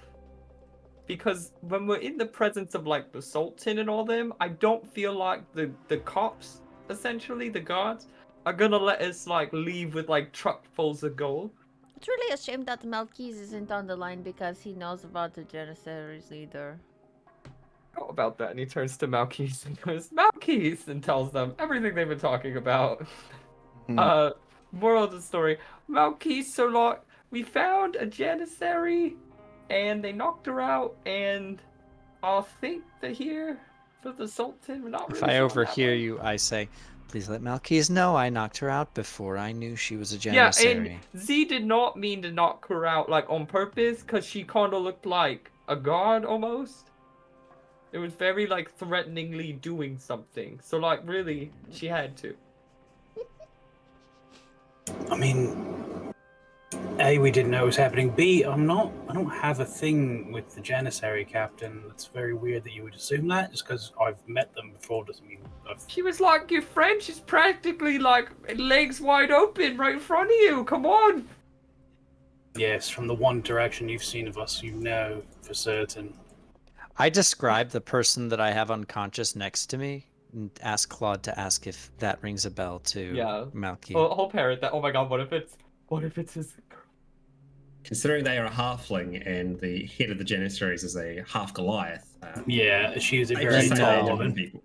Because when we're in the presence of like the Sultan and all them, I don't feel like the cops, essentially the guards, are gonna let us like leave with like truckfuls of gold. It's really a shame that Malkis isn't on the line because he knows about the Janissaries leader. How about that? And he turns to Malkis and goes, Malkis, and tells them everything they've been talking about. Moral of the story, Malkis, so like, we found a Janissary, and they knocked her out, and I think they're here for the Sultan. We're not If really I sure overhear that you, I say, please let Malkis know I knocked her out before I knew she was a one. Yeah, Janissary. and Z did not mean to knock her out, like, on purpose, because she kind of looked like a god, almost. It was very, like, threateningly doing something. So, like, really, she had to. I mean, A, we didn't know it was happening. B, I don't have a thing with the Janissary captain. It's very weird that you would assume that. Just because I've met them before doesn't mean I've... She was like your friend. She's practically, like, legs wide open right in front of you. Come on. Yes, from the one direction you've seen of us, you know for certain. I describe the person that I have unconscious next to me and ask Claude to ask if that rings a bell to Yeah. Malky. I'll parrot that. Oh my god, what if it's his girl? Considering they are a halfling and the head of the Janissaries is a half Goliath, Yeah, she is a I very just say they're tall know. different woman. people.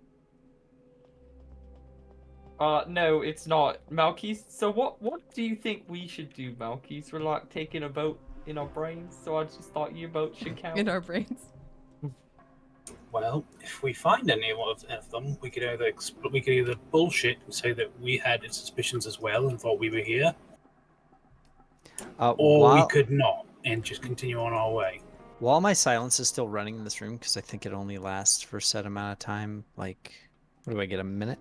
No, it's not. Malkis, so what do you think we should do, Malkis? We're like taking a vote in our brains, so I just thought your vote should count. In our brains. Well, if we find any of them, we could either bullshit and say that we had suspicions as well and thought we were here, or while, we could not and just continue on our way. while my silence is still running in this room, because I think it only lasts for a set amount of time, like, what do I get, a minute?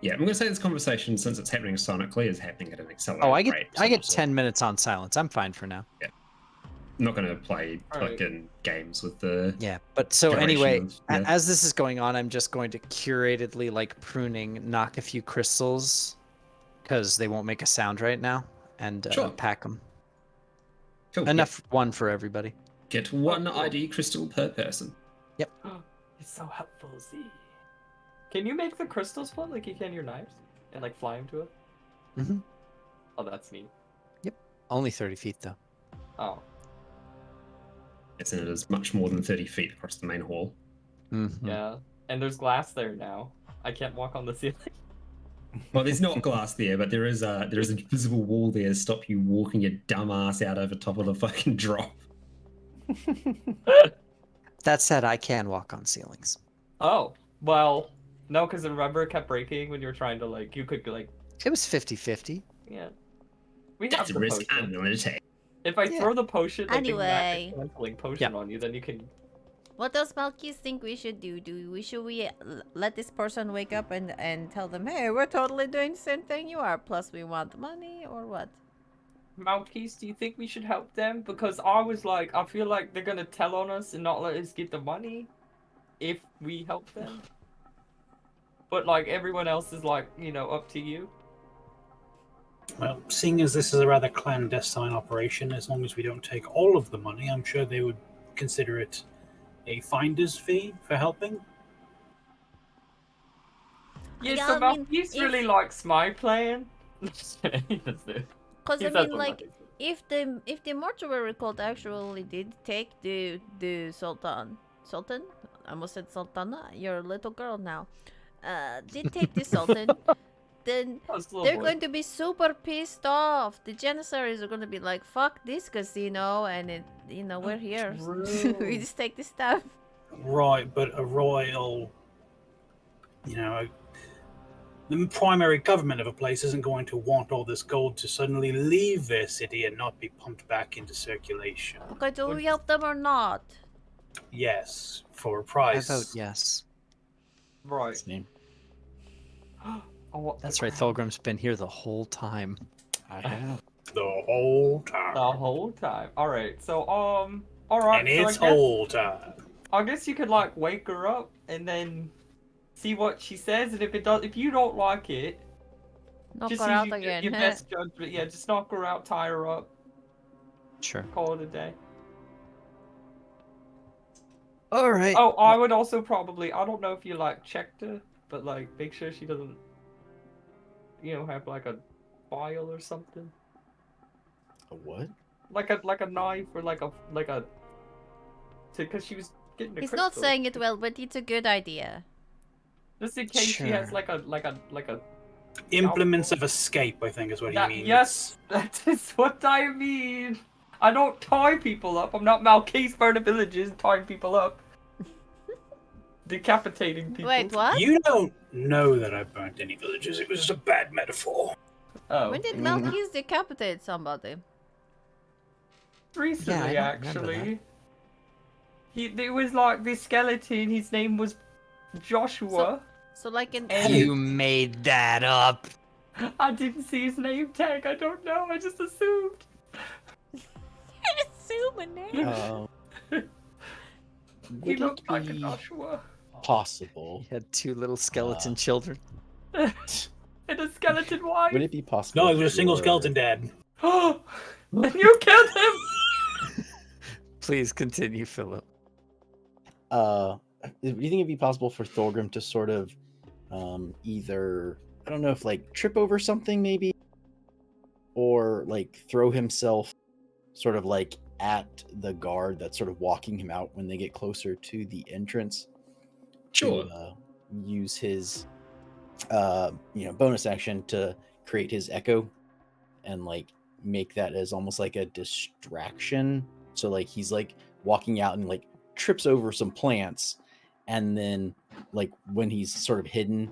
Yeah, I'm going to say this conversation, since it's happening sonically, is happening at an accelerated Oh, rate. I get so- 10 minutes on silence. I'm fine for now. not going to play Alright. fucking games with the. Yeah, but so Duration anyway, of- yeah. as this is going on, I'm just going to curatedly, like pruning, knock a few crystals, because they won't make a sound right now, and Sure. pack them. Cool. Enough one for everybody. Get one cool. ID crystal per person. It's so helpful, Z. Can you make the crystals float like you can your knives? And like fly them to it? Mhm. Oh, that's neat. Only 30 feet though. Oh. Yes, and it is much more than 30 feet across the main hall. Mhm. Yeah. And there's glass there now. I can't walk on the ceiling. Well, there's not glass there, but there is an invisible wall there to stop you walking your dumb ass out over top of the fucking drop. That said, I can walk on ceilings. Oh. Well, no, because remember it kept breaking when you were trying to like, you could like, It was 50-50. yeah. We That's have a the risk I'm potion. willing to take. If I Yeah. throw the potion, like Anyway. the canceling potion on you, then you can. What does Malkis think we should do? Should we let this person wake up and tell them, hey, we're totally doing the same thing you are, plus we want money, or what? Maltese, do you think we should help them? Because I was like, I feel like they're gonna tell on us and not let us get the money if we help them. But like everyone else is like, you know, up to you. Well, seeing as this is a rather clandestine operation, as long as we don't take all of the money, I'm sure they would consider it a finder's fee for helping. Yeah, Yeah, so I mean, Maltese if- really likes my plan. He does it. Because He I says mean, what like, Maltese if the mortuary cult actually did take the Sultan, I almost said Sultana, you're a little girl now, did take the Sultan, then does. Oh, they're boy. going to be super pissed off. The Janissaries are going to be like, fuck this casino, and it, you know, we're here. True. We just take the stuff. Right, but a royal, the primary government of a place isn't going to want all this gold to suddenly leave their city and not be pumped back into circulation. Okay, do we help them or not? Yes, for a I price. vote yes. Right. His name. I want That's the right, Thulgrim's been here the whole time. I have. The whole time. The whole time. Alright, so alright, And so it's whole time. I guess you could like wake her up and then see what she says, and if you don't like it, Knock just her use out your, again. your best judgment. Yeah, just knock her out, tie her up, Sure. call it a day. All right. Oh, I would also probably, I don't know if you like checked her, but like make sure she doesn't, have like a file or something, A what? like a knife or like a because she was getting. He's not saying it well, but it's a good idea. Just in case she has Sure. like a. Implements of escape, I think, is what he means. Yes, that is what I mean. I don't tie people up. I'm not Malkese burning villages tying people up. Decapitating people. Wait, what? You don't know that I burnt any villages. It was just a bad metaphor. Oh, When did Malkis decapitate somebody? recently Yeah, I don't remember actually. It was like this skeleton. His name was Joshua. So like in You made that up. I didn't see his name tag. I don't know. I just assumed. assume a name. He Would looked it like a be Joshua. possible? He had two little skeleton children. And a skeleton wife. Would it be possible? No, it was a single for- skeleton dad. Oh, and you killed him. Please continue, Philip. Do you think it'd be possible for Thorgrim to sort of either, I don't know if like trip over something maybe, or like throw himself sort of like at the guard that's sort of walking him out when they get closer to the entrance? Sure. To, use his bonus action to create his echo and like make that as almost like a distraction. So like he's like walking out and like trips over some plants, and then like when he's sort of hidden,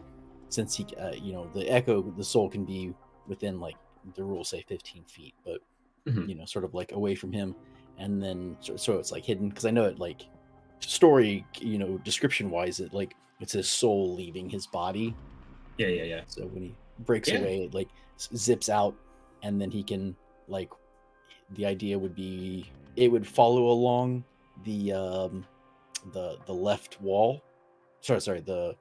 since he the echo, the soul can be within like the rules say 15 feet, but Mhm. sort of like away from him, and then so it's like hidden, because I know it like story description wise it's his soul leaving his body. Yeah. So when he breaks Yeah. away, it like zips out, and then he can like the idea would be it would follow along the left wall. Sorry, the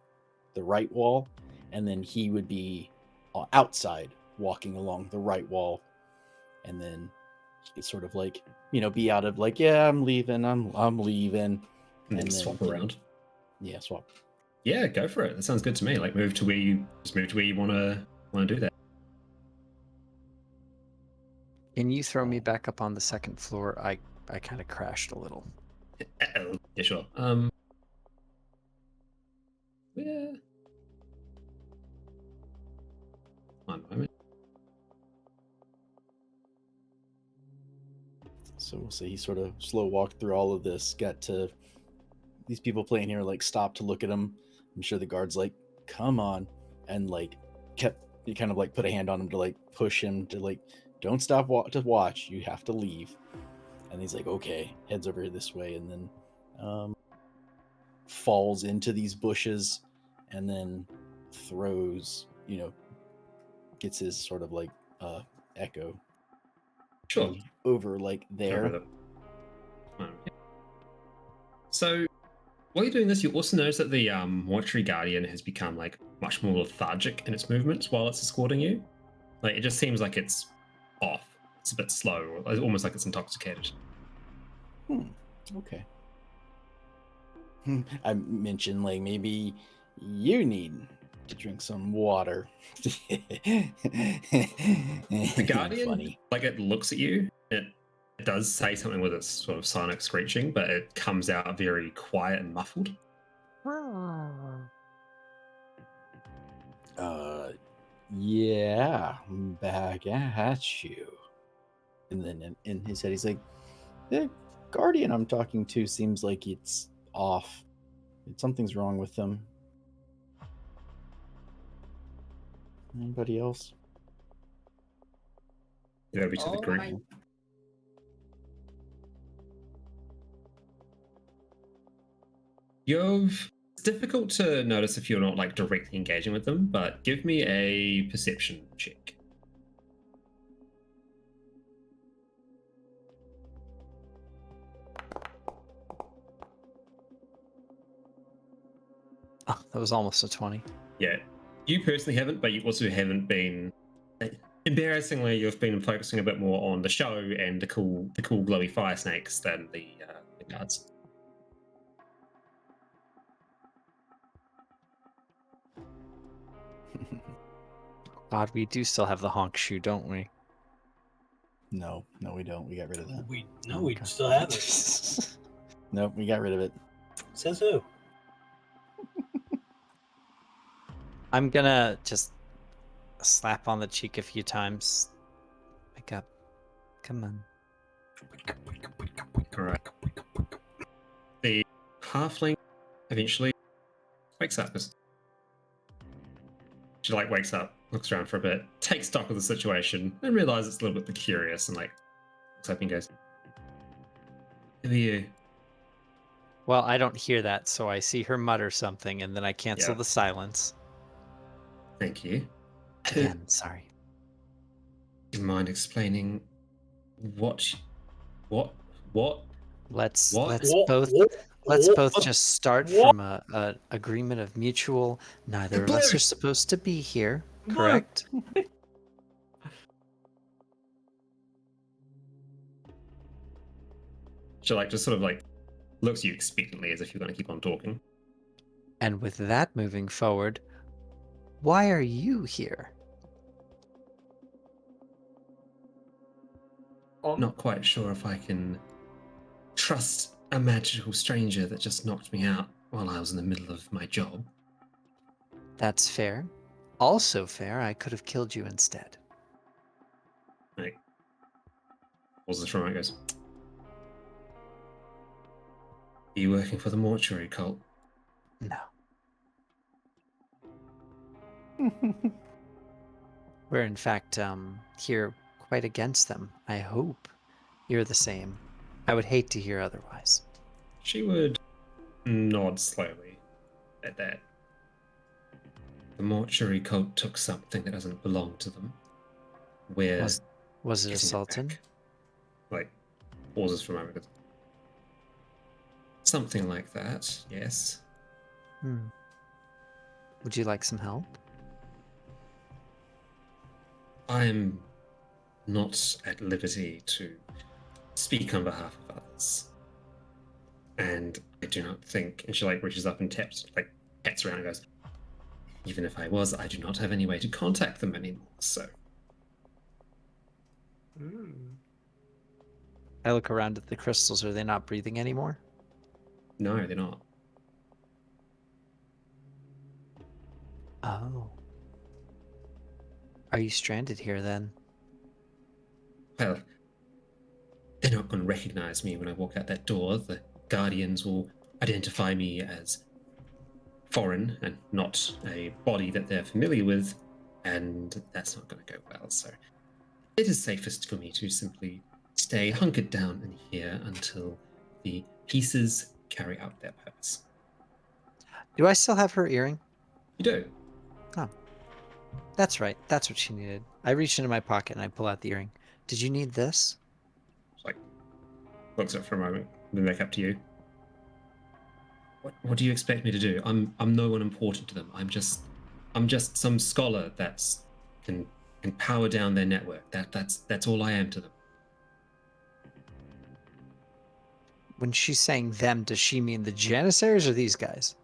right wall, and then he would be outside walking along the right wall, and then he could sort of like, be out of like, yeah, I'm leaving, I'm leaving, And then then swap around. Yeah, swap. Yeah, go for it. That sounds good to me. Like move to where you want to do that. Can you throw me back up on the second floor? I kind of crashed a little. Yeah, sure. Yeah. One moment. So we'll say he sort of slow walked through all of this, got to these people playing here, like stopped to look at him. I'm sure the guard's like, come on, and like he kind of like put a hand on him to like push him to like, don't stop to watch, you have to leave. And he's like, okay, heads over this way, and then falls into these bushes, and then throws, gets his sort of like echo Sure. over like there. So while you're doing this, you also notice that the mortuary guardian has become like much more lethargic in its movements while it's escorting you. Like it just seems like it's off. It's a bit slow, or almost like it's intoxicated. Okay. I mentioned like maybe you need to drink some water. The guardian, Funny. like it looks at you. It does say something with its sort of sonic screeching, but it comes out very quiet and muffled. Yeah, I'm back at you. And then in his head, he's like, the guardian I'm talking to seems like it's off. Something's wrong with them. Anybody else? Over to the group. It's difficult to notice if you're not like directly engaging with them, but give me a perception check. Oh, that was almost a 20. Yeah, you personally haven't, but you also haven't been. Embarrassingly, you've been focusing a bit more on the show and the cool glowy fire snakes than the guards. God, we do still have the honk shoe, don't we? No, we don't. We got rid of that. We Okay. still have it. Nope, we got rid of it. Says who? I'm gonna just slap on the cheek a few times. Wake up. Come on. Correct. The halfling eventually wakes up. She like wakes up, looks around for a bit, takes stock of the situation, and realizes it's a little bit curious, and like looks up and goes, "Who are you?" Well, I don't hear that, so I see her mutter something, and then I cancel Yeah. the silence. Thank you. Again, sorry. Do you mind explaining what? Let's What? both just start from a agreement of mutual. Neither of us are supposed to be here, correct? She like just sort of like looks at you expectantly as if you're going to keep on talking. And with that moving forward, why are you here? Not quite sure if I can trust a magical stranger that just knocked me out while I was in the middle of my job. That's fair. Also fair, I could have killed you instead. Like, pauses for a moment, goes, "Are you working for the mortuary cult?" No. We're in fact here quite against them. I hope you're the same. I would hate to hear otherwise. She would nod slowly at that. The mortuary cult took something that doesn't belong to them. We're Was it a getting it sultan? back. pauses for a moment. Something like that, yes. Would you like some help? I'm not at liberty to speak on behalf of others. And I do not think, and she like reaches up and pats around and goes, even if I was, I do not have any way to contact them anymore, so. I look around at the crystals. Are they not breathing anymore? No, they're not. Oh. Are you stranded here then? Well, they're not going to recognize me when I walk out that door. The Guardians will identify me as foreign and not a body that they're familiar with, and that's not going to go well. So it is safest for me to simply stay hunkered down in here until the pieces carry out their purpose. Do I still have her earring? You do. Oh. That's right. That's what she needed. I reach into my pocket and I pull out the earring. Did you need this? Like, looks up for a moment, then back up to you. What do you expect me to do? I'm no one important to them. I'm just some scholar that's can power down their network. That's all I am to them. When she's saying them, does she mean the Janissaries or these guys?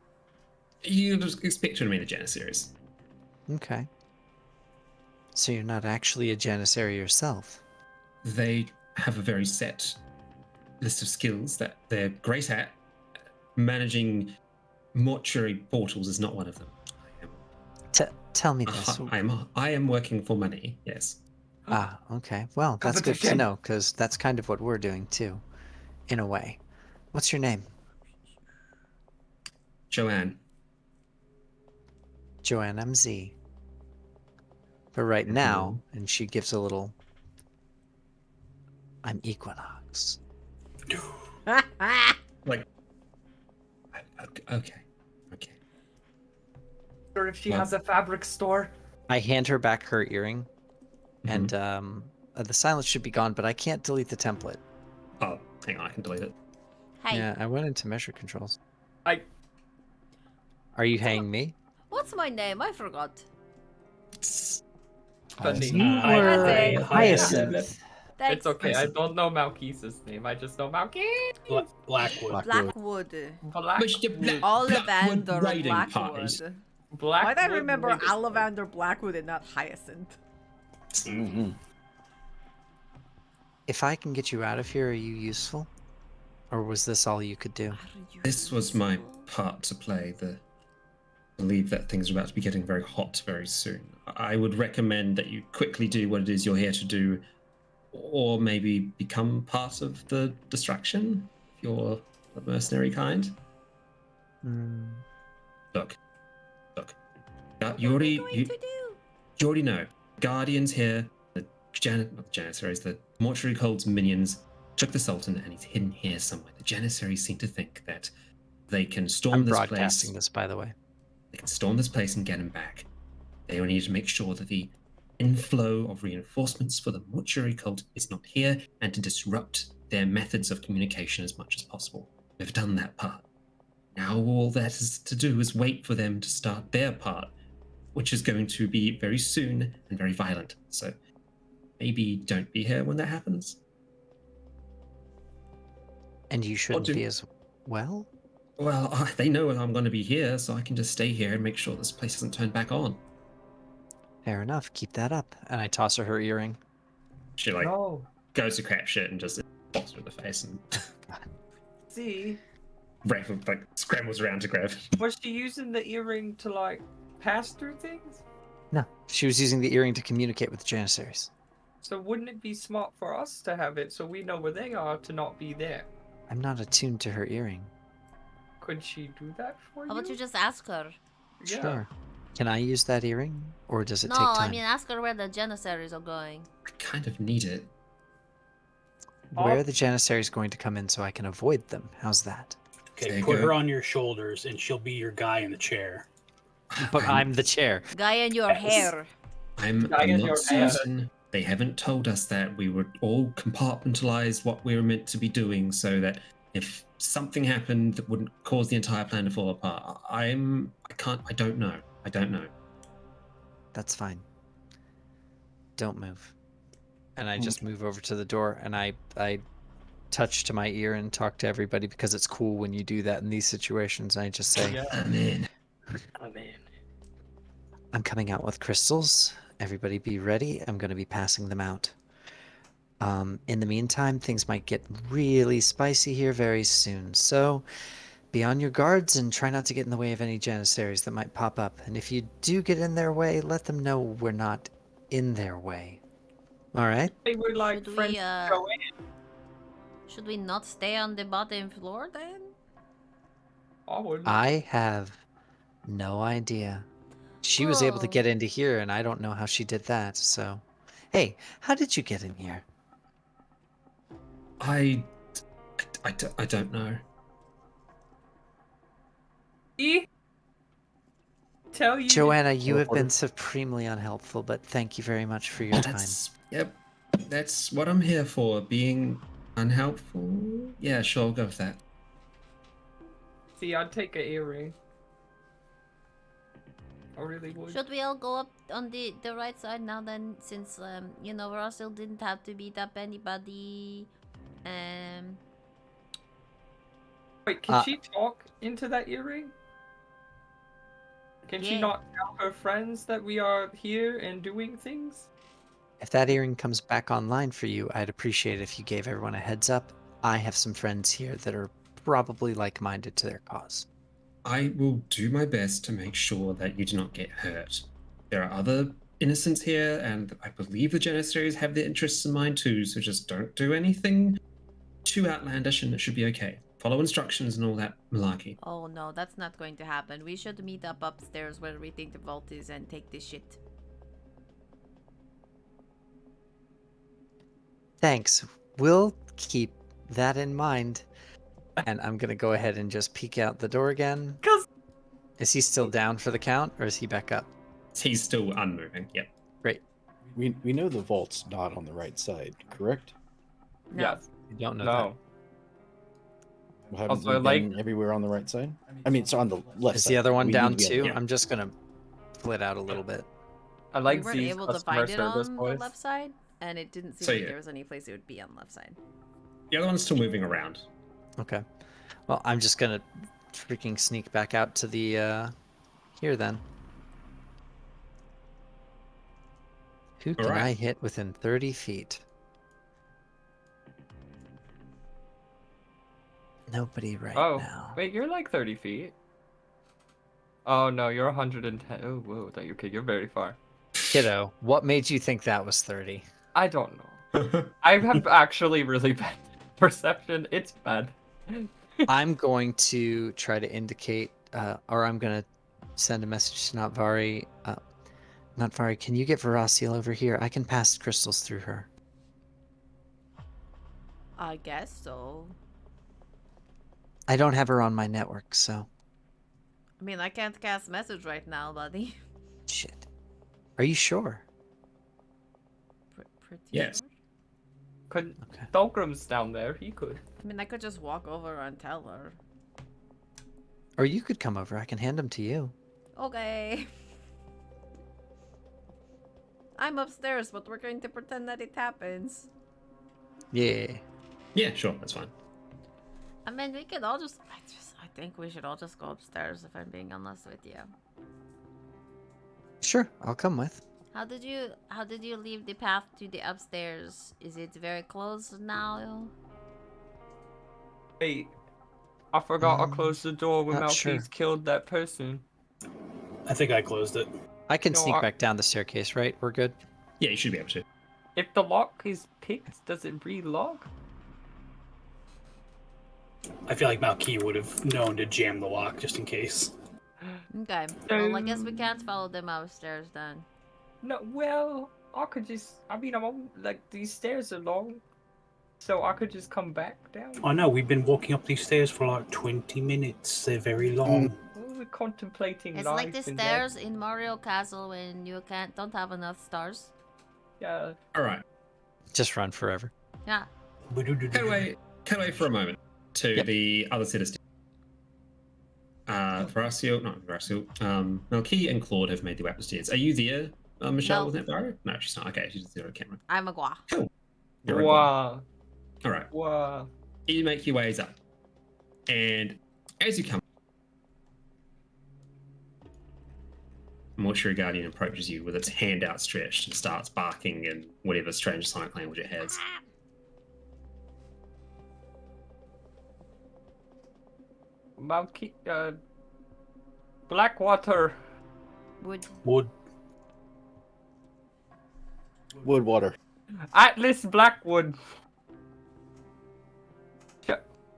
You just expect her to mean the Janissaries. Okay. So you're not actually a Janissary yourself. They have a very set list of skills that they're great at. Managing mortuary portals is not one of them. Tell me this. I am working for money, yes. Ah, okay. Well, that's good to know, because that's kind of what we're doing too, in a way. What's your name? Joanne. Joanne MZ. But right now, and she gives a little... I'm Equinox. Like, okay. Or if she has a fabric store. I hand her back her earring, and the silence should be gone, but I can't delete the template. Oh, hang on, I can delete it. Hey, Yeah, I went into measure controls. I Are you hanging me? what's my name? I forgot. Funny. Hyacinth. Thanks. It's okay. I don't know Malkisa's name. I just know Malkis. Blackwood. Blackwood. Blackwood Ollivander raiding Blackwood. parties. Why'd I remember Ollivander Blackwood and not Hyacinth? If I can get you out of here, are you useful? Or was this all you could do? This was my part to play. I believe that things are about to be getting very hot very soon. I would recommend that you quickly do what it is you're here to do, or maybe become part of the distraction if you're the mercenary kind. Look. You already know. Guardians here, not the Janissaries, the mortuary cult's minions took the Sultan, and he's hidden here somewhere. The Janissaries seem to think that they can storm this place. Broadcasting this, by the way. They can storm this place and get him back. They will need to make sure that the inflow of reinforcements for the mortuary cult is not here, and to disrupt their methods of communication as much as possible. We've done that part. Now all that is to do is wait for them to start their part, which is going to be very soon and very violent. So maybe don't be here when that happens. And you shouldn't be as well? Well, they know I'm going to be here, so I can just stay here and make sure this place isn't turned back on. Fair enough. Keep that up. And I toss her earring. She goes to crap shit and just bops her in the face and See, scrambles around to grab. was she using the earring to pass through things? No, she was using the earring to communicate with the Janissaries. So wouldn't it be smart for us to have it so we know where they are to not be there? I'm not attuned to her earring. Could she do that for you? How about you just ask her? Yeah. Sure. Can I use that earring? Or does it No, take time? I mean ask her where the Janissaries are going. I kind of need it. Where are the Janissaries going to come in so I can avoid them? How's that? Okay, put her on your shoulders, and she'll be your guy in the chair. But I'm the chair. Guy in your hair. I'm Guy in not your hair. certain They haven't told us that. We were all compartmentalized what we were meant to be doing so that if something happened that wouldn't cause the entire plan to fall apart. I don't know. I don't know. That's fine. Don't move. And I just move over to the door and I touch to my ear and talk to everybody because it's cool when you do that in these situations. I just say, I'm in. I'm coming out with crystals. Everybody be ready. I'm going to be passing them out. In the meantime, things might get really spicy here very soon. So be on your guards and try not to get in the way of any janissaries that might pop up. And if you do get in their way, let them know we're not in their way. All right? They were like Should friends we, to go in. Should we not stay on the bottom floor then? I wouldn't. I have no idea. She was able to Oh. get into here, and I don't know how she did that. So, hey, how did you get in here? I don't know. Tell you. Joanna, you have been Reporter. supremely unhelpful, but thank you very much for your time. Yep. That's what I'm here for. Being unhelpful. Yeah, sure, I'll go with that. See, I'd take an earring. I really would. Should we all go up on the right side now then, since you know, Russell didn't have to beat up anybody. Wait, can she talk into that earring? Can she Yeah. not tell her friends that we are here and doing things? If that earring comes back online for you, I'd appreciate it if you gave everyone a heads up. I have some friends here that are probably like-minded to their cause. I will do my best to make sure that you do not get hurt. There are other innocents here, and I believe the Janissaries have their interests in mind too, so just don't do anything too outlandish and it should be okay. Follow instructions and all that malarkey. Oh no, that's not going to happen. We should meet up upstairs where we think the vault is and take this shit. Thanks. We'll keep that in mind. And I'm going to go ahead and just peek out the door again. Is he still down for the count, or is he back up? He's still unmoving, yep. Great. We know the vault's not on the right side, correct? No. Yes. You don't know No. Well, haven't Also, we been everywhere on the right side? I mean, it's on the that. left Is side. the other one We down need to be on too? the- I'm just going to split out a little bit. I like we weren't Z's able to customer find it service on the voice. left side, and it didn't seem So, like yeah. there was any place it would be on the left side. The other one's still moving around. Okay. Well, I'm just going to freaking sneak back out to the, here then. Who can Alright. I hit within 30 feet? Nobody right Oh, now. wait, you're like 30 feet. Oh no, you're 110. Oh, whoa, okay, you're very far. Kiddo, what made you think that was 30? I don't know. I have actually really bad perception. It's bad. I'm going to try to indicate, or I'm going to send a message to Natvari. Natvari, can you get Veraciel over here? I can pass crystals through her. I guess so. I don't have her on my network, so I mean, I can't cast message right now, buddy. shit. Are you sure? Pretty Yes. sure. Could Okay. Thulgrim's down there? He could. I mean, I could just walk over and tell her. Or you could come over. I can hand them to you. Okay. I'm upstairs, but we're going to pretend that it happens. Yeah. Yeah, sure, that's fine. I mean, we could all just. I think we should all just go upstairs. If I'm being honest with you. Sure, I'll come with. How did you leave the path to the upstairs? Is it very close now? Wait, I forgot I closed the door when not Maltese sure. killed that person. I think I closed it. I can No, sneak I- back down the staircase, right? We're good? Yeah, you should be able to. If the lock is picked, does it re-lock? I feel like Malky would have known to jam the lock just in case. Okay. Well, I guess we can't follow them upstairs then. No, well, I could just. I mean, I'm on, like these stairs are long, so I could just come back down. Oh no, we've been walking up these stairs for like 20 minutes. They're very long. We're contemplating It's life like the and stairs in Mario Castle when you don't have enough stars. Yeah. All right. Just run forever. Yeah. Cut away for a moment to Yep. the other set of stairs. Melky and Claude have made their way up the stairs. Are you there, Michelle, No. with that barrow? No, she's not. Okay, she's there on camera. I'm a gua. Cool. You're a guy. Wow. All right. Wow. You make your ways up. And as you come, a mortuary guardian approaches you with its hand outstretched and starts barking in whatever strange sonic language it has. Monkey, Blackwater. Wood. Woodwater. Atlas Blackwood.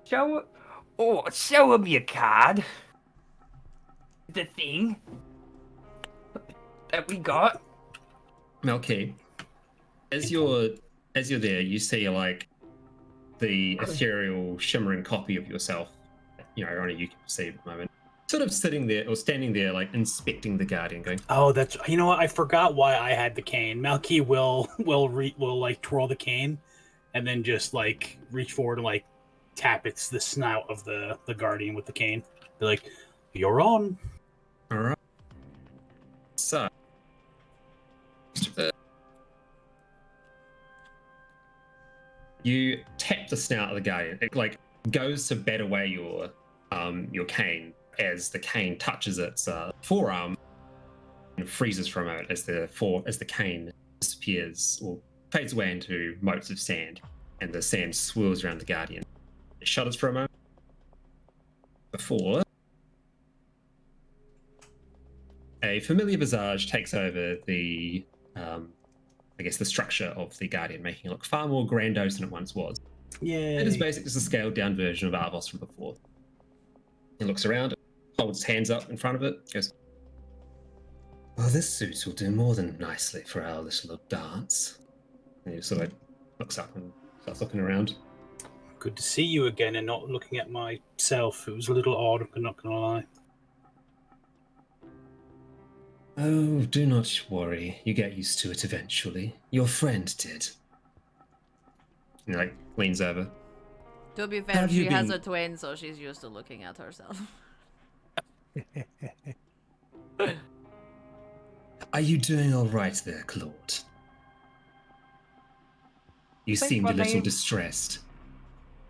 Show him your card. The thing that we got. Melky, as you're there, you see like the ethereal, shimmering copy of yourself. You know, only you can perceive at the moment. Sort of sitting there or standing there, like inspecting the guardian, going, Oh, that's you know what? I forgot why I had the cane. Malky will like twirl the cane, and then just like reach forward and like tap the snout of the guardian with the cane. Be like, "You're on." All right. So, you tap the snout of the guardian. It like goes to bat away your cane as the cane touches its forearm and freezes for a moment as the cane disappears or fades away into motes of sand, and the sand swirls around the guardian. It shudders for a moment before a familiar visage takes over the the structure of the guardian, making it look far more grandiose than it once was. Yeah. It is basically just a scaled down version of Arvos from before. It looks around, holds its hands up in front of it, goes, "Well, this suit will do more than nicely for our little dance." And he sort of looks up and starts looking around. Good to see you again and not looking at myself. It was a little odd, I'm not gonna lie. Oh, do not worry. You get used to it eventually. Your friend did. And like leans over. To be fair, Have you she has been- a twin, so she's used to looking at herself. Are you doing all right there, Claude? You Think seemed a what little they- distressed.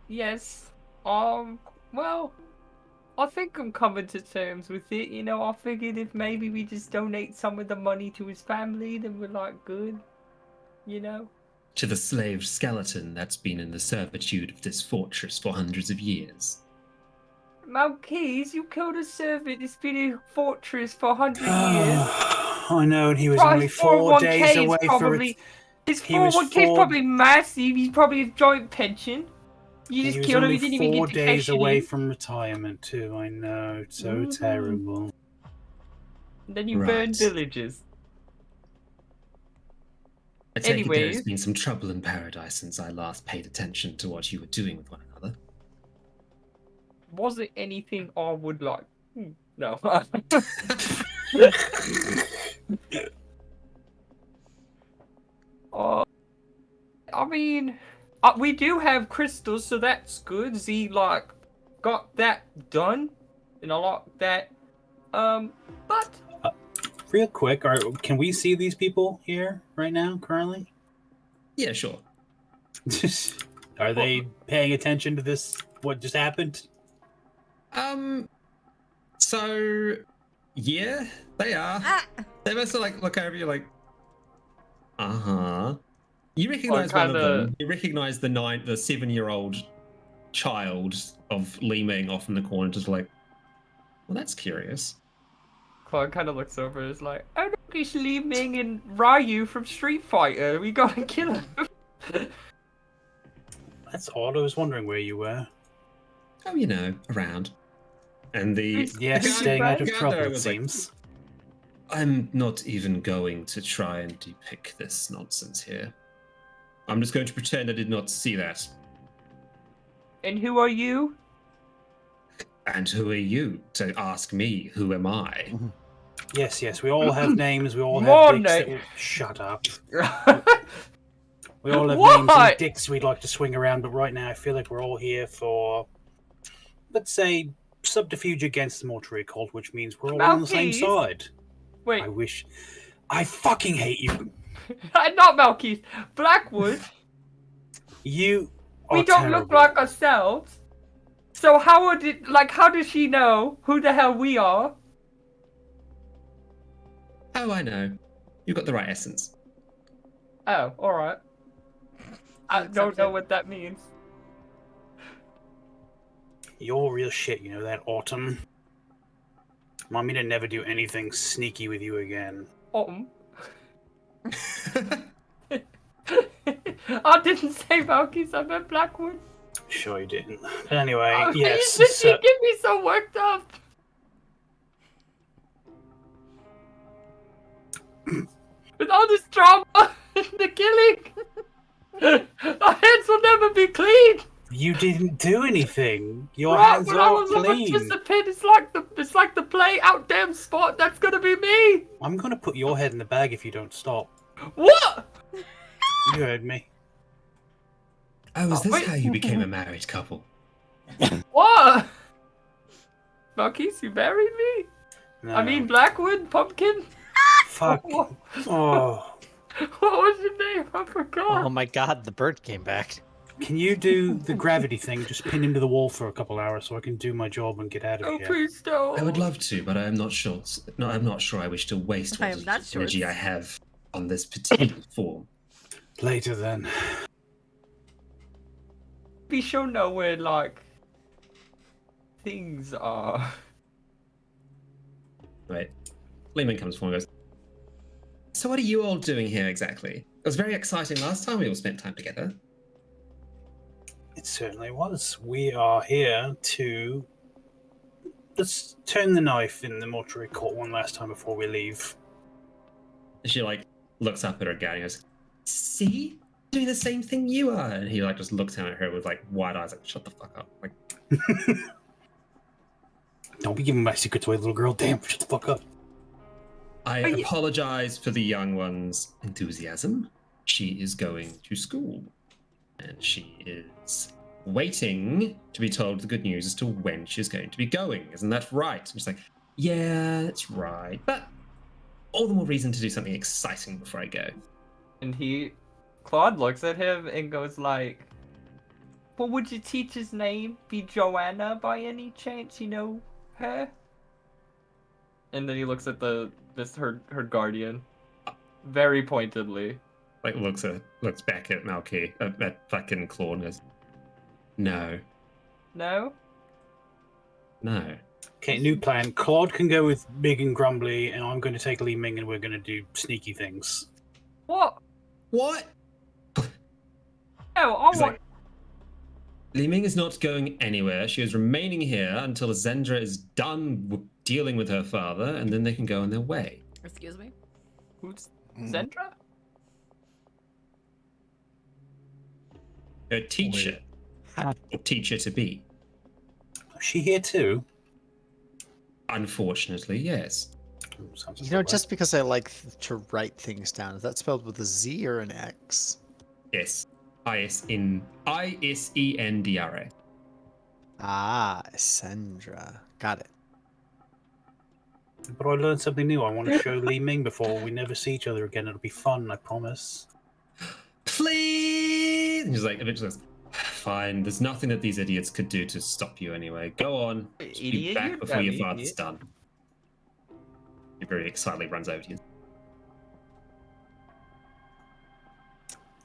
Yes. Well, I think I'm coming to terms with it. You know, I figured if maybe we just donate some of the money to his family, then we're like good. You know? To the slaved skeleton that's been in the servitude of this fortress for hundreds of years. Malkeys, you killed a servant. It's been a fortress for 100 years. I know, and he was Right, only his 4 days 401k is away probably, from his he was 401k is four- probably massive. He's probably a joint pension. You He just was killed him. only He didn't even 4 get to days cash it away in. from retirement too. I know, it's so Mhm. terrible. Then you Right. burned villages. I take it there's Anyways. been some trouble in paradise since I last paid attention to what you were doing with one another. Was it anything I would like? No. I mean, we do have crystals, so that's good. Z like got that done, and I like that. But Real quick, can we see these people here right now, currently? Yeah, sure. Are they paying attention to this? What just happened? So yeah, they are. They must have like look over you like, You recognize one of them. You recognize the 7-year-old child of Li Ming off in the corner, just like, well, that's curious. Claude kind of looks over and is like, "Oh, look, it's Li Ming and Ryu from Street Fighter. We gotta kill him." That's odd. I was wondering where you were. Oh, you know, around. And the Yes, guy- staying out of guy trouble, there it was like, seems. I'm not even going to try and depict this nonsense here. I'm just going to pretend I did not see that. And who are you? And who are you to ask me who am I? Yes. We all have names. We all More have dicks. names. Shut up. We all have names What? and dicks we'd like to swing around, but right now I feel like we're all here for, let's say, subterfuge against the mortuary cult, which means we're all on the same Malkeith? side. Wait, I fucking hate you. not Malkeith. Blackwood. You are We don't look terrible. like ourselves. So how does she know who the hell we are? Oh, I know. You've got the right essence. Oh, alright. I Accept don't know it. what that means. You're real shit, you know that, Autumn? Want me to never do anything sneaky with you again. I didn't say Malkeith, I meant Blackwood. Sure you didn't. But anyway, Oh, yes. Did So, you get me so worked up? With all this drama and the killing, our hands will never be clean. you didn't do anything. Your Right, hands when are I all was a clean. participant, it's like the play out damn spot. That's gonna be me. I'm gonna put your head in the bag if you don't stop. What? You heard me. Oh, is this wait. how you became a married couple? What? Marquise, you married me? No. I mean, Blackwood, Pumpkin. Fuck. What Oh. was your name? I forgot. Oh my god, the bird came back. Can you do the gravity thing? Just pin him to the wall for a couple hours so I can do my job and get out of Oh, here. please don't. I would love to, but I am not sure. No, I'm not sure I wish to waste I all am the not sure. energy I have on this particular form. Later then. Be sure know where like things are. Right. Lehman comes forward and goes, so what are you all doing here exactly? It was very exciting last time we all spent time together. It certainly was. We are here to... Let's turn the knife in the mortuary court one last time before we leave. She like looks up at her gown and goes, see? Doing the same thing you are. And he like just looks down at her with like wide eyes like, shut the fuck up. Like, Don't be giving my secrets away, little girl. Damn, shut the fuck up. I apologize for the young one's enthusiasm. She is going to school. And she is waiting to be told the good news as to when she's going to be going. Isn't that right? And she's like, yeah, that's right. But all the more reason to do something exciting before I go. And Claude looks at him and goes like, well, would your teacher's name be Joanna by any chance? You know her? And then he looks at her guardian very pointedly. Like looks back at Malky, at fucking Claude and goes, no. No? No. Okay, new plan. Claude can go with Big and Grumbly, and I'm going to take Li Ming, and we're going to do sneaky things. What? What? No, I He's want... like, Li Ming is not going anywhere. She is remaining here until Zendra is done dealing with her father, and then they can go on their way. Excuse me? Who's Zendra? Her teacher. Or teacher to be. Is she here too? Unfortunately, yes. Sounds You know, about just because I like to write things down, is that spelled with a Z or an X? Yes. Isendra. Ah, Sandra. Got it. right. But I learned something new. I want to show Li Ming before we never see each other again. It'll be fun, I promise. Please! And she's like, eventually goes, fine, there's nothing that these idiots could do to stop you anyway. Go on. Just be Idiot, back you before your dumb father's idiot. done. He very excitedly runs over to you.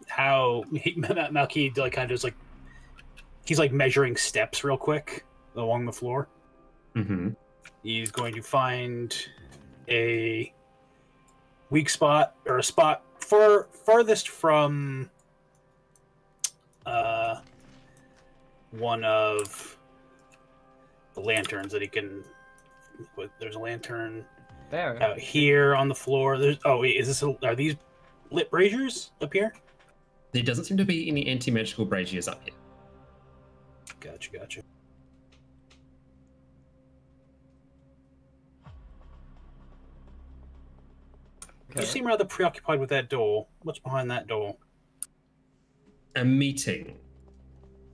How Malky like kind of just like he's like measuring steps real quick along the floor. Mm-hmm. He's going to find a weak spot or a spot furthest from one of the lanterns that he can. There's a lantern There. out here on the floor. Are these lit braziers up here? There doesn't seem to be any anti-magical braziers up here. Gotcha. You seem rather preoccupied with that door. What's behind that door? A meeting.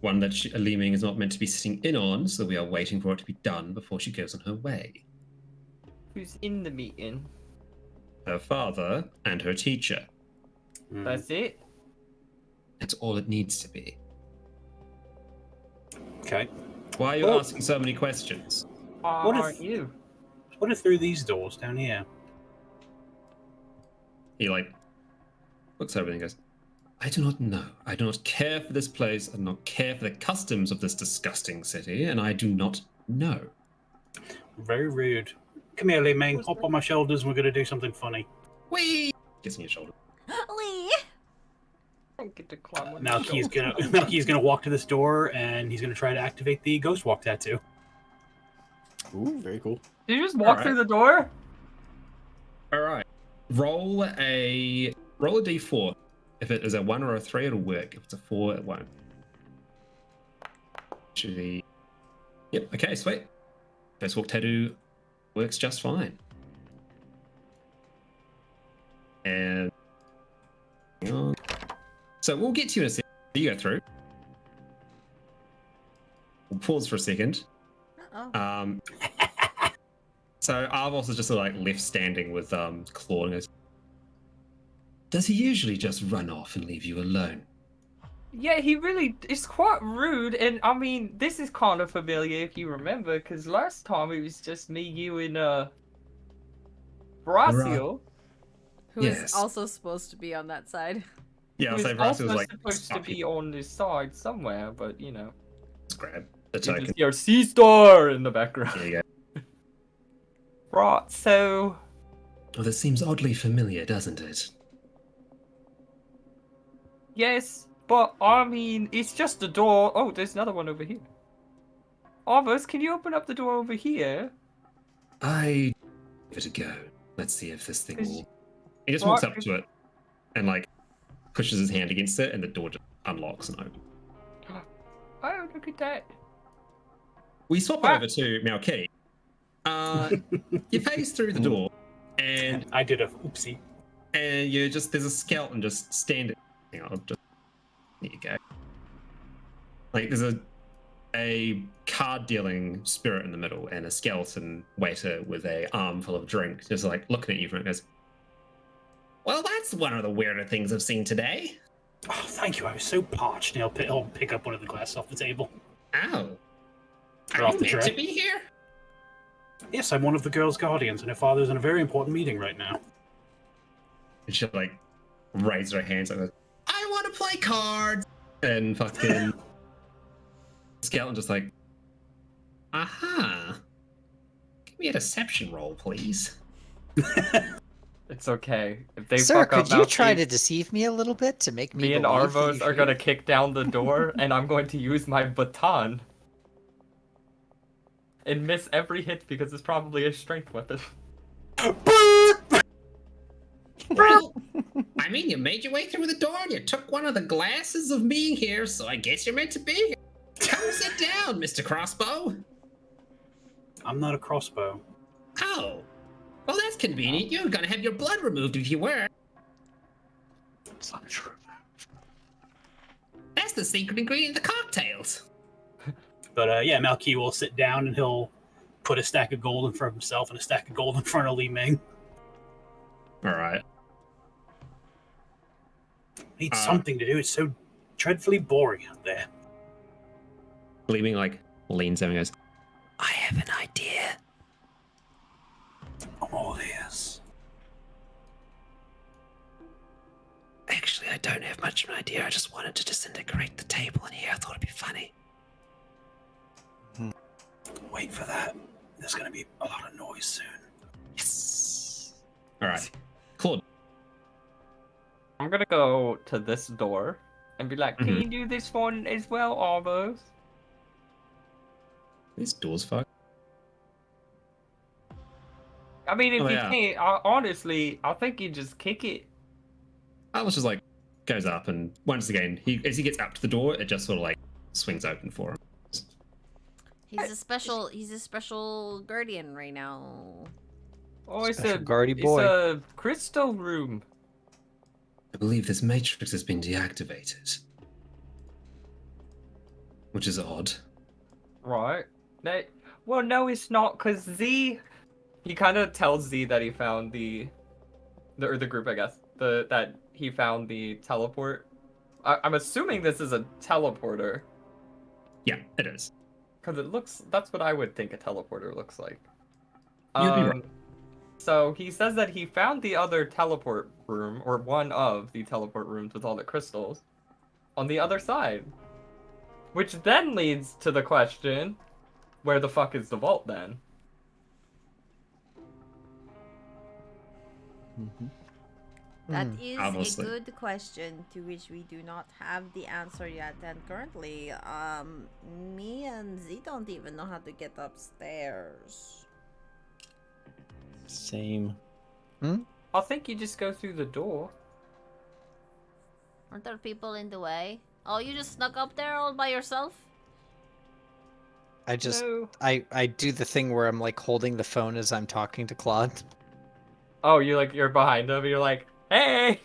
One that Li Ming is not meant to be sitting in on, so we are waiting for it to be done before she goes on her way. Who's in the meeting? Her father and her teacher. That's it? That's all it needs to be. Okay. Why are you asking so many questions? What if- Aren't you? What are through these doors down here? He looks over and goes, I do not know. I do not care for this place. I do not care for the customs of this disgusting city, and I do not know. Very rude. Come here, Li Ming. Hop on my shoulders and we're going to do something funny. Whee! Gets on your shoulder. Lee. Don't get to climb on Malky's gonna walk to this door and he's gonna try to activate the ghost walk tattoo. Ooh, very cool. Did you just walk through the door? All right. Roll a d4. If it is a 1 or a 3, it'll work. If it's a 4, it won't. Actually, yep. Okay, sweet. Ghost walk tattoo works just fine. And hang on. So we'll get to you in a second. You go through. We'll pause for a second. Uh-oh. So Arvos is just sort of left standing with Claude and goes, does he usually just run off and leave you alone? Yeah, he really is quite rude, and I mean, this is kind of familiar if you remember, because last time it was just me, you, and Brasil. Who is Yes. also supposed to be on that side. Yeah, I'll Who's say Brasil was also like, supposed to "Stop be here. on this side somewhere, but you know, Let's grab the you token. just hear C-Star in the background. There you go. Right, so Oh, this seems oddly familiar, doesn't it? yes, but I mean, it's just a door. Oh, there's another one over here. Arvos, can you open up the door over here? I give it a go. Let's see if this thing Is- will. He just walks Right, up to it and pushes his hand against it, and the door just unlocks and opens. Oh, look at that. We swap Ah. over to Malky. You phase through the door, and I did a oopsie. you just there's a skeleton just standing. Hang on, just there you go. There's a card dealing spirit in the middle, and a skeleton waiter with a arm full of drink, just looking at you and goes, well, that's one of the weirder things I've seen today. Oh, thank you. I was so parched. And I'll pick up one of the glasses off the table. Ow. They're Are off you the meant tray. to be here? Yes, I'm one of the girls' guardians, and her father's in a very important meeting right now. And she raises her hands like, I want to play cards. And fucking skeleton just aha. Give me a deception roll, please. It's okay. If they Sir, fuck up could you try Malky, to deceive me a little bit to make me me and believe that Arvos you are should- gonna kick down the door, and I'm going to use my baton and miss every hit because it's probably a strength weapon. Well, I mean, you made your way through the door and you took one of the glasses of being here, so I guess you're meant to be here. Come sit down, Mr. Crossbow. I'm not a crossbow. Oh. Well, that's convenient. You're gonna have your blood removed if you were. It's not true. That's the secret ingredient of the cocktails. But yeah, Malky will sit down and he'll put a stack of gold in front of himself and a stack of gold in front of Li Ming. All right. Need something to do. It's so dreadfully boring out there. Gleaming leans over and goes, I have an idea. I'm all ears. Actually, I don't have much of an idea. I just wanted to disintegrate the table in here. I thought it'd be funny. Wait for that. There's going to be a lot of noise soon. Yes. All right. Claude. I'm gonna go to this door and be like, can you do this one as well, Arvos? These doors fuck. I mean, if Oh, you yeah. can't, honestly, I think you just kick it. Alice just goes up, and once again, as he gets up to the door, it just sort of swings open for him. He's a special guardian right now. Oh, it's Special a guardy it's boy. a crystal room. I believe this matrix has been deactivated. Which is odd. Right. Well, no, it's not, because Z... He kind of tells Z that he found the group, I guess. That he found the teleport. I'm assuming this is a teleporter. Yeah, it is. Because that's what I would think a teleporter looks like. You'd be right. So he says that he found the other teleport room, or one of the teleport rooms with all the crystals, on the other side. Which then leads to the question, where the fuck is the vault then? That is Obviously. a good question to which we do not have the answer yet. And currently, me and Z don't even know how to get upstairs. Same. I think you just go through the door. Aren't there people in the way? Oh, you just snuck up there all by yourself? I just No. I do the thing where I'm like holding the phone as I'm talking to Claude. Oh, you're behind him, and you're like, hey!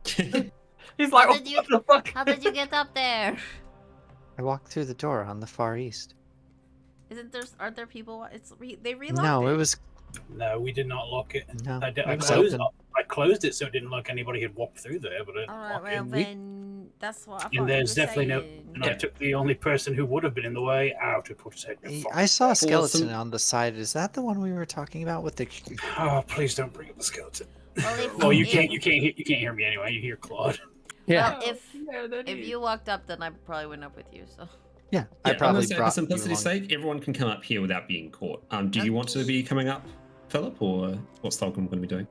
He's like, How did you- what the fuck? How did you get up there? I walked through the door on the far east. Aren't there people? They relocked No, it. it was No, we did not lock it. no. I It was closed, open. I calced it so it didn't look like anybody had walked through there, but I didn't Alright, lock well it. then, that's what I thought And you there's were definitely no. saying. And I took the only person who would have been in the way out to put his head in the I saw a skeleton Awesome. on the side. Is that the one we were talking about with the? Oh, please don't bring up the skeleton. Well, You can't hear me anyway. You hear Claude. Yeah, Well, if that if is. you walked up, then I probably went up with you. So. yeah. Yeah, I probably for brought you simplicity's along. sake, everyone can come up here without being caught. Do you want to be coming up, Philip, or what's Tholcom going to be doing?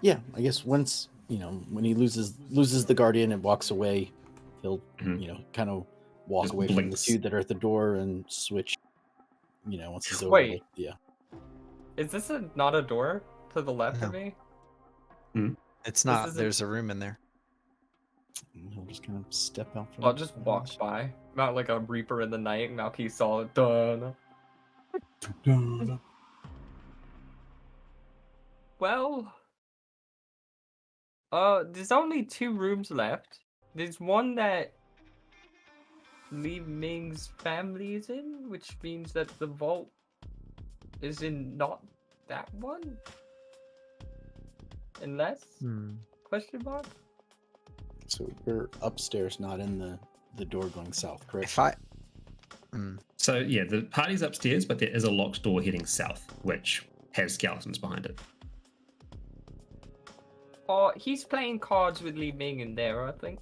Yeah, I guess once, when he loses the guardian and walks away, he'll, Mhm. kind of walk Just away from the blinks. two that are at the door and switch, once he's over. Wait. Yeah. Is this not a door to the left of No. me? It's not. isn't- There's a room in there. And he'll just kind of step out from I'll just walk house. by. Not like a reaper in the night. Malky saw it. Done. Well, there's only 2 rooms left. There's one that Li Ming's family is in, which means that the vault is in not that one. Unless? Question mark? So we're upstairs, not in the door going south, correct? If I. So yeah, the party's upstairs, but there is a locked door heading south, which has skeletons behind it. Oh, he's playing cards with Li Ming in there, I think.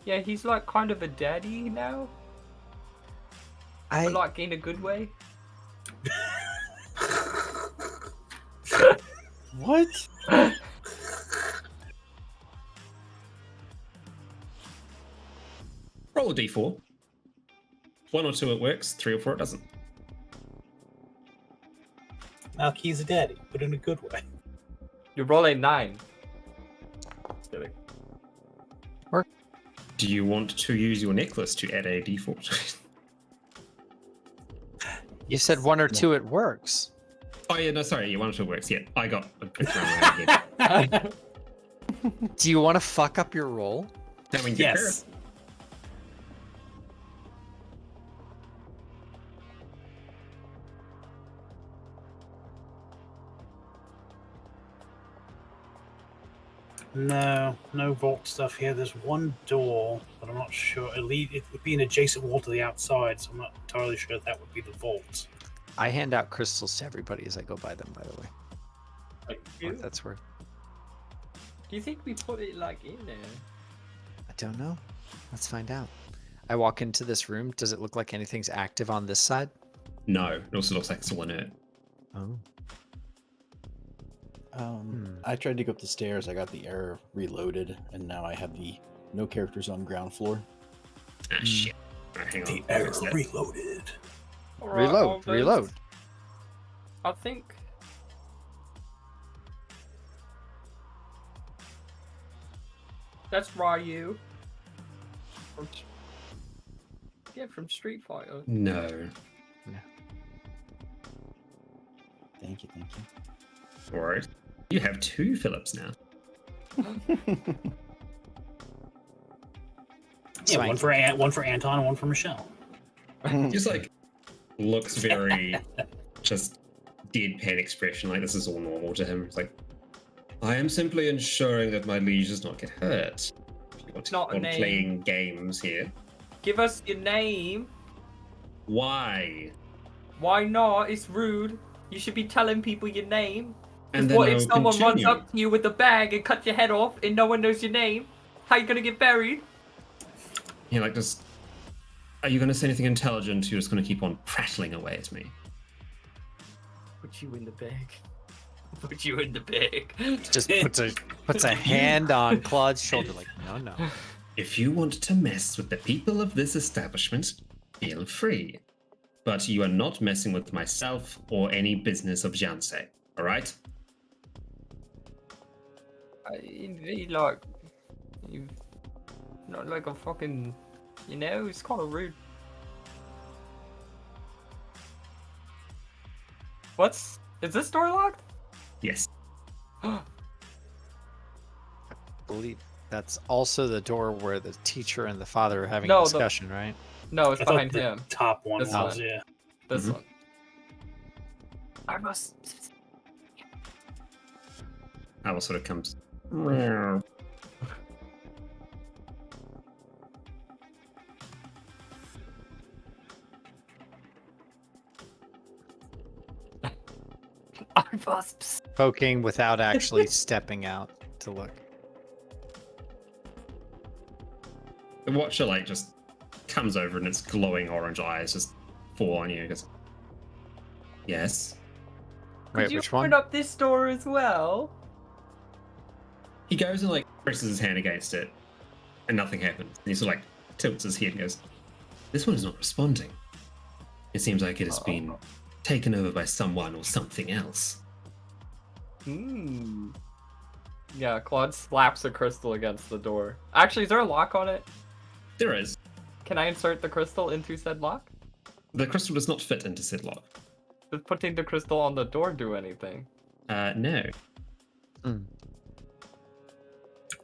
Yeah, he's like kind of a daddy now. But like in a good way. What? Roll a d4. 1 or 2 it works, 3 or 4 it doesn't. Malky's a daddy, but in a good way. You're rolling 9. Just kidding. Do you want to use your necklace to add a d4? You said 1 or 2. It works. Oh yeah, no, sorry, yeah, 1 or 2 works. Yeah, I got a picture on my head. Do you want to fuck up your roll? That means Yes. No vault stuff here. There's one door, but I'm not sure. It would be an adjacent wall to the outside, so I'm not entirely sure that would be the vault. I hand out crystals to everybody as I go by them. By the way, Do what that's worth. you think we put it like in there? I don't know. Let's find out. I walk into this room. Does it look like anything's active on this side? No, it also looks like it's all inert. Oh. I tried to go up the stairs. I got the error reloaded, and now I have the no characters on ground floor. Ah, shit. Alright, hang on. The I'll error fix that. reloaded. Alright, well, Reload. Reload. I think. That's Ryu. Yeah, from Street Fighter. No. Thank you. All right. You have 2 Phillips now. Yeah, one for Anton and one for Michelle. Just like looks very just deadpan expression, like this is all normal to him. It's like, I am simply ensuring that my liege does not get hurt. If you want to Not a keep on name. playing games here. Give us your name. Why? Why not? It's rude. You should be telling people your name. And Because then what if I'll someone runs continue. up to you with a bag and cuts your head off and no one knows your name? How you gonna get buried? You're like, just, are you going to say anything intelligent? Or you're just going to keep on prattling away at me. Put you in the bag. Put you in the bag. Just puts a hand on Claude's shoulder, like, no. If you want to mess with the people of this establishment, feel free. But you are not messing with myself or any business of Janse, all right? You not like a fucking, it's kind of rude. Is this door locked? Yes. I believe that's also the door where the teacher and the father are having a discussion, right? No, it's I thought behind the him. top one This was, one. yeah. This Mhm. one. I must. Owl sort of comes. I must. Poking without actually stepping out to look. The watcher like just comes over and its glowing orange eyes just fall on you. Goes, yes. Wait, Could you which open one? up this door as well? He goes and like presses his hand against it, and nothing happens. And he sort of like tilts his head and goes, "This one is not responding. It seems like it has been taken over by someone or something else." Yeah, Claude slaps a crystal against the door. Actually, is there a lock on it? There is. Can I insert the crystal into said lock? The crystal does not fit into said lock. Does putting the crystal on the door do anything? No.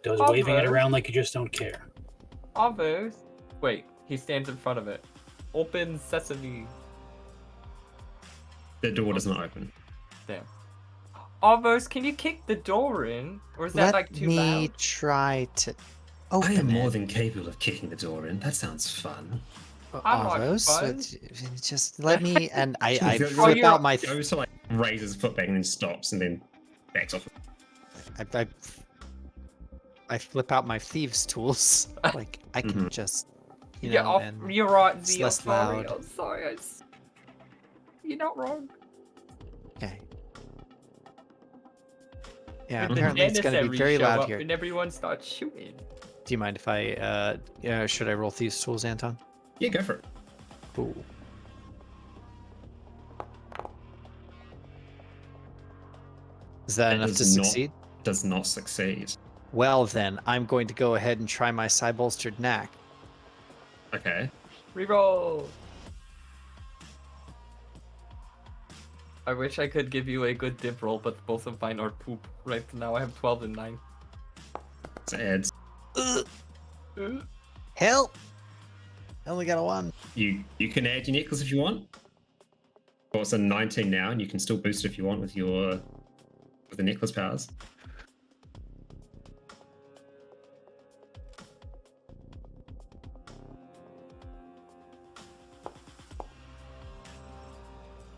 Does Oh, waving it man. around like you just don't care. Avos. Wait, he stands in front of it. Open sesame. The door does not open. Damn. Avos, can you kick the door in? Or is that like too me loud? try to I open am more it. than capable of kicking the door in. That sounds fun. I like Avos, fun. just let me, and I Oh, flip you're- out my, He goes to like raise his foot back and then stops and then backs off. I flip out my thieves' tools. Like I can Mhm. just, you Yeah, know, and you're right, it's Z. I'm less sorry. loud. I'm sorry. You're not wrong. okay. Yeah, But the apparently it's gonna be Janissaries very show loud up here. And everyone starts shooting. Do you mind if I, should I roll thieves' tools, Anton? Yeah, go for it. Cool. Is that enough to does not- succeed? Does not succeed. Well then, I'm going to go ahead and try my side-bolstered knack. Okay. Reroll. I wish I could give you a good div roll, but both of mine are poop. Right now I have 12 and 9. So adds. Help! I only got a 1. You can add your necklace if you want. Well, it's a 19 now, and you can still boost it if you want with the necklace powers.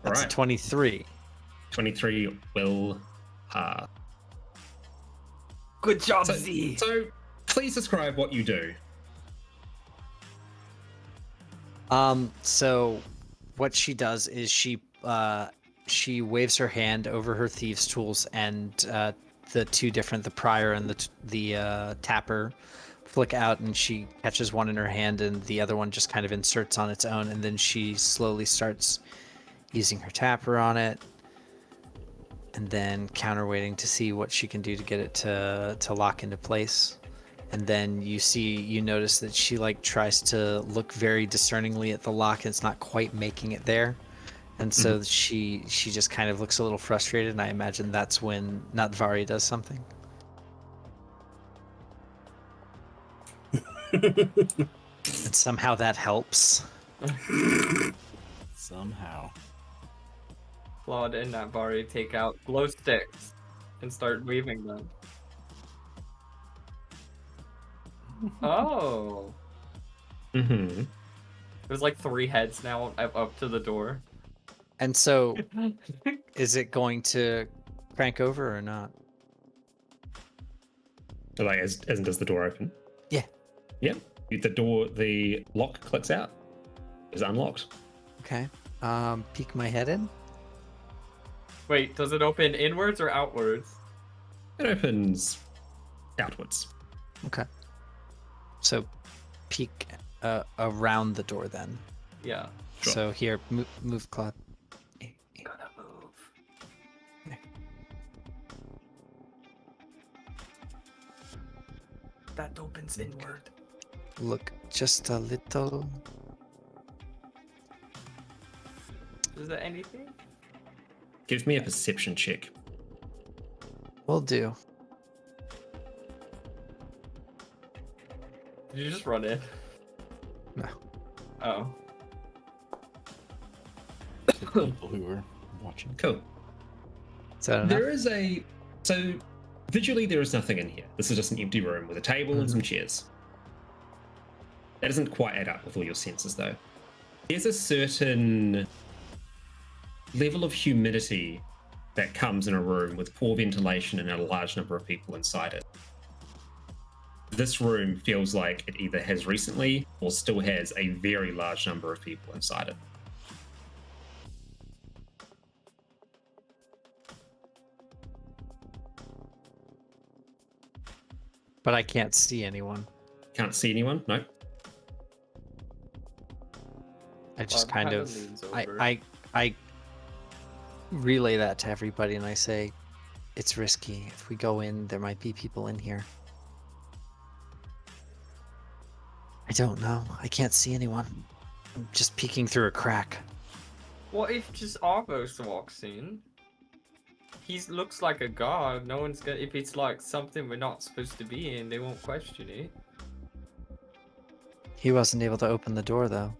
That's a Alright. 23. 23 will Good job, So, Z. so please describe what you do. So what she does is she waves her hand over her thieves' tools, and the two different, the prior and the tapper, flick out, and she catches one in her hand, and the other one just kind of inserts on its own, and then she slowly starts using her tapper on it, and then counterweighting to see what she can do to get it to lock into place. And then you notice that she like tries to look very discerningly at the lock, and it's not quite making it there. And so she just kind of looks a little frustrated, and I imagine that's when Natvari does something. And somehow that helps. Somehow. Claude and Natvari take out glow sticks and start waving them. Oh. Mm-hmm. There's like 3 heads now up to the door. And so, is it going to crank over or not? So like, as in, does the door open? Yeah. Yeah. The lock clicks out. It's unlocked. Okay. Peek my head in. Wait, does it open inwards or outwards? It opens outwards. Okay. So, peek around the door then. Yeah. Sure. So here, move Claude. Gonna move. That opens inward. Look just a little. Is there anything? Give me a perception check. Will do. Did you just run in? No. Oh. People who are watching. Cool. Is that enough? There is so visually there is nothing in here. This is just an empty room with a table and some chairs. That doesn't quite add up with all your senses though. There's a certain level of humidity that comes in a room with poor ventilation and a large number of people inside it. This room feels like it either has recently or still has a very large number of people inside it. But I can't see anyone. Can't see anyone? No. I just kind of leans over. I relay that to everybody and I say it's risky. If we go in, there might be people in here. I don't know. I can't see anyone. I'm just peeking through a crack. What if just Argos walks in? He looks like a god. No one's gonna. If it's like something we're not supposed to be in, they won't question it. He wasn't able to open the door though.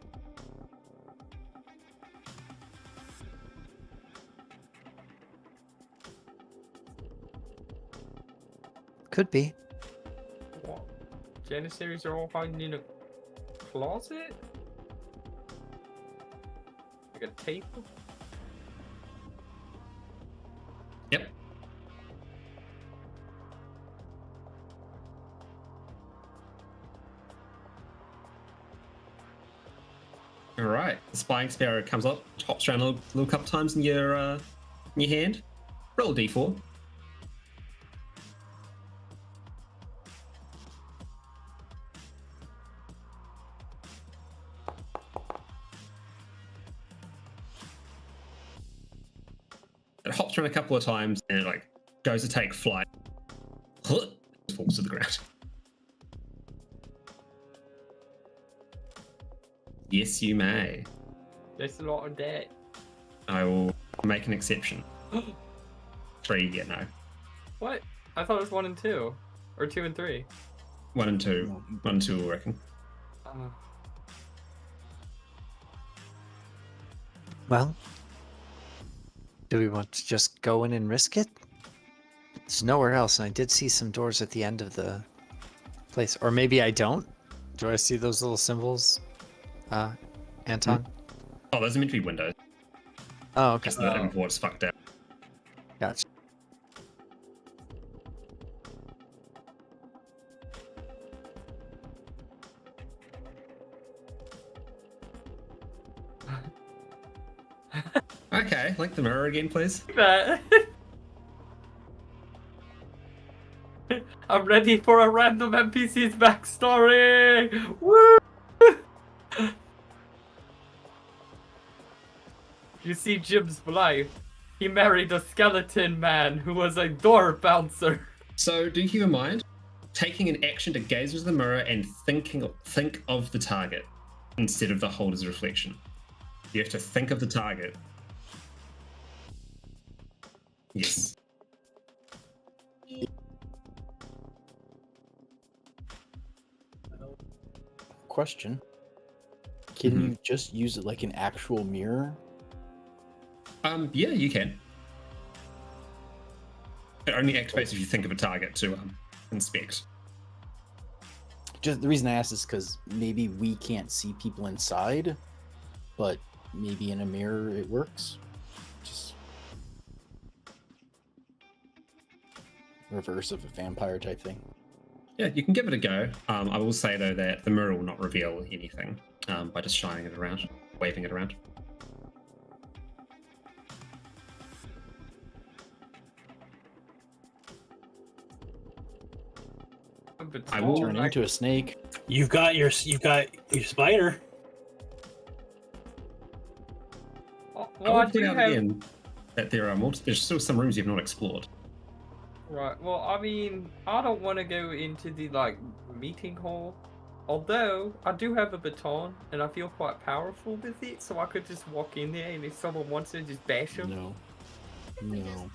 Could be. What? Janissaries are all hiding in a closet? Like a table? Yep. All right. The spying sparrow comes up, hops around a little couple times in your hand. Roll a d4. It hops around a couple of times and it like goes to take flight. Falls to the ground. Yes, you may. There's a lot of debt. I will make an exception. 3, yeah, no. What? I thought it was 1 and 2. Or 2 and 3. 1 and 2. 1 and 2, I reckon. Well, do we want to just go in and risk it? There's nowhere else, and I did see some doors at the end of the place. Or maybe I don't? Do I see those little symbols, Anton? Oh, those are meant to be windows. Oh, okay. Just the import's fucked up. Gotcha. Okay, like the mirror again, please. That. I'm ready for a random NPC's backstory! Woo! You see Jim's life. He married a skeleton man who was a door bouncer. So, do keep in mind, taking an action to gaze into the mirror and think of the target instead of the holder's reflection. You have to think of the target Yes. Question. Can Mhm. you just use it like an actual mirror? Yeah, you can. It only activates if you think of a target to inspect. Just the reason I asked is because maybe we can't see people inside, but maybe in a mirror it works. Just reverse of a vampire type thing. Yeah, you can give it a go. I will say though that the mirror will not reveal anything by just shining it around, waving it around. I will Turn into a snake. You've got your spider. Well, I will I point do out have. again that there's still some rooms you've not explored. Right. Well, I mean, I don't want to go into the like meeting hall. Although I do have a baton and I feel quite powerful with it, so I could just walk in there and if someone wants to just bash them. No. No.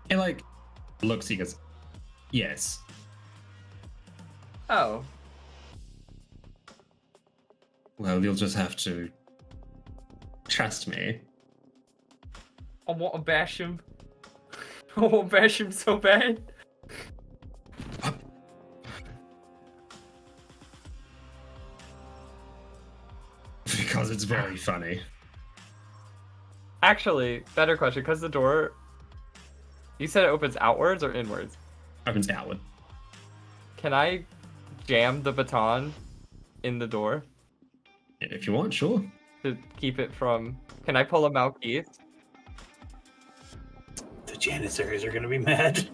He like looks, he goes, yes. Oh. Well, you'll just have to trust me. I want to bash him. I want to bash him so bad. Because it's very funny. Actually, better question, because the door... You said it opens outwards or inwards? Opens outward. Can I jam the baton in the door If you want, sure. to keep it from... Can I pull a Malkeith? The Janissaries are gonna be mad.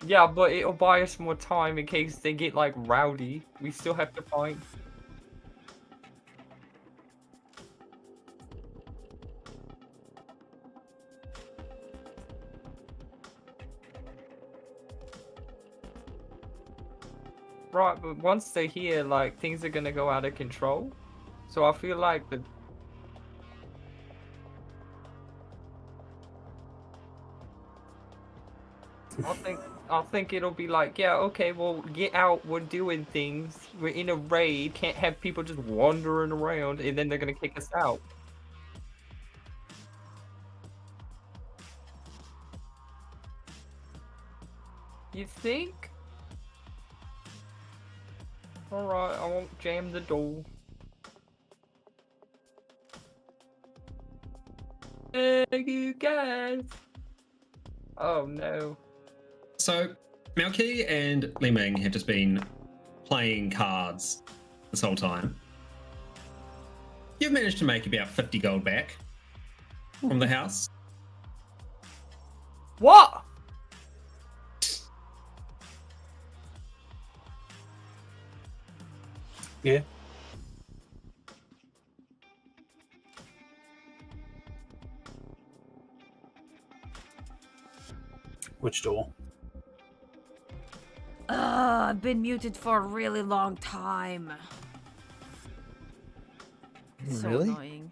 Yeah, but it'll buy us more time in case they get, like, rowdy. We still have to find... Right, but once they're here, like, things are gonna go out of control. So I feel like the... I think it'll be like, yeah, okay, well, get out, we're doing things. We're in a raid, can't have people just wandering around, and then they're gonna kick us out. You think? Alright, I won't jam the door. Thank you guys! Oh no. So, Malky and Li Ming have just been playing cards this whole time. You've managed to make about 50 gold back from the house. What? Yeah. Which door? I've been muted for a really long time. So Really? annoying.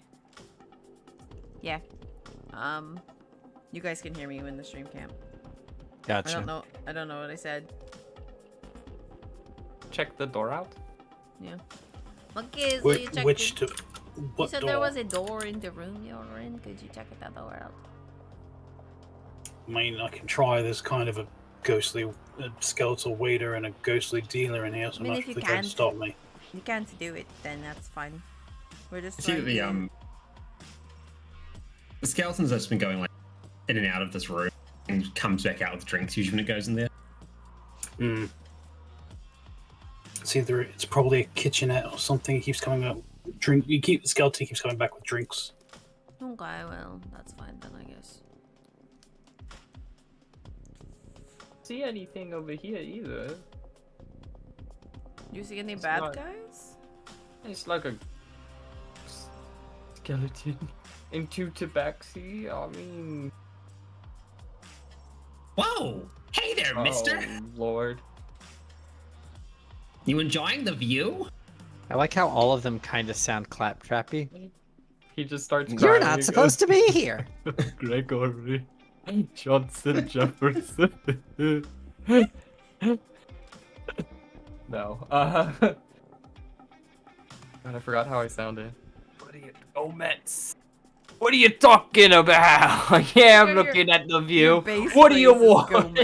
Yeah. You guys can hear me in the stream cam. Gotcha. I don't know what I said. Check the door out? Yeah. Okay, so you checked Which the... door? You What said door? there was a door in the room you're in. Could you check that door out? I mean, I can try. There's kind of a ghostly skeletal waiter and a ghostly dealer in here, so I mean, I'm if not you going to can't- stop me. You can't do it, then that's fine. We're just See that trying the skeletons have just been going like in and out of this room and comes back out with drinks usually when it goes in there. Hmm. It's either it's probably a kitchenette or something. He keeps coming up. The skeleton keeps coming back with drinks. Okay, well, that's fine then, I guess. See anything over here either. You see any It's bad not- guys? It's like a skeleton into tabaxi. I mean, Whoa! Hey there, mister! oh, Lord. You enjoying the view? I like how all of them kind of sound claptrappy. He just starts crying. You're not supposed to be here. Gregory Johnson Jefferson. No. God, I forgot how I sounded. What are you, Mets? What are you talking about? Yeah, I'm looking at the view. What do you want?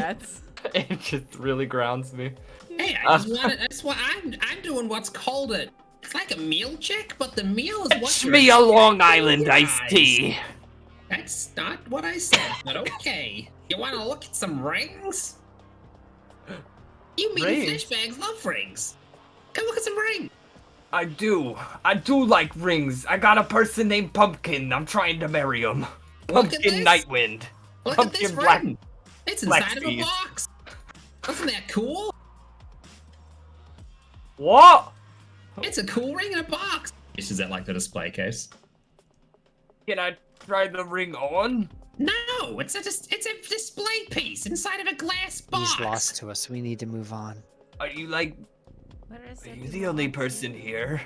It just really grounds me. Hey, I just wanted. That's what I'm doing. What's called it's like a meal check, but the meal is what. Fetch me a Long Island iced tea. That's not what I said, but okay. You want to look at some rings? You mean Rings? flashbags love rings? Come look at some rings. I do like rings. I got a person named Pumpkin. I'm trying to marry him. Look at Pumpkin this. Nightwind. Look Pumpkin at this Black. ring. It's Black inside of a Seas. box. Isn't that cool? What? It's a cool ring in a box. Is that like the display case? Can I try the ring on? No, it's a display piece inside of a glass box. He's lost to us. We need to move on. Are you Where is Are it? you the only person here?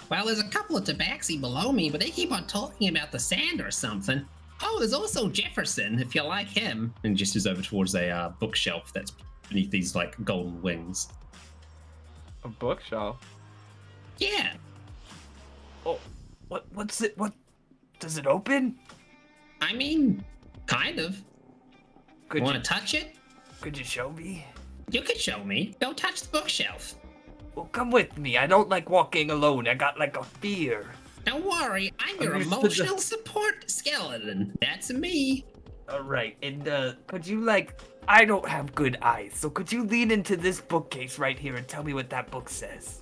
Well, there's a couple of tabaxi below me, but they keep on talking about the sand or something. Oh, there's also Jefferson, if you like him. And gestures over towards a bookshelf that's beneath these like golden wings. A bookshelf. Yeah. Oh, what's it? What? Does it open? I mean, kind of. Could Want you, to touch it? could you show me? You could show me. Don't touch the bookshelf. Well, come with me. I don't like walking alone. I got like a fear. Don't worry, I'm your I'm used to emotional support skeleton. That's me. All right, and could you I don't have good eyes, so could you lean into this bookcase right here and tell me what that book says?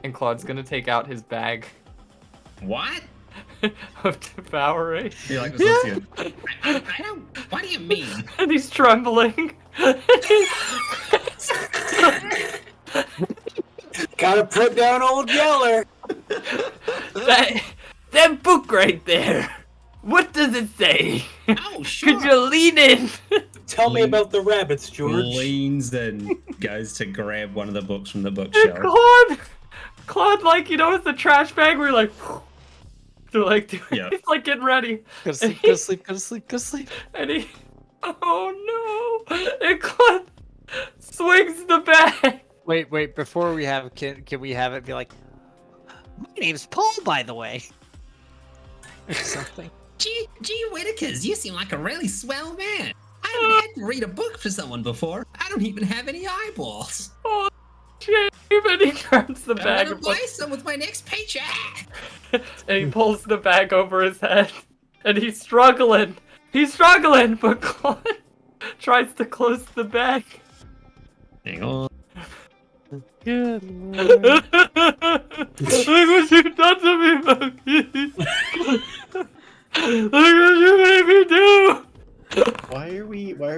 And Claude's gonna take out his bag What? of devouring. Yeah, like this looks good. I don't. What do you mean? And he's trembling. Gotta put down old Yeller. That book right there. What does it say? Oh, sure. Could you lean in? Tell me about the rabbits, George. Leans in, goes to grab one of the books from the And bookshelf. Claude, like, you know, it's the trash bag where you're like, they're like, Yeah. he's like getting ready. Go to sleep, go to sleep, go to sleep, go to sleep. And he, oh no! And Claude swings the bag. Wait, before we have can we have it be like, my name's Paul, by the way. Or something. Gee Whittakers, you seem like a really swell man. I haven't had to read a book for someone before. I don't even have any eyeballs. Oh shit! And he turns the I'm bag gonna buy some with my next paycheck. and he pulls the bag over his head. And he's struggling. But Claude tries to close the bag. Hang on. Good Look what you've done to me, Monkey! Look what you made me do! Why are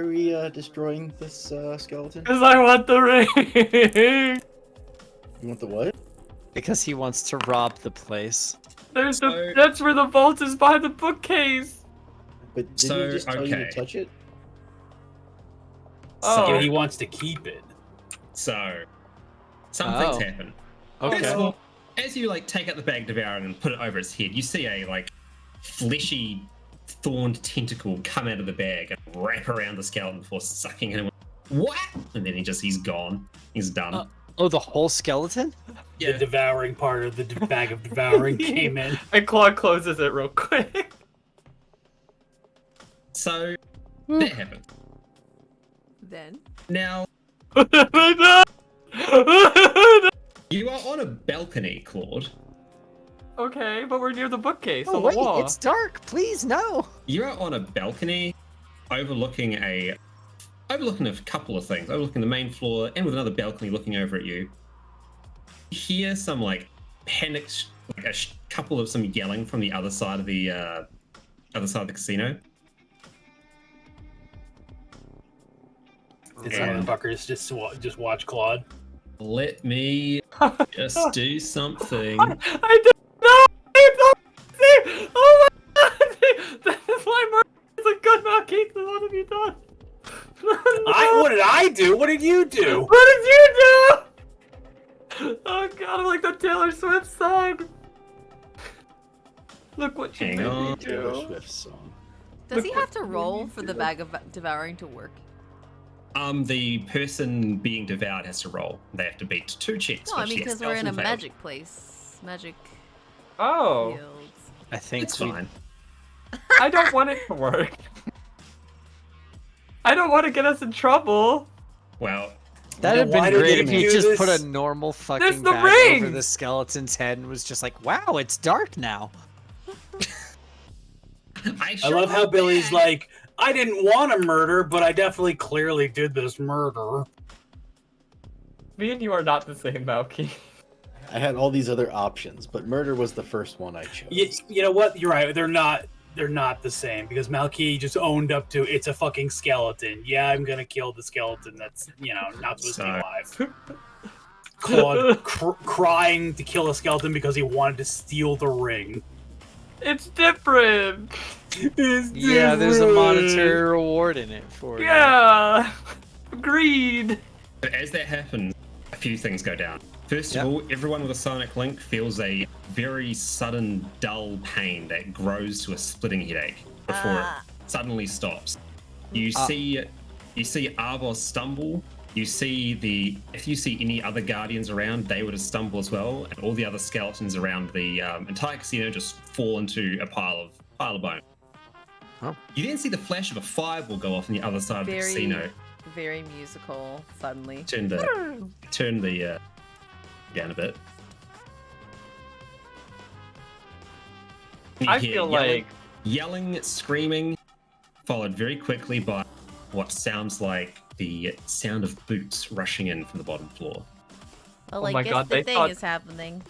we destroying this skeleton? Because I want the ring! You want the what? Because he wants to rob the place. That's where the vault is, by the bookcase! But didn't So, he just tell you to okay. touch it? Oh. Yeah, he wants to keep it. So, some things Oh. happen. Okay. First of all, as you like take out the bag devouring and put it over its head, you see a like fleshy, thorned tentacle come out of the bag and wrap around the skeleton before sucking him. What? And then he's gone. He's done. Oh, the whole skeleton? The devouring part of the bag of devouring came in. And Claude closes it real quick. So that happened. Then. Now No! you are on a balcony, Claude. Okay, but we're near the bookcase Oh on wait, the wall. it's dark. Please no. You are on a balcony overlooking a couple of things, overlooking the main floor and with another balcony looking over at you. You hear some like panicked, like couple of some yelling from the other side of the casino. Did some of the fuckers just watch Claude? Let me just do something. I did not! Oh my god! That is why Mark is a good mouth, Keith. What have you done? What did I do? What did you do? What did you do? Oh god. god, I'm like the Taylor Swift song. Look what you Hang made me on. Taylor do. Swift song. Does he have to roll for the bag of devouring to work? The person being devoured has to roll. They have to beat 2 checks. No, I which mean the because we're in a skeleton failed. magic place. Magic Oh, fields. I think It's we fine. I don't want it to work. I don't want to get us in trouble. Well, that'd have Why been did great they if he do just put this? a normal There's fucking the bag over rings! the skeleton's head and was just like, "Wow, it's dark now." I love how Billy's like, I didn't want to murder, but I definitely clearly did this murder. Me and you are not the same, Malky. I had all these other options, but murder was the first one I chose. You know what? You're right. They're not the same because Malky just owned up to it's a fucking skeleton. Yeah, I'm gonna kill the skeleton that's not supposed to be alive. Claude crying to kill a skeleton because he wanted to steal the ring. It's different. Yeah, there's a monetary reward in it for you. Yeah. Agreed. But as that happens, a few things go down. First Yep. of all, everyone with a sonic link feels a very sudden, dull pain that grows to a splitting headache before it suddenly stops. You see Arbos stumble. If you see any other guardians around, they would have stumbled as well, and all the other skeletons around the entire casino just fall into a pile of bone. Oh. You then see the flash of a fireball go off on the other side of the casino. Very musical. Suddenly. Turn the down a bit. You I hear feel like yelling, screaming, followed very quickly by what sounds like the sound of boots rushing in from the bottom floor. Well, Oh I my guess God, the they thing thought- is happening.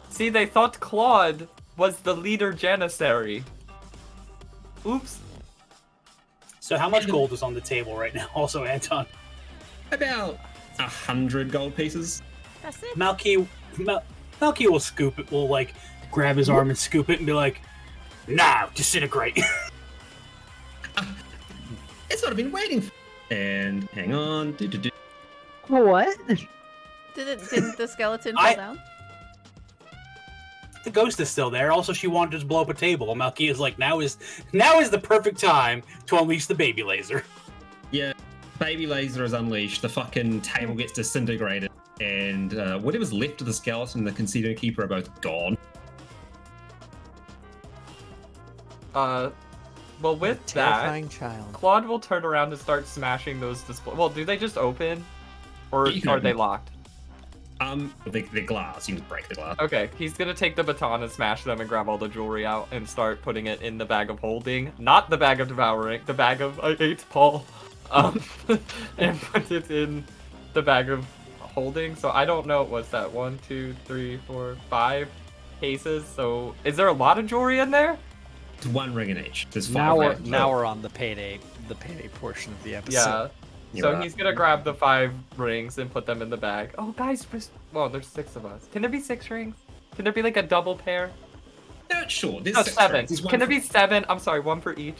see, they thought Claude was the leader janissary. Oops. So how much gold is on the table right now? Also, Anton. About 100 gold pieces. That's it. Malky will scoop it. Will like grab his arm and scoop it and be like, "Now disintegrate." It's what I've been waiting for. And hang on. What? Didn't the skeleton fall down? The ghost is still there. Also, she wanted to blow up a table. Malky is like, now is the perfect time to unleash the baby laser. Yeah, baby laser is unleashed. The fucking table gets disintegrated, and whatever's left of the skeleton and the casino keeper are both gone. Well, with that, Terrifying child. Claude will turn around and start smashing those display. Well, do they just open, or You can are they open. locked? The glass. You can break the glass. Okay, he's gonna take the baton and smash them and grab all the jewelry out and start putting it in the bag of holding, not the bag of devouring, the bag of I ate Paul, and put it in the bag of holding. So I don't know. What's that? 1, 2, 3, 4, 5 cases. So is there a lot of jewelry in there? It's 1 ring in each. There's 5 Now we're rings. now we're on the payday portion of the episode. Yeah. You're So right. he's gonna grab the 5 rings and put them in the bag. Oh, guys, well, there's 6 of us. Can there be 6 rings? Can there be like a double pair? No, sure. There's No, 6 7. rings. There's one Can there for- be 7? I'm sorry, 1 for each.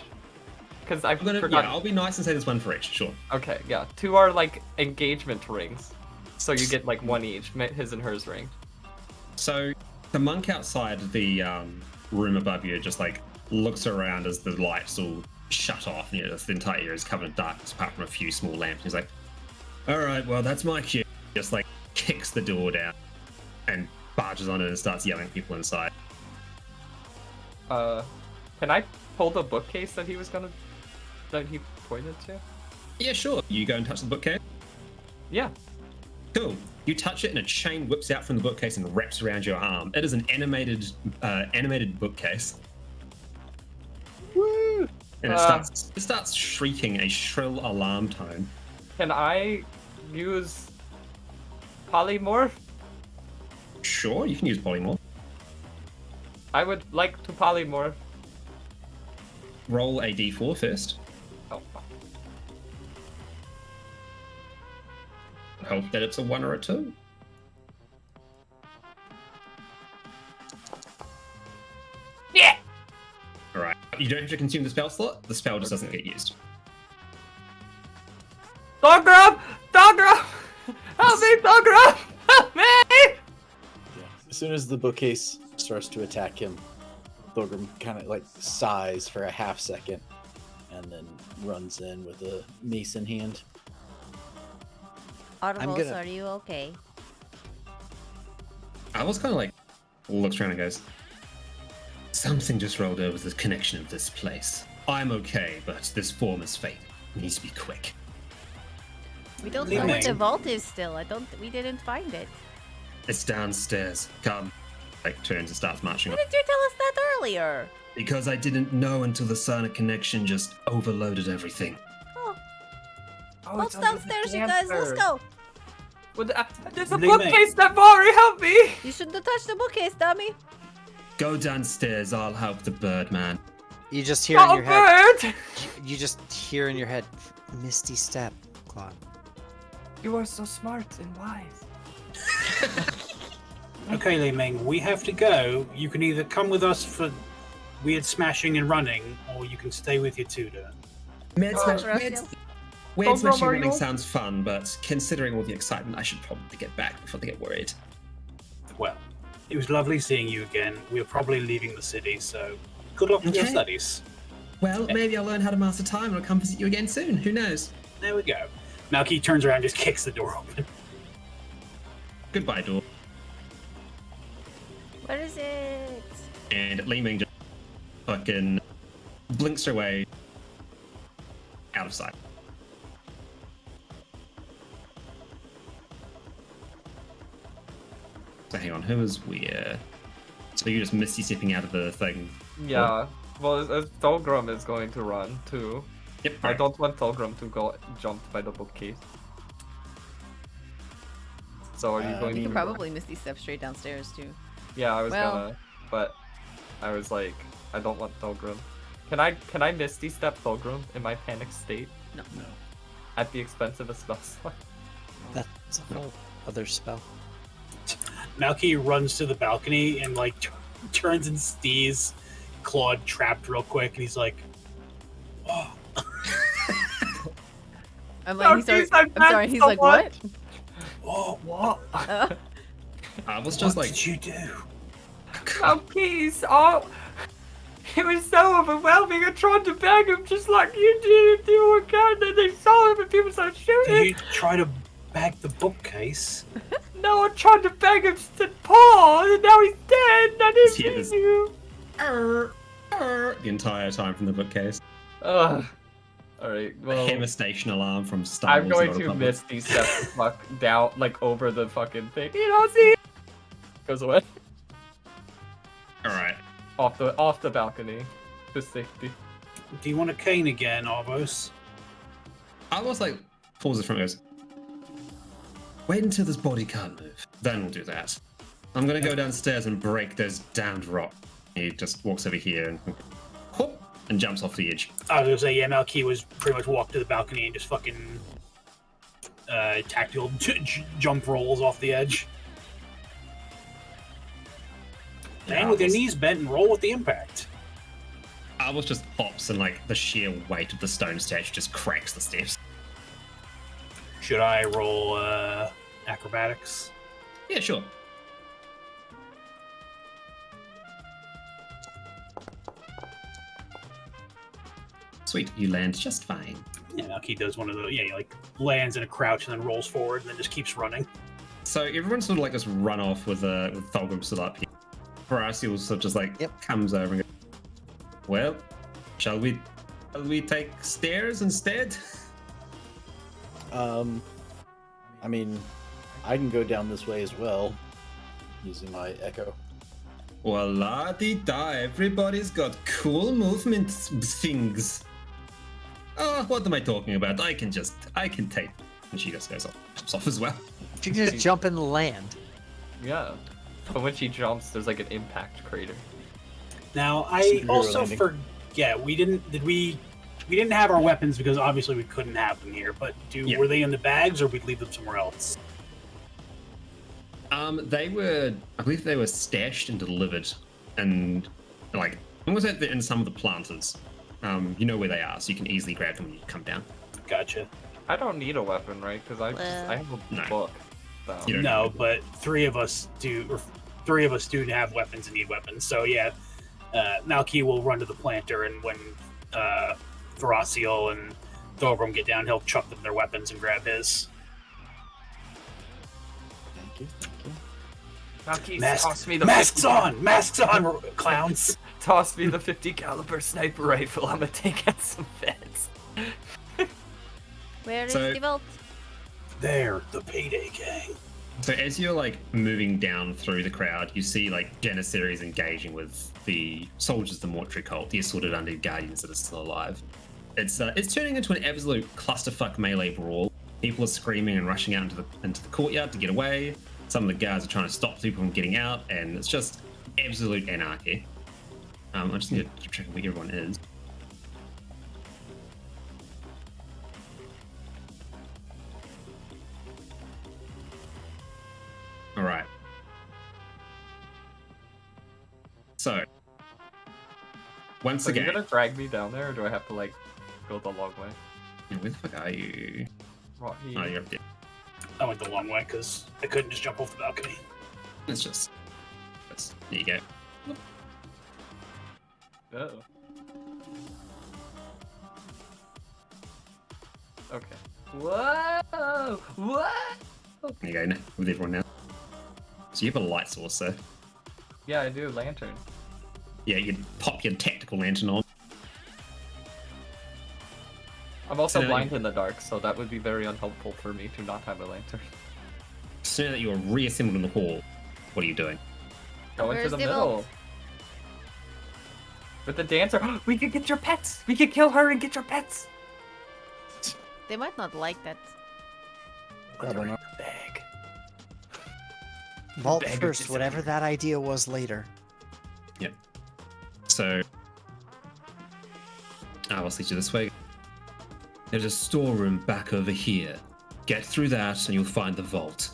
Because I forgot. I'll be nice and say there's 1 for each. Sure. Okay, yeah. 2 are like engagement rings. So you get like 1 each, his and hers ring. So the monk outside the room above you just like looks around as the lights all shut off. And the entire area is covered in darkness apart from a few small lamps. He's like, all right, well, that's my cue. Just like kicks the door down and barges on it and starts yelling at people inside. Can I pull the bookcase that he pointed to? Yeah, sure. You go and touch the bookcase. Yeah. Cool. You touch it and a chain whips out from the bookcase and wraps around your arm. It is an animated bookcase. Woo! And it starts shrieking a shrill alarm tone. Can I use polymorph? Sure, you can use polymorph. I would like to polymorph. Roll a d4 first. Oh. Hope that it's a 1 or a 2. Yeah. Alright. You don't have to consume the spell slot. The spell just doesn't get used. Dog grub! Dog grub! Help me, dog grub! Help me! soon as the bookcase starts to attack him, Thorgrim kind of like sighs for a half second and then runs in with a mace in hand. Argos, are you okay? I was kind of like, looks around and goes, something just rolled over the connection of this place. I'm okay, but this form is fading. It needs to be quick. We don't know where the vault is still. We didn't find it. It's downstairs. Come. Like, turns and starts marching Why up. didn't you tell us that earlier? Because I didn't know until the sonic connection just overloaded everything. Oh, it's vault's under the downstairs, you guys. Let's dancer. go. Well, there's a They bookcase, Navari, help me! You shouldn't have touched the bookcase, dummy. Go downstairs. I'll help the Birdman. You just hear in your head. Bird! You just hear in your head, Misty Step, Claude. You are so smart and wise. Okay, Li Ming, we have to go. You can either come with us for weird smashing and running, or you can stay with your tutor. Weird Gracias. smashing Mario. running sounds fun, but considering all the excitement, I should probably get back before they get worried. Well, it was lovely seeing you again. We're probably leaving the city, so good luck with your Okay. studies. Well, maybe I'll learn how to master time and I'll come visit you again soon. Who knows? There we go. Malky turns around and just kicks the door open. Goodbye, door. Where is it? And Li Ming just fucking blinks her way out of sight. So hang on, who is we? So you're just misty stepping out of the thing. Yeah. Well, Thulgrim is going to run too. Yep. I don't want Thulgrim to go jumped by the bookcase. So are you going You to? can probably Misty step straight downstairs too. Yeah, I was Well- gonna, but I was like, I don't want Thulgrim. Can I Misty step Thulgrim in my panic state? No. At the expense of a spell slot? That's a whole other spell. Malky runs to the balcony and like turns and sees Claude trapped real quick, and he's like, "Oh, I'm No, like, please, I'm sorry. He's like, what? oh, What? I was what just like, did you do?" Oh, please! Oh, it was so overwhelming. I tried to bag him just like you did. If you were kind, and they saw him, and people started Did shooting. you try to bag the bookcase? No, I tried to bag him to Paul, and now he's dead. And I Hear didn't this- see you. the entire time from the bookcase. Ugh. All right. Well, Hammer station alarm from Star I'm Wars going The Old to Republic. Misty step the fuck down, like over the fucking thing. You know, see? Goes away All right. off the balcony to safety. Do you want a cane again, Arvos? I was like, pauses from it. Goes, wait until this body can't move. Then we'll do that. I'm gonna go downstairs and break those damned rocks. He just walks over here and whoop, and jumps off the edge. I was gonna say, yeah, Malky was pretty much walked to the balcony and just fucking tactical jump rolls off the edge. And with your knees bent and roll with the impact. I was just hops and like the sheer weight of the stone statue just cracks the steps. Should I roll acrobatics? Yeah, sure. Sweet, you land just fine. Yeah, Malky does one of the, he like lands in a crouch and then rolls forward and then just keeps running. So everyone sort of like just run off with Thulgrim still up here. Horacio sort of just like comes over and goes, well, shall we take stairs instead? I mean, I can go down this way as well, using my echo. Well, la-di-da, everybody's got cool movement things. Oh, what am I talking about? I can take. And she just goes off, pops off as well. You can just jump and land. Yeah. But when she jumps, there's like an impact crater. Now, I Superhero also landing. forget, we didn't have our weapons because obviously we couldn't have them here, but Yeah. were they in the bags or we'd leave them somewhere else? I believe they were stashed and delivered, and like almost in some of the planters. You know where they are, so you can easily grab them when you come down. Gotcha. I don't need a weapon, right? Because I Well, have a no. book. So. You don't No, need but three of us do, or three of us do have weapons and need weapons. So yeah, Malky will run to the planter, and when Veraciel and Thorgrim get down, he'll chuck them their weapons and grab his. Thank you. Malky, toss me the Masks on, clowns. Toss me the 50 caliber sniper rifle. I'm gonna take out some feds. Where is So- the vault? They're the payday gang. So as you're like moving down through the crowd, you see like Janissaries engaging with the soldiers of the mortuary cult, the assorted undead guardians that are still alive. It's turning into an absolute clusterfuck melee brawl. People are screaming and rushing out into the courtyard to get away. Some of the guards are trying to stop people from getting out, and it's just absolute anarchy. I just need to keep track of where everyone is. All right. So, once Are you again, gonna drag me down there, or do I have to like go the long way? where the fuck are you? Right Oh, here. you're up there. I went the long way because I couldn't just jump off the balcony. There you go. Oh. Okay. Whoa! What? There you go, now, with everyone now. So you have a light source, so Yeah, I do. Lantern. yeah, you pop your tactical lantern on. I'm also So- blind in the dark, so that would be very unhelpful for me to not have a lantern. So now that you're reassembled in the hall, what are you doing? Go into Where's the the middle. vault? With the dancer. We could get your pets! We could kill her and get your pets! They might not like that. I don't know. Bag. Vault Bag of first, whatever disappeared. that idea was later. So I'll lead you this way. There's a storeroom back over here. Get through that and you'll find the vault.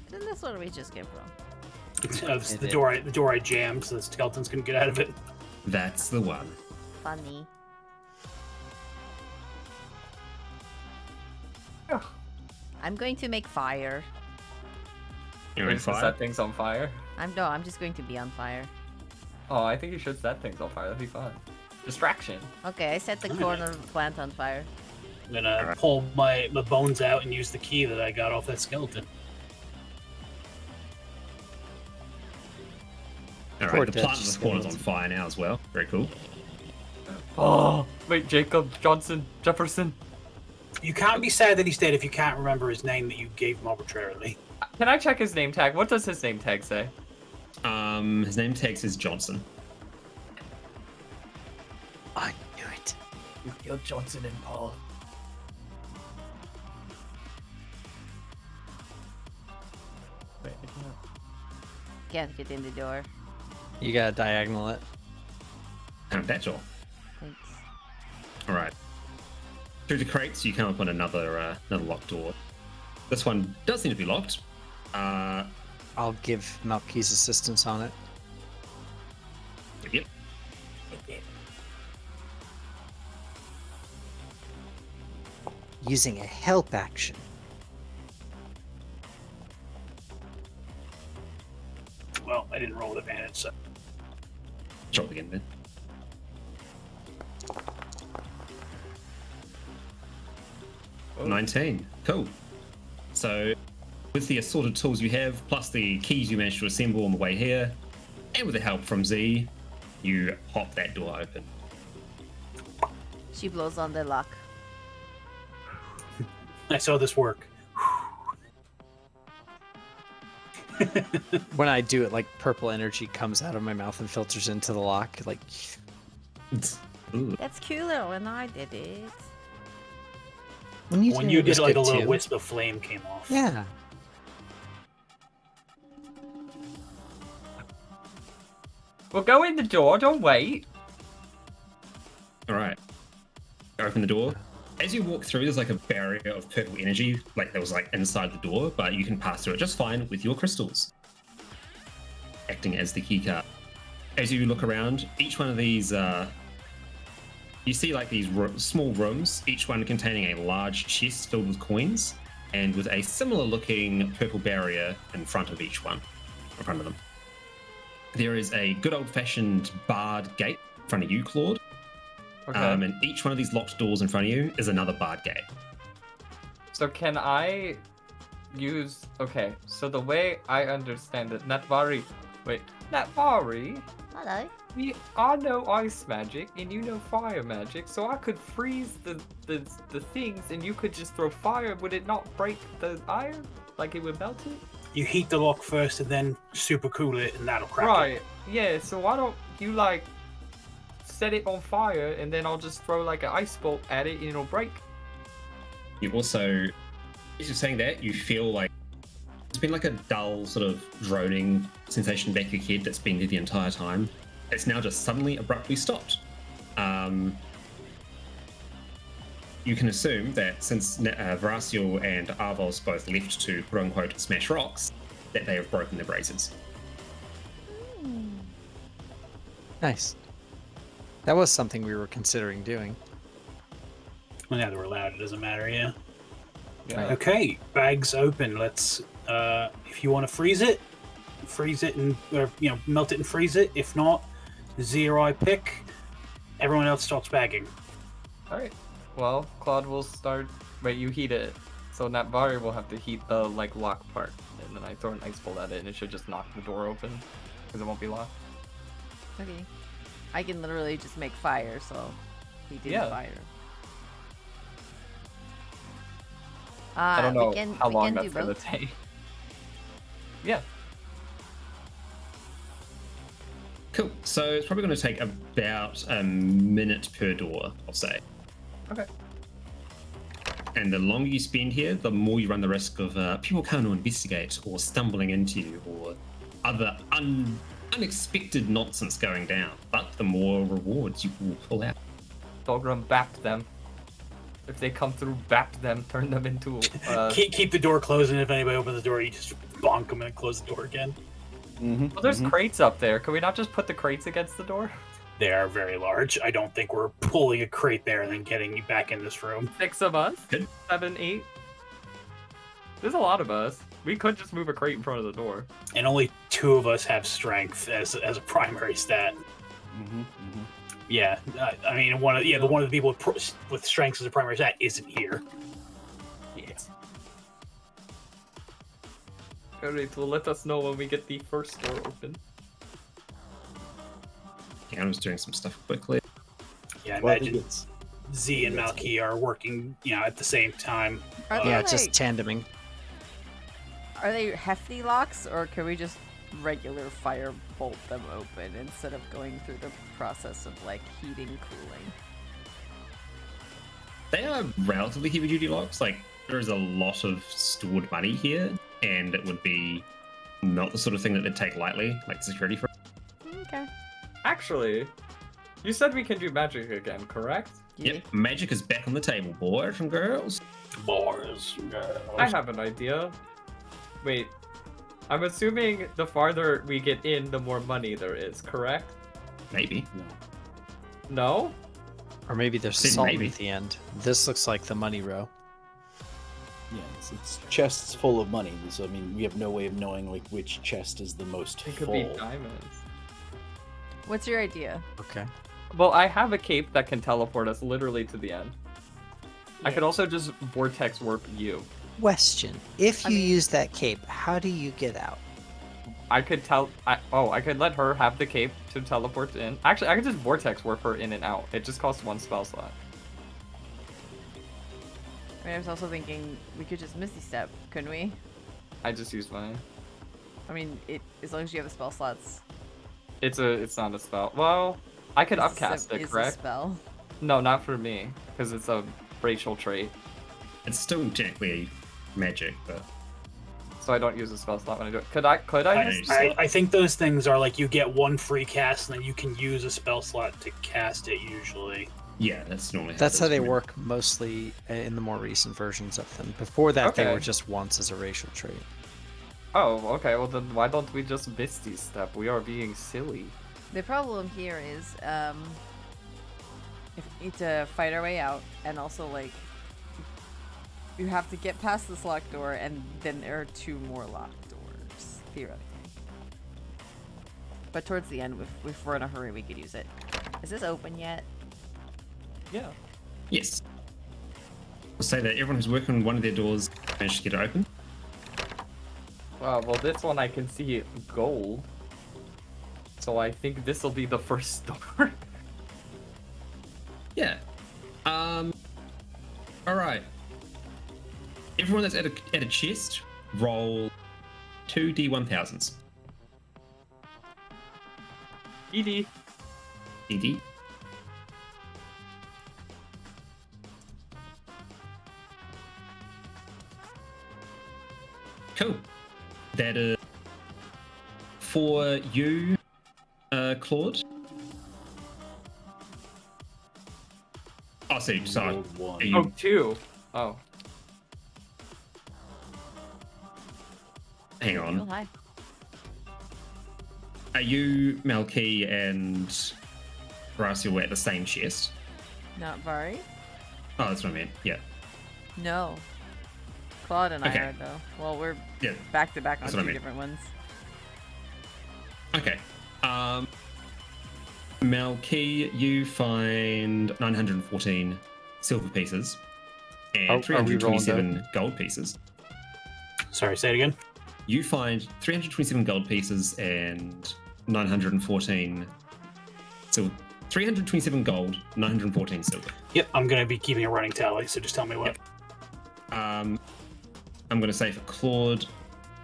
Then that's where we just came from. This is the door I jammed so the skeletons couldn't get out of it. That's the one. Funny. I'm going to make fire. You're We're in just gonna fire? set things on fire. I'm just going to be on fire. Oh, I think you should set things on fire. That'd be fun. Distraction. Okay, I set the corner of the plant on fire. I'm gonna pull my bones out and use the key that I got off that skeleton. All Poor right, the plant Dutch in the corner's on skeleton. fire now as well. Very cool. Oh, wait, Jacob, Johnson, Jefferson. You can't be sad that he's dead if you can't remember his name that you gave him arbitrarily. Can I check his name tag? What does his name tag say? His name tag says Johnson. I knew it. You killed Johnson and Paul. Wait, Can't get in the door. You gotta diagonal it. That's all. Thanks. All right. Through the crates, you come up on another locked door. This one does seem to be locked. I'll give Malky's assistance on it. Yep. Using a help action. Well, I didn't roll with advantage, so. Drop again then. Oh. 19. Cool. So, with the assorted tools you have, plus the keys you managed to assemble on the way here, and with the help from Z, you pop that door open. She blows on the lock. I saw this work. When I do it, like purple energy comes out of my mouth and filters into the lock. Like, Ooh. That's cooler when I did it. when you When did you it, did was like a good little too. wisp of flame came off. Yeah. Well, go in the door. Don't wait. All right. Open the door. As you walk through, there's like a barrier of purple energy, like that was like inside the door, but you can pass through it just fine with your crystals, acting as the keycard. As you look around, each one of these, you see like these small rooms, each one containing a large chest filled with coins, and with a similar looking purple barrier in front of each one, in front of them. there is a good old-fashioned barred gate in front of you, Claude. Okay. And each one of these locked doors in front of you is another barred gate. So can I use... Okay, so the way I understand it, Natvari... Wait, Natvari? Hello. I know ice magic and you know fire magic, so I could freeze the things and you could just throw fire. Would it not break the iron? Like it would melt it? You heat the lock first and then super cool it, and that'll crack it. Right, yeah, so why don't you like set it on fire and then I'll just throw like an ice bolt at it and it'll break. You also, as you're saying that, you feel like it's been like a dull sort of droning sensation back your head that's been there the entire time. It's now just suddenly abruptly stopped. You can assume that since Varaciel and Arvos both left to quote-unquote smash rocks, that they have broken their braces. Nice. That was something we were considering doing. Well, now that we're allowed, it doesn't matter, yeah. Yeah. Okay, bags open. Let's, if you want to freeze it and, melt it and freeze it. If not, zero I pick. Everyone else starts bagging. Alright. Well, Claude will start... Wait, you heat it. So Natvari will have to heat the, like, lock part. And then I throw an ice bolt at it and it should just knock the door open. Because it won't be locked. Okay. I can literally just make fire, so he did Yeah. fire. I don't know how long do that's gonna both. take. Yeah. Cool. So it's probably going to take about a minute per door, I'll say. Okay. And the longer you spend here, the more you run the risk of people coming to investigate or stumbling into you or other unexpected nonsense going down. But the more rewards you will pull out. Dolgrim, bap them. If they come through, bap them, turn them into... Keep the door closed, and if anybody opens the door, you just bonk them and close the door again. Well, there's crates up there. Can we not just put the crates against the door? They are very large. I don't think we're pulling a crate there and then getting you back in this room. 6 of us? Good. 7, 8? There's a lot of us. We could just move a crate in front of the door. And only 2 of us have strength as a primary stat. Yeah, I mean, one of the people with strength as a primary stat isn't here. Yes. Alright, well, let us know when we get the first door open. Yeah, I'm just doing some stuff quickly. Yeah, I Well, I think imagine it's Z and Malky are working, at the same time. Are they Yeah, like, just tandeming. are they hefty locks, or can we just regular fire bolt them open instead of going through the process of like heating, cooling? They are relatively heavy duty locks. Like, there is a lot of stored money here, and it would be not the sort of thing that they'd take lightly, like security for. Okay. Actually, you said we can do magic again, correct? Yep, magic is back on the table, boys and girls. Boys, I have an idea. Wait, I'm assuming the farther we get in, the more money there is, correct? Maybe. No? Or maybe there's Said salt maybe. at the end. This looks like the money row. Yeah, it's chests full of money. So I mean, we have no way of knowing like which chest is the most It could full. be diamonds. What's your idea? Okay. Well, I have a cape that can teleport us literally to the end. I could also just vortex warp you. Question. If you use that cape, how do you get out? I could I could let her have the cape to teleport in. Actually, I could just vortex warp her in and out. It just costs 1 spell slot. I mean, I was also thinking we could just Misty Step, couldn't we? I just used mine. I mean, as long as you have the spell slots. It's not a spell. Well, I could Is upcast it, a correct? spell. No, not for me, because it's a racial trait. It's still technically magic, but So I don't use a spell slot when I do it. Could I use? I think those things are like you get 1 free cast and then you can use a spell slot to cast it usually. yeah, that's normally That's it how is. they work mostly in the more recent versions of them. Before that, they Okay. were just once as a racial trait. Oh, okay. Well then, why don't we just Misty Step? We are being silly. The problem here is, if we need to fight our way out, and also like, you have to get past this locked door, and then there are 2 more locked doors, theoretically. but towards the end, if we're in a hurry, we could use it. Is this open yet? Yeah. Yes. I'll say that everyone who's working on one of their doors managed to get it open. Well, this one I can see gold. So I think this will be the first door. Yeah. All right. Everyone that's at a chest, roll 2 D1000s. ED. ED. Cool. That is for you, Claude. Oh, sorry. Rolled one. Are you- Oh, 2. Oh. Hang Real on. high. Are you, Malky, and Horacio at the same chest? Not Vari? Oh, that's what I meant. Yeah. No. Claude and Okay. I are though. Well, we're Yeah. back to back on That's what I two mean. different ones. Okay. Malky, you find 914 silver pieces and Are we rolling 327 gold pieces. Sorry, say it again. You find 327 gold pieces and 914 silver. 327 gold, 914 silver. Yep, I'm gonna be keeping a running tally, so just tell me what. Yep. I'm going to say for Claude,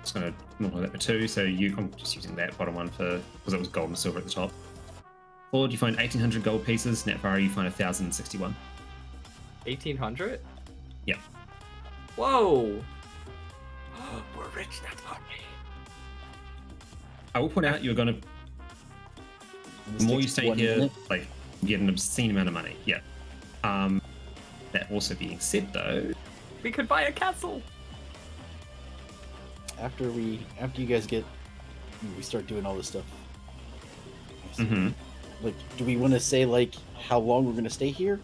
it's going to multiply that by 2. So I'm just using that bottom one because it was gold and silver at the top. Claude, you find 1,800 gold pieces. Netvari, you find 1,061. 1,800? Yeah. Whoa! We're rich, that's funny. I will point out you're going to, the more you stay here, like, you get an obscene amount of money. Yeah. That also being said, though, We could buy a castle! After you guys we start doing all this stuff. Like, do we want to say like how long we're gonna stay here?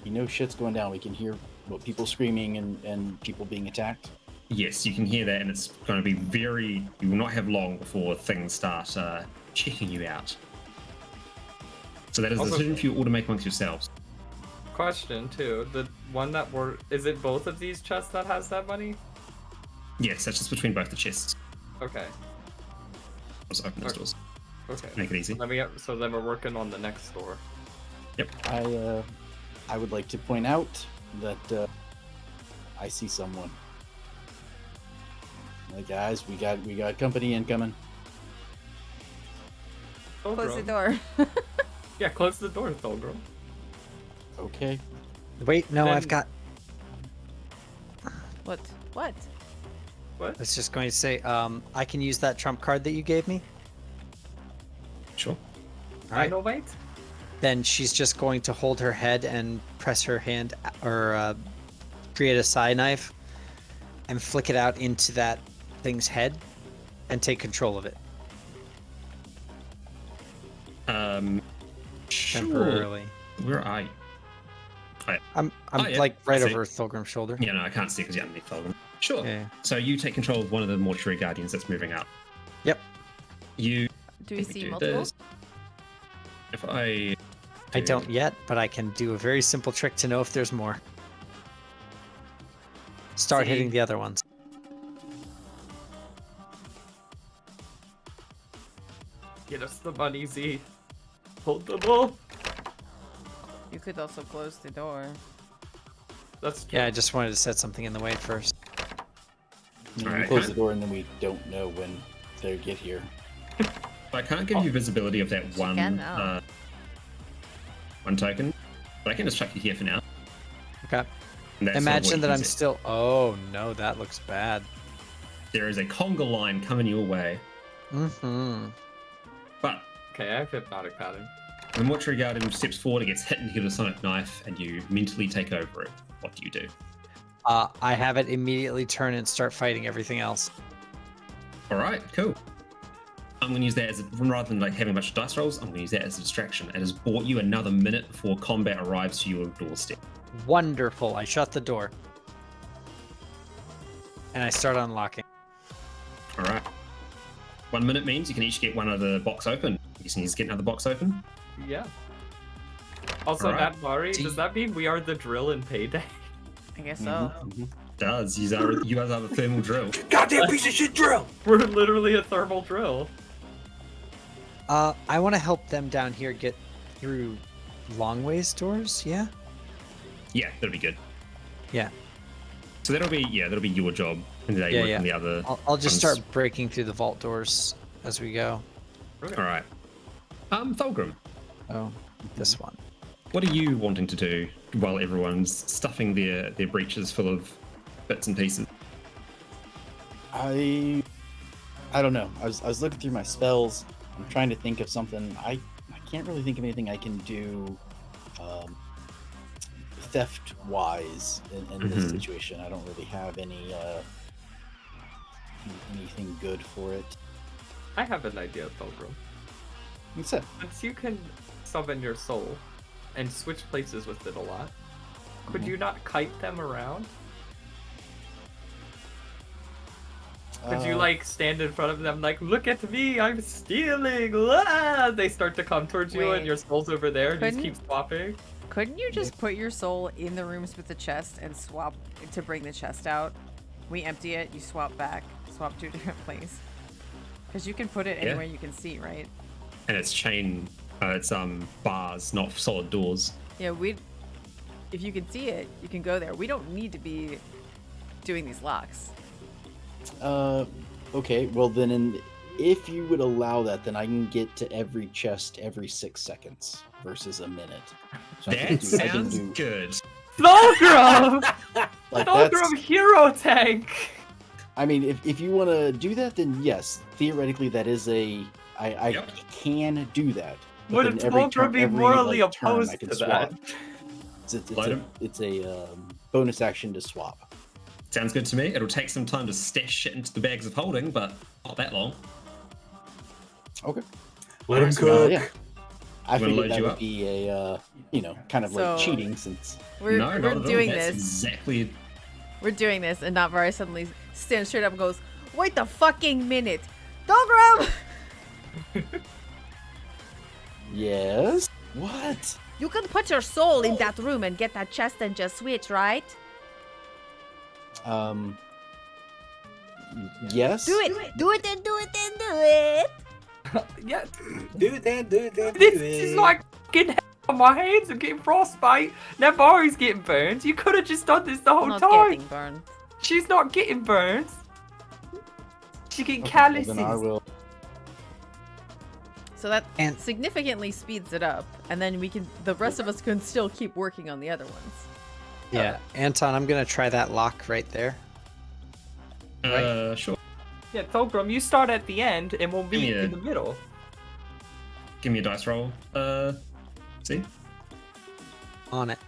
You know, shit's going down. We can hear people screaming and people being attacked. yes, you can hear that, and it's going to be you will not have long before things start checking you out. So that is a Also- decision for you all to make amongst yourselves. Question, too. The one that is it both of these chests that has that money? Yes, that's just between both the chests. Okay. Just open those Okay. doors. Okay. Make it easy. So then we're working on the next door. I would like to point out that I see someone. Like, guys, we got company incoming. Close the Thulgrim. door. Yeah, close the door, Thulgrim. Okay. Wait, no, Then- I've got. What? What? I was just going to say, I can use that trump card that you gave me. Sure. All right. Dynamite? Then she's just going to hold her head and press her hand, or create a psi knife, and flick it out into that thing's head, and take control of it Sure. temporarily. Where are you? I'm Oh, yeah, like I right see. over Thulgrim's shoulder. Yeah, no, I can't see because you're underneath Fulgrim. Sure. Yeah. So you take control of one of the mortuary guardians that's moving out. Yep. You. Do we if see do multiple? this, If I. I don't yet, but I can do a very simple trick to know if there's more. Start See? hitting the other ones. Get us the money, Z. Hold the ball. You could also close the door. That's true. Yeah, I just wanted to set something in the way first. We Alright, close can the door and then we don't know when they get here. I can't give you visibility of that one. can now. One token, but I can just chuck you here for now. Okay. And that's sort of what Imagine you that can I'm see. still. Oh no, that looks bad. There is a conga line coming your way, Mm-hmm. but Okay, I have hypnotic pattern. the mortuary guardian steps forward, it gets hit and hit with a sonic knife, and you mentally take over it. What do you do? I have it immediately turn and start fighting everything else. All right, cool. I'm going to use that as rather than like having a bunch of dice rolls. I'm going to use that as a distraction. It has bought you another minute before combat arrives to your doorstep. Wonderful. I shut the door. And I start unlocking. All right. 1 minute means you can each get one other box open. You just need to get another box open. Yeah. Also, All right. Mari, does that mean we are the drill in Payday? I guess so. Does you guys are the thermal drill? Goddamn piece of shit drill! We're literally a thermal drill. I want to help them down here get through long ways doors. Yeah. Yeah, that'll be good. Yeah. So that'll be your job, and they Yeah, work yeah. on the other. I'll just ones. start breaking through the vault doors as we go. All right. Thulgrim, Oh, this one. what are you wanting to do while everyone's stuffing their breeches full of bits and pieces? I don't know. I was looking through my spells. I'm trying to think of something. I can't really think of anything I can do theft wise in this situation. I don't really have anything good for it. I have an idea, Thulgrim. What's that? Since you can summon your soul and switch places with it a lot, could you not kite them around? Could you like stand in front of them like, look at me, I'm stealing! Ah! They start to come towards you and Wait. your soul's over there and you just Couldn't- keep swapping? Couldn't you just put your soul in the rooms with the chest and swap to bring the chest out? We empty it, you swap back, swap to a different place. Because you can put it Yeah. anywhere you can see, right? And it's it's bars, not solid doors. Yeah, if you can see it, you can go there. We don't need to be doing these locks. Okay. Well, then, if you would allow that, then I can get to every chest every 6 seconds versus a minute. So I can That do- I can sounds do- good. Thulgrim! Like Thulgrim that's. hero tank! I mean, if you want to do that, then yes, theoretically that is I Yep. can do that. But Would then every Thulgrim be every, morally like, turn, I opposed can to swap. that? It's a bonus action to swap. Sounds good to me. It'll take some time to stash shit into the bags of holding, but not that long. Okay. Let him So, cook. yeah. I Wanna load figured that you would up? be a kind of like So- cheating since. We're No, not at all. doing That's this. exactly. We're doing this, and Navari suddenly stands straight up and goes, "Wait the fucking minute, Thulgrim! Yes. What? You can put your soul in that room and get that chest and just switch, right? Yes. Do it, do it, and do it, and do it." Yeah, Do that, do that, this is like getting on my hands. I'm getting frostbite. Now Mari's getting burns. You could have just done this the whole Not time. getting burned. She's not getting burns. She's getting Okay, well, calluses. then I will. So that And- significantly speeds it up, and then the rest of us can still keep working on the other ones. Yeah, Anton, I'm gonna try that lock right there. Sure. Yeah, Thulgrim, you start at the end and we'll meet Yeah. in the middle. Give me a dice roll. See? On it.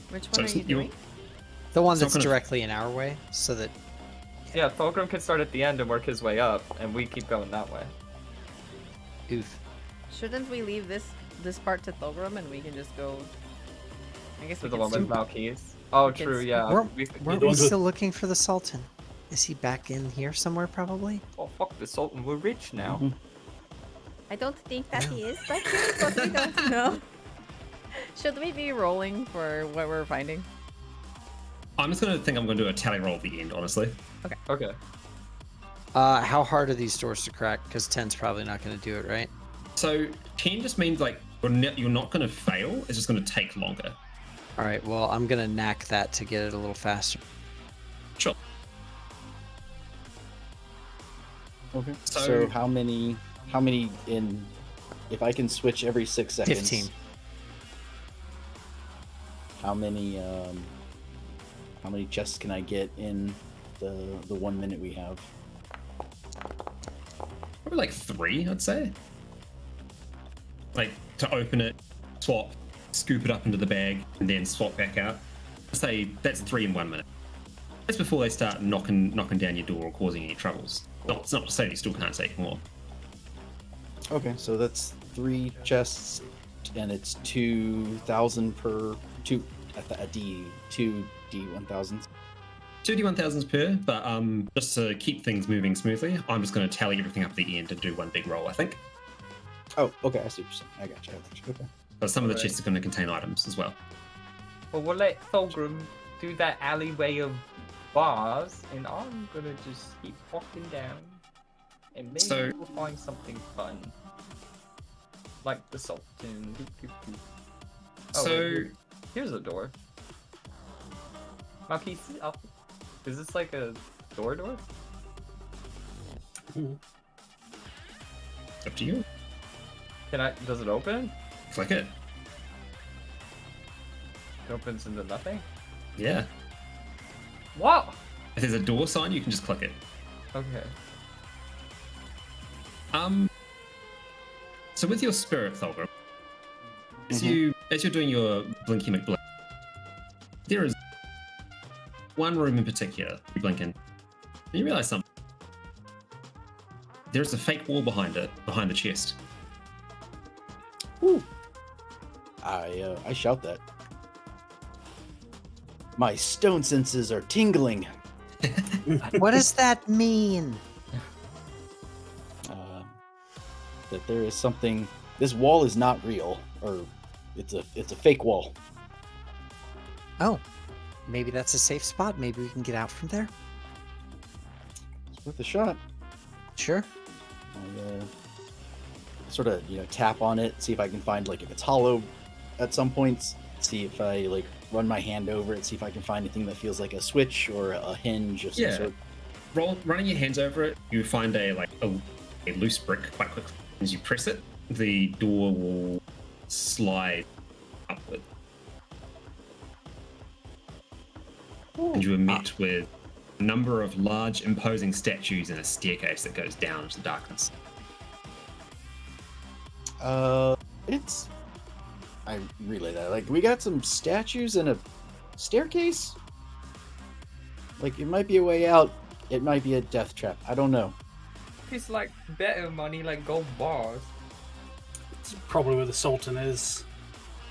Which So one are it's- you you- doing? The one It's not that's gonna- directly in our way, so that Yeah, Thulgrim can start at the end and work his way up, and we keep going that way. oof. Shouldn't we leave this part to Thulgrim and we can just go? I guess To we the can one with still- Malkeys. Oh, can true, s- yeah. Weren't, We- weren't don't we do it. still looking for the Sultan? Is he back in here somewhere, probably? Oh, fuck the Sultan, we're rich now. Mhm. I don't think that he is back here, but we don't know. Should we be rolling for what we're finding? I'm just gonna do a tally roll at the end, honestly. Okay. How hard are these doors to crack? Because 10's probably not gonna do it, right? So 10 just means like you're not gonna fail. It's just gonna take longer. All right. Well, I'm gonna knack that to get it a little faster. Sure. Okay. So- So how many in? If I can switch every 6 seconds. 15. How many chests can I get in the 1 minute we have? Probably like 3, I'd say. Like to open it, swap, scoop it up into the bag, and then swap back out. I'd say that's 3 in 1 minute. That's before they start knocking down your door or causing any troubles. It's not to say you still can't take more. Okay, so that's 3 chests, and it's 2,000 per 2 at the D 2 D 1000s. 2d1000s per, but just to keep things moving smoothly, I'm just going to tally everything up at the end and do one big roll, I think. Oh, okay. I see what you're saying. I got you. Okay. But some of the Alright. chests are going to contain items as well. Well, we'll let Thulgrim do that alleyway of bars, and I'm gonna just keep walking down, and maybe So- we'll find something fun, like the Sultan. Oh, So- wait, here's a door. Marquis, is this like a door? Up to you. Does it open? Click it. It opens into nothing? Yeah. What? If there's a door sign, you can just click it. Okay. So with your spirit, Thulgrim, as you're doing your Blinky McBlink, there is one room in particular you blink in, and you realize something. There's a fake wall behind it, behind the chest. Woo. I shout that. My stone senses are tingling. What does that mean? That there is something. This wall is not real, or it's a fake wall. Oh, maybe that's a safe spot. Maybe we can get out from there. It's worth a shot. Sure. I sort of tap on it, see if I can find like if it's hollow at some points. See if I like run my hand over it, see if I can find anything that feels like a switch or a hinge of some Yeah. sort. Running your hands over it, you find a loose brick quite quickly. As you press it, the door will slide upward. And you are met with a number of large, imposing statues and a staircase that goes down into the darkness. I relay that. Like, we got some statues and a staircase? Like, it might be a way out. It might be a death trap. I don't know. It's like better money, like gold bars. It's probably where the Sultan is.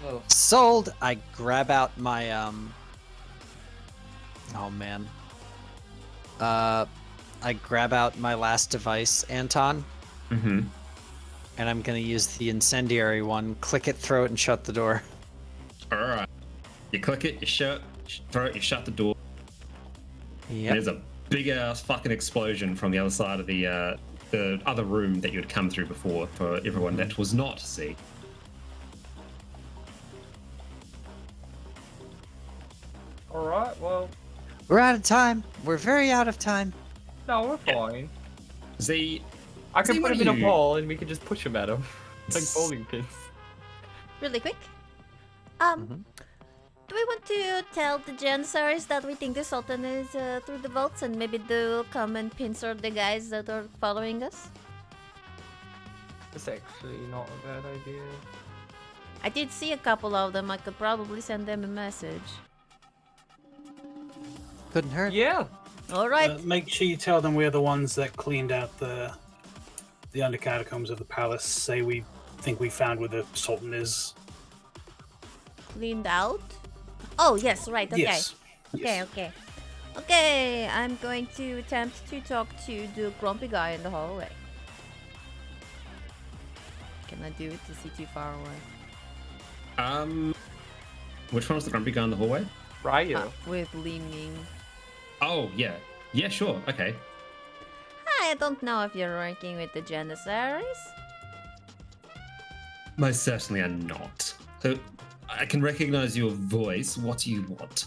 Oh, Sold. I grab out my Oh man. I grab out my last device, Anton, Mm-hmm. and I'm gonna use the incendiary one. Click it, throw it, and shut the door. Alright. You click it, throw it, you shut the door. Yep. There's a big ass fucking explosion from the other side of the other room that you had come through before for everyone that was not to see. alright, well, We're out of time. We're very out of time. no, we're fine. Z, I can See, put what him in do a you- ball and we can just push him at him. Like bowling pins. Really quick. Mhm. Do we want to tell the Janissaries that we think the Sultan is through the vaults, and maybe they'll come and pincer the guys that are following us? It's actually not a bad idea. I did see a couple of them. I could probably send them a message. Couldn't hurt. Yeah. All right. Make sure you tell them we're the ones that cleaned out the under catacombs of the palace. Say we think we found where the Sultan is. Cleaned out? Oh, yes, right. Okay. Yes. Okay, Yes. okay. Okay, I'm going to attempt to talk to the grumpy guy in the hallway. Can I do it? Is he too far away? Which one was the grumpy guy in the hallway? Ryo. With leaning. Oh, yeah. Yeah, sure. Okay. I don't know if you're working with the Janissaries. Most certainly are not. So, I can recognize your voice. What do you want?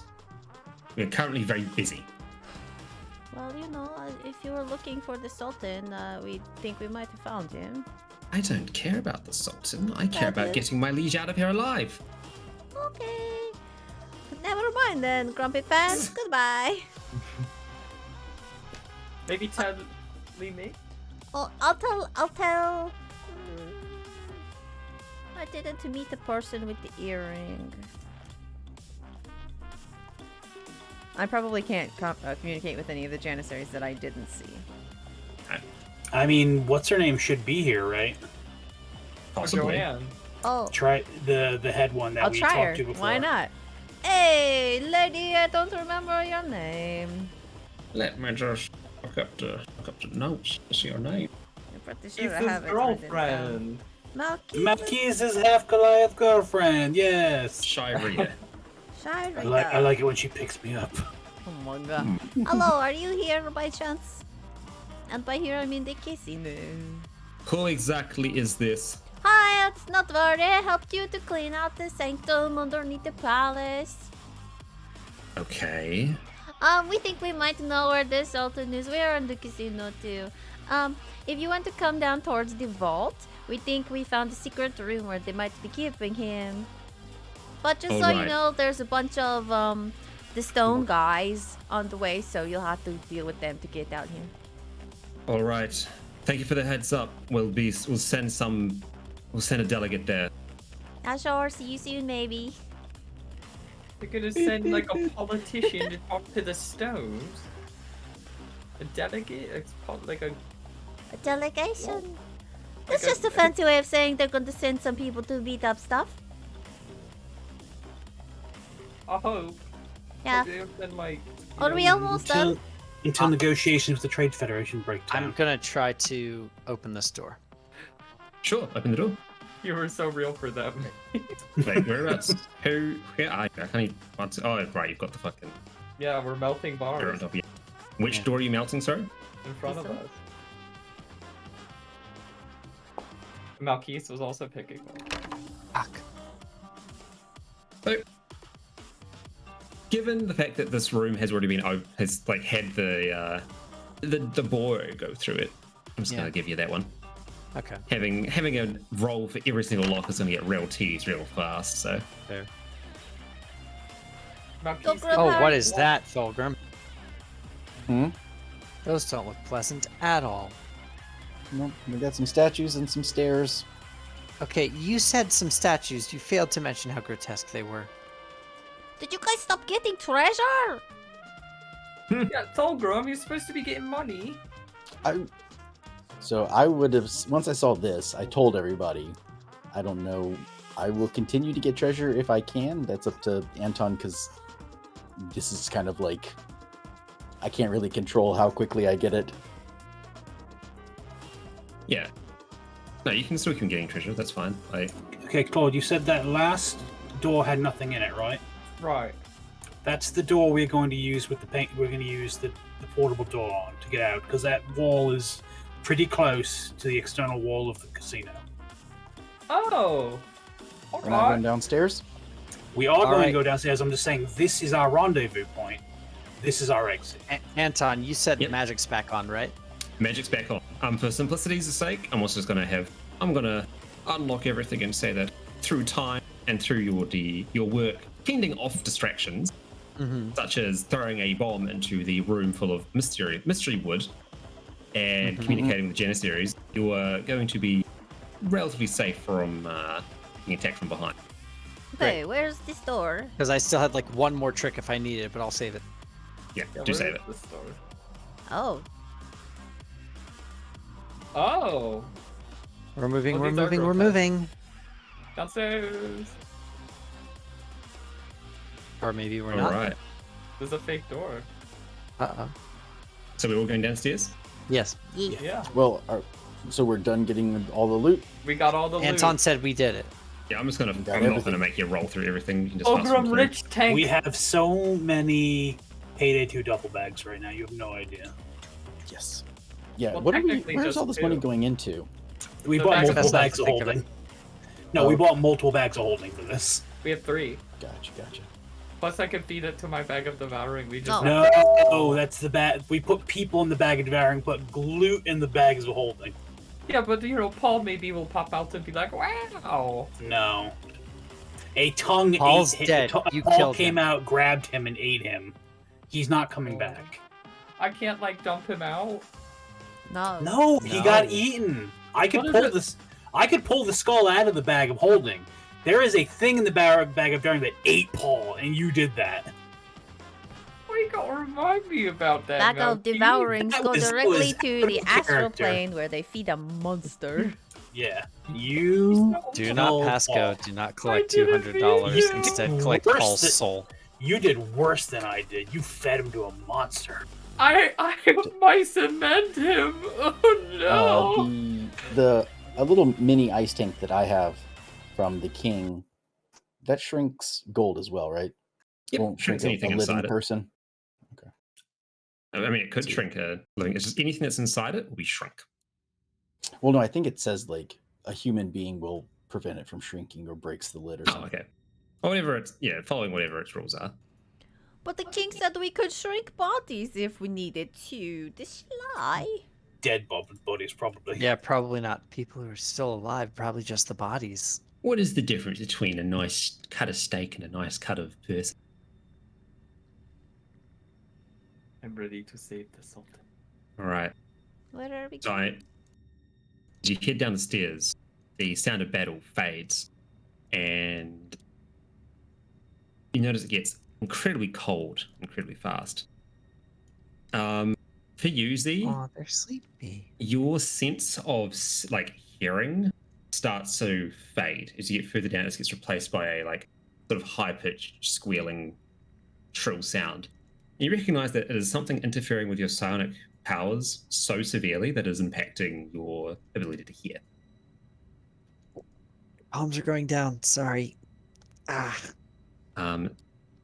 We're currently very busy. Well, if you were looking for the Sultan, we think we might have found him. I don't care about the Sultan. I care That about is- getting my liege out of here alive. Okay. Never mind then, grumpy fans. Goodbye. Maybe tell Lee me? Oh, I'll tell. I didn't meet the person with the earring. I probably can't communicate with any of the Janissaries that I didn't see. I mean, what's her name should be here, right? Possibly. Joanne. Oh, Try the head one that I'll we try her. talked to before. Why not? Hey, lady, I don't remember your name. Let me just look up the notes to see your name. I'm pretty He's sure I his have it written down. girlfriend. Malki's half Goliath girlfriend. Yes. Shy reader. Shy I like it when she picks me up. Oh my god. Hello, are you here by chance? And by here I mean the casino. Who exactly is this? Hi, it's not worry. I helped you to clean out the sanctum underneath the palace. Okay. We think we might know where this Sultan is. We are in the casino too. If you want to come down towards the vault, we think we found a secret room where they might be keeping him. But just so you know, there's a bunch of the stone guys on the way, so you'll have to deal with them to get down here. All right. Thank you for the heads up. We'll send a delegate there. Yeah, sure. See you soon, maybe. You're gonna send like a politician to talk to the stones? A delegate? Like a A delegation. It's just a fancy way of saying they're going to send some people to beat up stuff. I hope. Yeah. Then, like, Are we almost done? Until negotiations with the Trade Federation break down. I'm gonna try to open this door. Sure, open the door. You were so real for them. Wait, whereabouts? Who? Yeah, I can't even answer. Oh, right, you've got the fucking. Yeah, we're melting Door on bars top of you. Which door are you melting, sorry? in front of us. Malkis was also picking one. Fuck. So, given the fact that this room has already been had the boar go through it, I'm just gonna give you that one. Okay. Having a roll for every single lock is gonna get real tedious real fast. So Fair. Malkis, Oh, what is that, Thulgrim? Hmm? Those don't look pleasant at all. Nope, we got some statues and some stairs. Okay, you said some statues. You failed to mention how grotesque they were. Did you guys stop getting treasure? Yeah, Thulgrim, you're supposed to be getting money. So I would have, once I saw this, I told everybody, I don't know, I will continue to get treasure if I can. That's up to Anton, because this is kind of like, I can't really control how quickly I get it. yeah, no, you can still keep getting treasure. That's fine. Okay, Claude, you said that last door had nothing in it, right? Right. That's the door we're going to use with the paint. We're going to use the portable door on to get out, because that wall is pretty close to the external wall of the casino. Oh. We're not going downstairs? We are going right. to go downstairs. I'm just saying this is our rendezvous point. This is our exit. Anton, you said Yep. magic's back on, right? Magic's back on. For simplicity's sake, I'm also just I'm gonna unlock everything and say that through time and through your work fending off distractions, such as throwing a bomb into the room full of mystery wood and communicating with Janissaries, you are going to be relatively safe from being attacked from behind. Okay, where's this door? Because I still had like one more trick if I needed it, but I'll save it. Yeah, Yeah, do where save is it. the store? Oh, Oh. We're moving, Well, we're these are moving, we're grotesque. moving. Downstairs. Or maybe we're All not. right. There's a fake door. Uh-oh. So we're all going downstairs. Yes. yeah. Yeah. Well, so we're done getting all the loot? We got all the Anton loot. said we did it. Yeah, I'm not everything. gonna make you roll through everything. You can just fast Thulgrim through. Rich Tank. We have so many Payday 2 duffel bags right now. You have no idea. Yes. Yeah, Well, what are we, technically where's just all this money two. going into? We The bought bags of multiple holding. bags of Think of it. holding. No, we Oh. bought multiple bags of holding for this. We have 3. Gotcha. Plus, I can feed it to my bag of devouring. We just No. have No, that's the bag. We put people in the bag of devouring, put glute in the bags of holding. Yeah, but Paul maybe will pop out and be like, "Wow." No. A tongue Paul's ate dead. Paul You killed came him. out, grabbed him, and ate him. He's not coming back. I can't like dump him out. No. No, he No. got eaten. I could What is pull it? this. I could pull the skull out of the bag of holding. There is a thing in the bag of devouring that ate Paul, and you did that. Why you gotta remind me about that? Bag of Malky? devourings That go was directly to the out of astral character. plane where they feed a monster. Yeah. You Do not killed pass Paul. go. Do not collect didn't $200. mean to. Instead, collect Worse Paul's than- soul. You did worse than I did. You fed him to a monster. I mice and mend him. Oh no. A little mini ice tank that I have from the king that shrinks gold as well, right? Yep, Won't shrink shrinks anything a living inside it. person. I mean, it could shrink a living. It's just anything that's inside it will be shrunk. Well, no, I think it says like a human being will prevent it from shrinking or breaks the lid or Oh, something. okay. Or whatever it's following whatever its rules are. But the king said we could shrink bodies if we needed to. The sly. Dead bodies, probably. Yeah, probably not people who are still alive. Probably just the bodies. What is the difference between a nice cut of steak and a nice cut of person? I'm ready to save the Sultan. All right. Where are we So going? as you head down the stairs, the sound of battle fades, and you notice it gets incredibly cold, incredibly fast. For you, Z, Oh, they're sleepy. your sense of like hearing starts to fade as you get further down. It gets replaced by a like sort of high-pitched, squealing, shrill sound. You recognize that it is something interfering with your psionic powers so severely that it is impacting your ability to hear. Palms are going down. Sorry. Ah.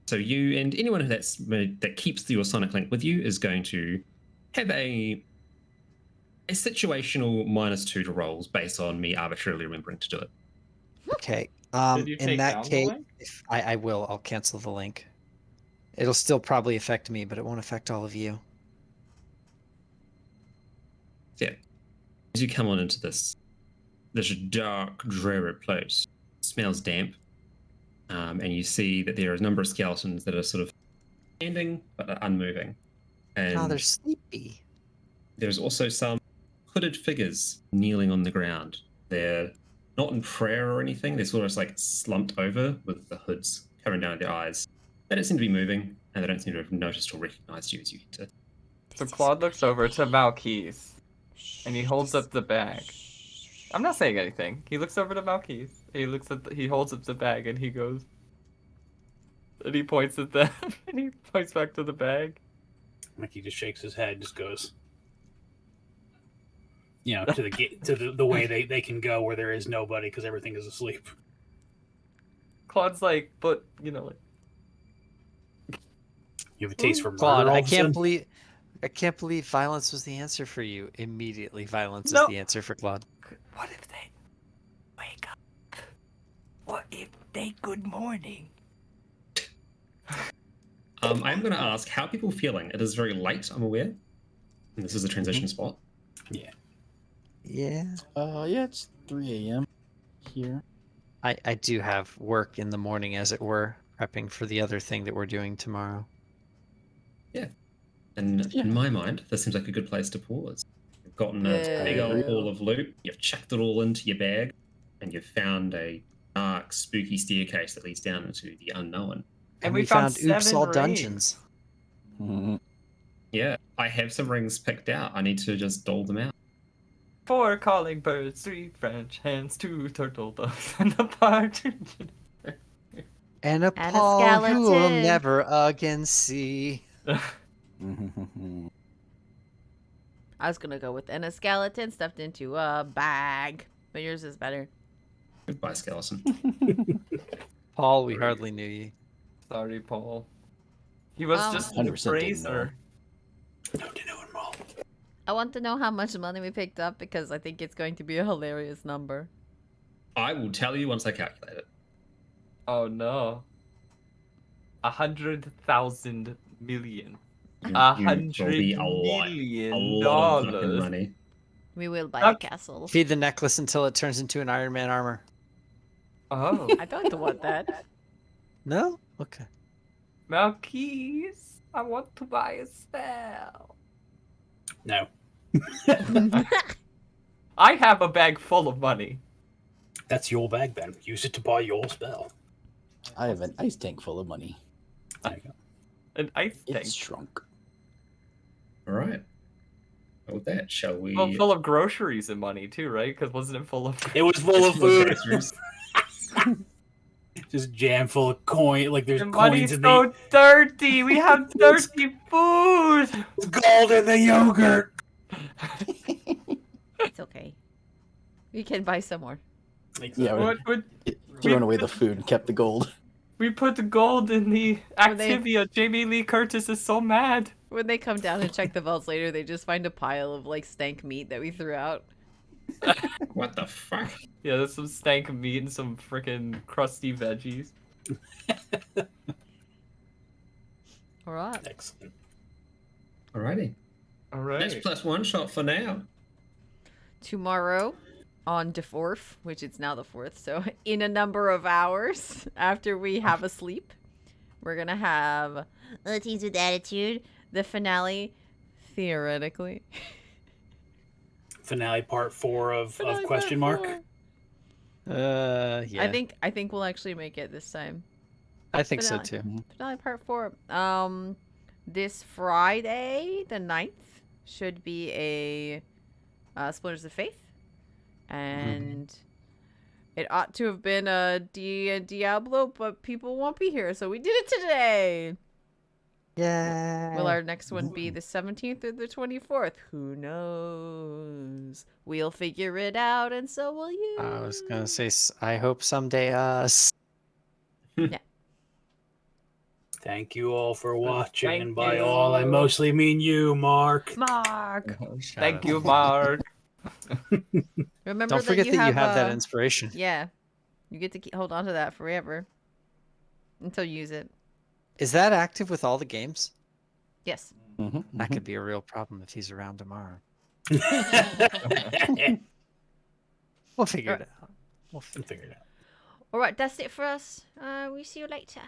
So you and anyone that keeps your sonic link with you is going to have a situational -2 to rolls based on me arbitrarily remembering to do it. Okay. Did you In take that down the case, link? if I will. I'll cancel the link. It'll still probably affect me, but it won't affect all of you. Yeah. As you come on into this dark, dreary place, it smells damp, and you see that there are a number of skeletons that are sort of standing but are unmoving. And Oh, they're sleepy. there's also some hooded figures kneeling on the ground. They're not in prayer or anything. They're sort of like slumped over with the hoods covering down their eyes. They don't seem to be moving, and they don't seem to have noticed or recognized you as you enter. So Claude looks over to Malquise, and he holds up the bag. I'm not saying anything. He looks over to Malquise. He holds up the bag, and he goes, and he points at them, and he points back to the bag. Mickey just shakes his head, just goes, to the gate, to the way they can go where there is nobody because everything is asleep. Claude's like, but like. You have a taste for murder. Claude, all I of a sudden? can't believe violence was the answer for you. Immediately, violence No. is the answer for Claude. What if they wake up? What if they good morning? I'm going to ask, how are people feeling? It is very late, I'm aware. And this is a transition spot. Yeah. Yeah. Yeah, it's 3 a.m. here. I do have work in the morning, as it were, prepping for the other thing that we're doing tomorrow. And Yeah. in my mind, this seems like a good place to pause. You've gotten a big old haul of loot, you've chucked it all into your bag, and you've found a dark, spooky staircase that leads down into the unknown. And we found Oops 7 All rings. Dungeons. Mhm. Yeah, I have some rings picked out. I need to just dole them out. 4 calling birds, 3 French hens, 2 turtle doves, and a partridge. And a And a Paul who will skeleton. never again see. I was gonna go with a skeleton stuffed into a bag, but yours is better. Goodbye, skeleton. Paul, we hardly knew you. Sorry, Paul. He was just an 100% didn't know. appraiser. No, to know him all. I want to know how much money we picked up because I think it's going to be a hilarious number. I will tell you once I calculate it. Oh no. 100,000 million. You- A you- $100 will be a lot of fucking million. money. We will buy a Okay. castle. Feed the necklace until it turns into an Iron Man armor. Oh. I don't want that. No? Okay. Malquise, I want to buy a spell. No. I have a bag full of money. That's your bag, Ben. Use it to buy your spell. I have an ice tank full of money. There you go. An ice tank. It's shrunk. All right. With that, shall we? Well, full of groceries and money too, right? Because wasn't it full of? It was full of It's full of food. groceries. Just jam full of coin. Like there's The coins money's in so dirty. We have dirty food. the gold in the yogurt. It's okay. We can buy some more. Yeah, What would thrown away the food and kept the gold. we put the gold in the When they- Activia? Jamie Lee Curtis is so mad. When they come down and check the vaults later, they just find a pile of like stank meat that we threw out. What the fuck? Yeah, there's some stank meat and some freaking crusty veggies. All right. Excellent. Alrighty. All right. That's plus one shot for now. Tomorrow, on the 4th, which it's now the 4th, so in a number of hours after we have a sleep, we're gonna have Teens with Attitude, the finale, theoretically. Finale part 4 of Finale question part mark. 4. Yeah. I think we'll actually make it this time. I think so Finale. too. Finale part 4. This Friday, the 9th, should be a Splinters of Faith. And it ought to have been a D&Diablo, but people won't be here, so we did it today. Yeah. Will our next one be the 17th or the 24th? Who knows? We'll figure it out, and so will you. I was gonna say, I hope someday us. Thank you all for watching, Thank and by you. all I mostly mean you, Mark. Mark! Thank you, Mark. Remember Don't forget that you have that inspiration. Yeah. You get to hold on to that forever. Until you use it. Is that active with all the games? Yes. That could be a real problem if he's around tomorrow. We'll figure it out. We'll Figure it out. Alright, that's it for us. We see you later.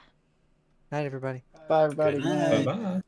Night, everybody. Bye, everybody. Good night. Bye bye.